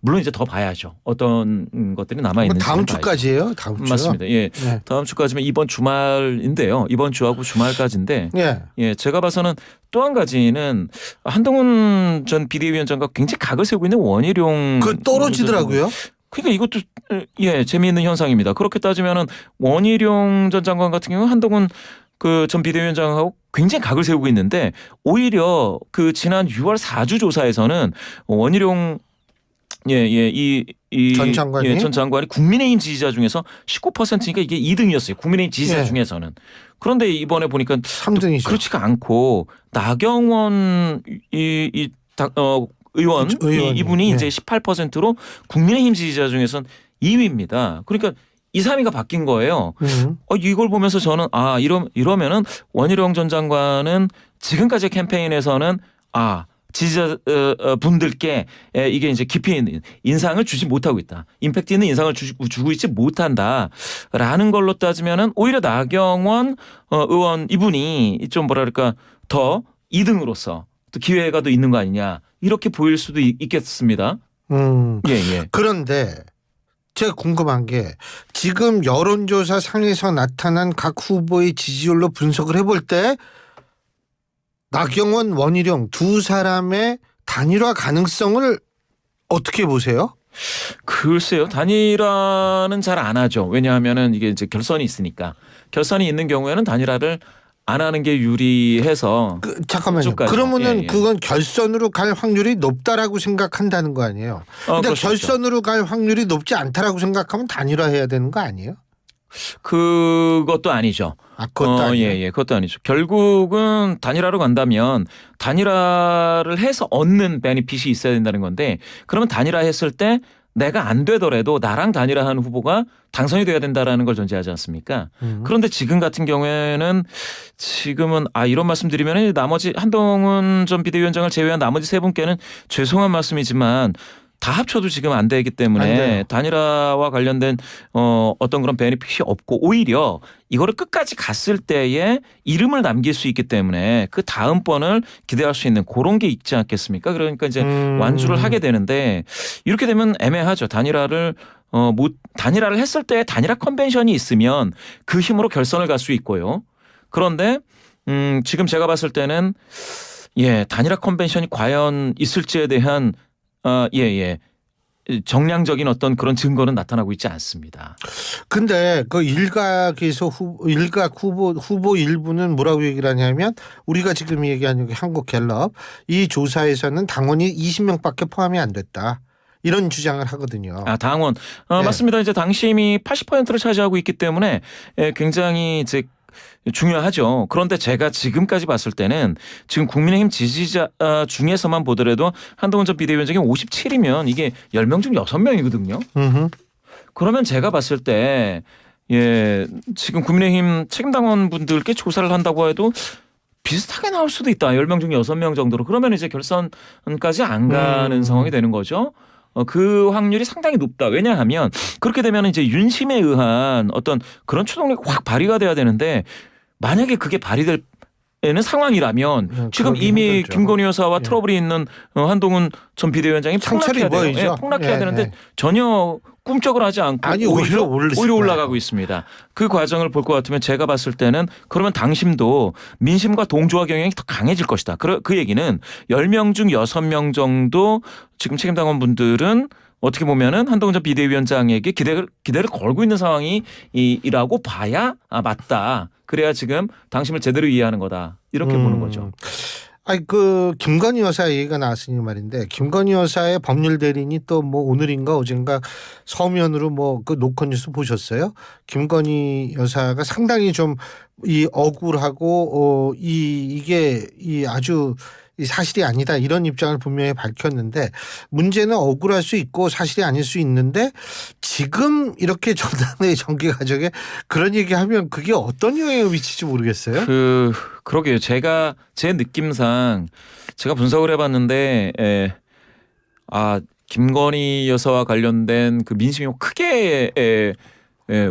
물론 이제 더 봐야죠. 어떤 것들이 남아있는지. 다음 주까지예요? 다음 주. 맞습니다. 예. 네. 다음 주까지면 이번 주말인데요. 이번 주하고 주말까지인데. 예. 제가 봐서는 또 한 가지는 한동훈 전 비대위원장과 굉장히 각을 세우고 있는 원희룡. 떨어지더라고요. 그러니까 이것도 재미있는 현상입니다. 그렇게 따지면은 원희룡 전 장관 같은 경우 한동훈 그 전 비대위원장하고 굉장히 각을 세우고 있는데 오히려 그 지난 6월 4주 조사에서는 원희룡 전 장관이 국민의힘 지지자 중에서 19%니까 이게 2등이었어요. 국민의힘 지지자 중에서는. 그런데 이번에 보니까 3등이죠. 그렇지가 않고 나경원 의원 이분이 이제 18%로 국민의힘 지지자 중에서는 2위입니다. 그러니까 2, 3위가 바뀐 거예요. 이걸 보면서 저는 이러면은 원희룡 전 장관은 지금까지 캠페인에서는 지지자 분들께 이게 이제 깊이 있는 인상을 주지 못하고 있다. 임팩트 있는 인상을 주고 있지 못한다라는 걸로 따지면은 오히려 나경원 의원 이분이 좀 더 2등으로서 또 기회가 더 있는 거 아니냐 이렇게 보일 수도 있겠습니다. 그런데 제가 궁금한 게 지금 여론조사 상에서 나타난 각 후보의 지지율로 분석을 해볼 때 나경원, 원희룡 두 사람의 단일화 가능성을 어떻게 보세요? 글쎄요. 단일화는 잘 안 하죠. 왜냐하면은 이게 이제 결선이 있으니까. 결선이 있는 경우에는 단일화를 안 하는 게 유리해서 잠깐만요. 그러면은 그건 결선으로 갈 확률이 높다라고 생각한다는 거 아니에요? 근데 그렇죠. 결선으로 갈 확률이 높지 않다라고 생각하면 단일화해야 되는 거 아니에요? 그것도 아니죠. 그것도 아니에요? 예, 그것도 아니죠. 결국은 단일화로 간다면 단일화를 해서 얻는 베니핏이 있어야 된다는 건데 그러면 단일화했을 때 내가 안 되더라도 나랑 단일화하는 후보가 당선이 돼야 된다라는 걸 전제하지 않습니까? 그런데 지금 같은 경우에는 지금은 이런 말씀드리면 나머지 한동훈 전 비대위원장을 제외한 나머지 세 분께는 죄송한 말씀이지만 다 합쳐도 지금 안 되기 때문에 단일화와 관련된 어떤 그런 베네핏이 없고 오히려 이거를 끝까지 갔을 때에 이름을 남길 수 있기 때문에 그 다음번을 기대할 수 있는 그런 게 있지 않겠습니까? 그러니까 이제 완주를 하게 되는데 이렇게 되면 애매하죠. 단일화를 했을 때 단일화 컨벤션이 있으면 그 힘으로 결선을 갈 수 있고요. 그런데 지금 제가 봤을 때는 단일화 컨벤션이 과연 있을지에 대한 정량적인 어떤 그런 증거는 나타나고 있지 않습니다. 근데 그 일각에서 일각 후보 일부는 뭐라고 얘기를 하냐면 우리가 지금 얘기하는 한국갤럽 이 조사에서는 당원이 20명밖에 포함이 안 됐다. 이런 주장을 하거든요. 당원. 맞습니다. 이제 당심이 80%를 차지하고 있기 때문에 굉장히 이제 중요하죠. 그런데 제가 지금까지 봤을 때는 지금 국민의힘 지지자 중에서만 보더라도 한동훈 전 비대위원장이 57이면 이게 10명 중 6명이거든요. 그러면 제가 봤을 때 지금 국민의힘 책임당원 분들께 조사를 한다고 해도 비슷하게 나올 수도 있다. 10명 중 6명 정도로. 그러면 이제 결선까지 안 가는 상황이 되는 거죠. 그 확률이 상당히 높다. 왜냐하면 그렇게 되면 이제 윤심에 의한 어떤 그런 추동력이 확 발휘가 돼야 되는데 만약에 그게 발휘될 상황이라면 지금 이미 힘들죠. 김건희 여사와 트러블이 있는 한동훈 전 비대위원장이 폭락해야 돼요. 폭락해야 되는데 전혀 꿈쩍을 하지 않고 오히려 올라가고 있습니다. 그 과정을 볼 것 같으면 제가 봤을 때는 그러면 당심도 민심과 동조화 경향이 더 강해질 것이다. 그 얘기는 10명 중 6명 정도 지금 책임당원 분들은 어떻게 보면은 한동훈 전 비대위원장에게 기대를 걸고 있는 상황이라고 봐야 맞다. 그래야 지금 당심을 제대로 이해하는 거다. 이렇게 보는 거죠. 김건희 여사 얘기가 나왔으니 말인데 김건희 여사의 법률 대리인이 또 뭐 오늘인가 어젠가 서면으로 그 노컷뉴스 보셨어요? 김건희 여사가 상당히 좀 억울하고 이게 아주 사실이 아니다 이런 입장을 분명히 밝혔는데 문제는 억울할 수 있고 사실이 아닐 수 있는데 지금 이렇게 정당의 정계 과정에 그런 얘기하면 그게 어떤 영향을 미칠지 모르겠어요. 그러게요. 제 느낌상 제가 분석을 해봤는데 김건희 여사와 관련된 그 민심이 크게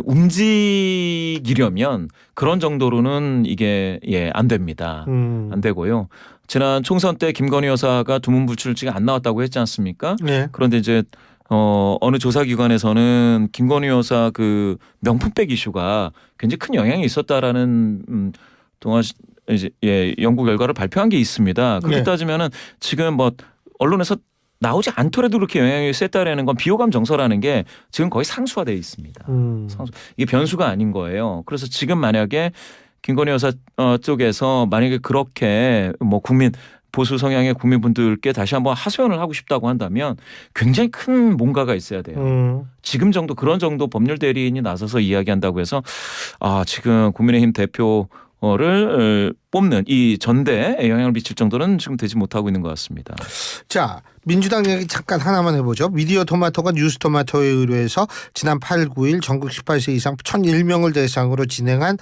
움직이려면 그런 정도로는 이게 안 됩니다. 안 되고요. 지난 총선 때 김건희 여사가 두문불출지가 안 나왔다고 했지 않습니까? 그런데 이제 어느 조사기관에서는 김건희 여사 그 명품백 이슈가 굉장히 큰 영향이 있었다라는 연구 결과를 발표한 게 있습니다. 그렇게 따지면은 지금 언론에서 나오지 않더라도 그렇게 영향이 셌다라는 건 비호감 정서라는 게 지금 거의 상수화되어 있습니다. 이게 변수가 아닌 거예요. 그래서 지금 만약에 김건희 여사 쪽에서 만약에 그렇게 보수 성향의 국민분들께 다시 한번 하소연을 하고 싶다고 한다면 굉장히 큰 뭔가가 있어야 돼요. 지금 정도 그런 정도 법률 대리인이 나서서 이야기한다고 해서 지금 국민의힘 대표를 뽑는 이 전대에 영향을 미칠 정도는 지금 되지 못하고 있는 것 같습니다. 자, 민주당 얘기 잠깐 하나만 해보죠. 미디어 토마토가 뉴스 토마토에 의뢰해서 지난 8, 9일 전국 18세 이상 1,001명을 대상으로 진행한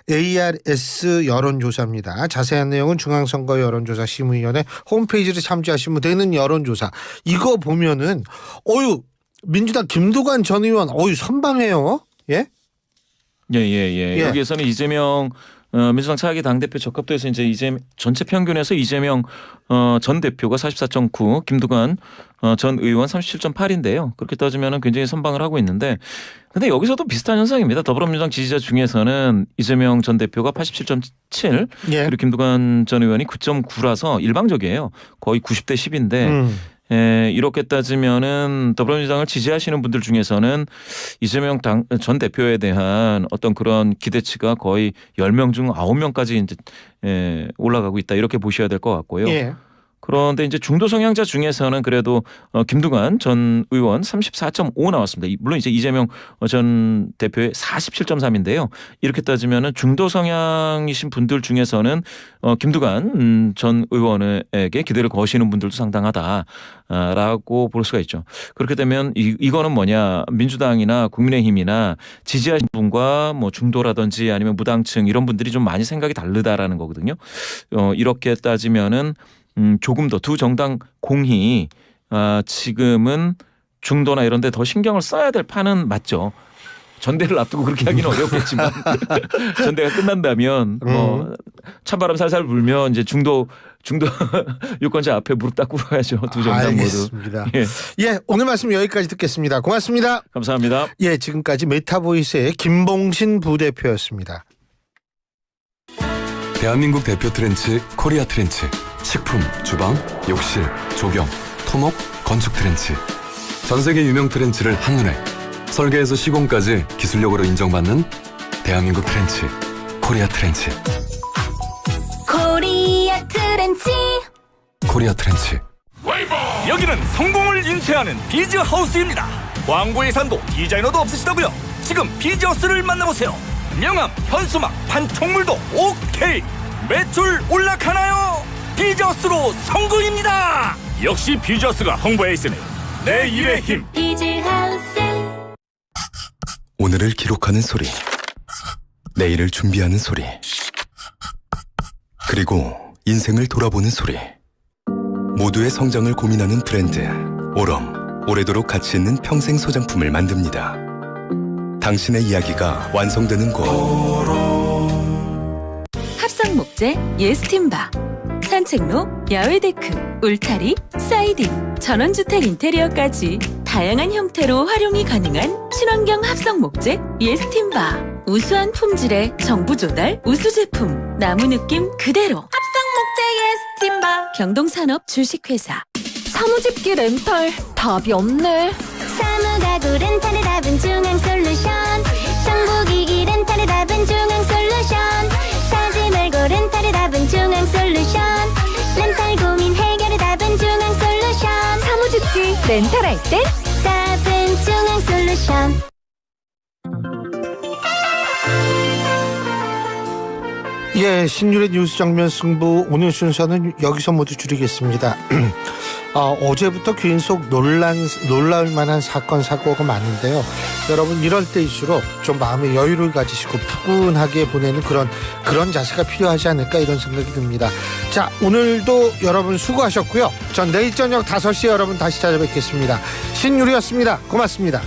ARS 여론조사입니다. 자세한 내용은 중앙선거 여론조사 심의위원회 홈페이지를 참조하시면 되는 여론조사. 이거 보면은 민주당 김두관 전 의원 선방해요. 여기에서는 이재명 민주당 차기 당대표 적합도에서 이제 전체 평균에서 이재명 전 대표가 44.9, 김두관 전 의원 37.8인데요. 그렇게 따지면 굉장히 선방을 하고 있는데 근데 여기서도 비슷한 현상입니다. 더불어민주당 지지자 중에서는 이재명 전 대표가 87, 그리고 김두관 전 의원이 9.9라서 일방적이에요. 거의 90대 10인데 이렇게 따지면은 더불어민주당을 지지하시는 분들 중에서는 이재명 전 대표에 대한 어떤 그런 기대치가 거의 10명 중 9명까지 이제 올라가고 있다 이렇게 보셔야 될 것 같고요. 예. 그런데 이제 중도 성향자 중에서는 그래도 김두관 전 의원 34.5 나왔습니다. 물론 이제 이재명 전 대표의 47.3인데요. 이렇게 따지면은 중도 성향이신 분들 중에서는 김두관 전 의원에게 기대를 거시는 분들도 상당하다라고 볼 수가 있죠. 그렇게 되면 이거는 뭐냐, 민주당이나 국민의힘이나 지지하신 분과 뭐 중도라든지 아니면 무당층 이런 분들이 좀 많이 생각이 다르다라는 거거든요. 이렇게 따지면은 조금 더 두 정당 공히 지금은 중도나 이런 데 더 신경을 써야 될 판은 맞죠. 전대를 앞두고 그렇게 하기는 어렵겠지만 전대가 끝난다면 뭐 찬바람 살살 불면 이제 중도 유권자 앞에 무릎 딱 꿇어야죠. 두 정당 알겠습니다. 모두. 예, 오늘 말씀 여기까지 듣겠습니다. 고맙습니다. 감사합니다. 예, 지금까지 메타보이스의 김봉신 부대표였습니다. 대한민국 대표 트렌치 코리아 트렌치. 식품, 주방, 욕실, 조경, 토목, 건축 트렌치. 전 세계 유명 트렌치를 한눈에 설계에서 시공까지 기술력으로 인정받는 대한민국 트렌치 코리아 트렌치. 코리아 트렌치. 코리아 트렌치. 여기는 성공을 인쇄하는 비즈하우스입니다. 광고 예산도 디자이너도 없으시다고요? 지금 비즈하우스를 만나보세요. 명함, 현수막, 판촉물도 오케이. 매출 올라가나요? 비즈하우스로 성공입니다. 역시 비즈하우스가 홍보에 있으니 내 일의 힘. 비즈하우스. 오늘을 기록하는 소리, 내일을 준비하는 소리, 그리고 인생을 돌아보는 소리. 모두의 성장을 고민하는 브랜드 오럼, 오래도록 가치 있는 평생 소장품을 만듭니다. 당신의 이야기가 완성되는 곳. 합성 목재 예스팀바, 산책로, 야외 데크, 울타리, 사이딩, 전원주택 인테리어까지 다양한 형태로 활용이 가능한 친환경 합성 목재 예스팀바. 우수한 품질의 정부 조달 우수 제품, 나무 느낌 그대로. 합성 목재 예스팀바. 경동산업 주식회사. 사무집기 렌탈 답이 없네. 사무가구 렌탈의 답은 중앙솔루션. 정보기기 렌탈의 답은 중앙솔루션. 사지 말고 렌탈의 답은 중앙솔루션. 렌탈 고민 해결의 답은 중앙솔루션. 사무집기 렌탈할 땐 답은 중앙솔루션. 예, 신율의 뉴스 정면 승부 오늘 순서는 여기서 모두 줄이겠습니다. 어제부터 계속 놀랄 만한 사건 사고가 많은데요. 여러분 이럴 때일수록 좀 마음의 여유를 가지시고 푸근하게 보내는 그런 자세가 필요하지 않을까 이런 생각이 듭니다. 자, 오늘도 여러분 수고하셨고요. 전 내일 저녁 5시에 여러분 다시 찾아뵙겠습니다. 신율이었습니다. 고맙습니다.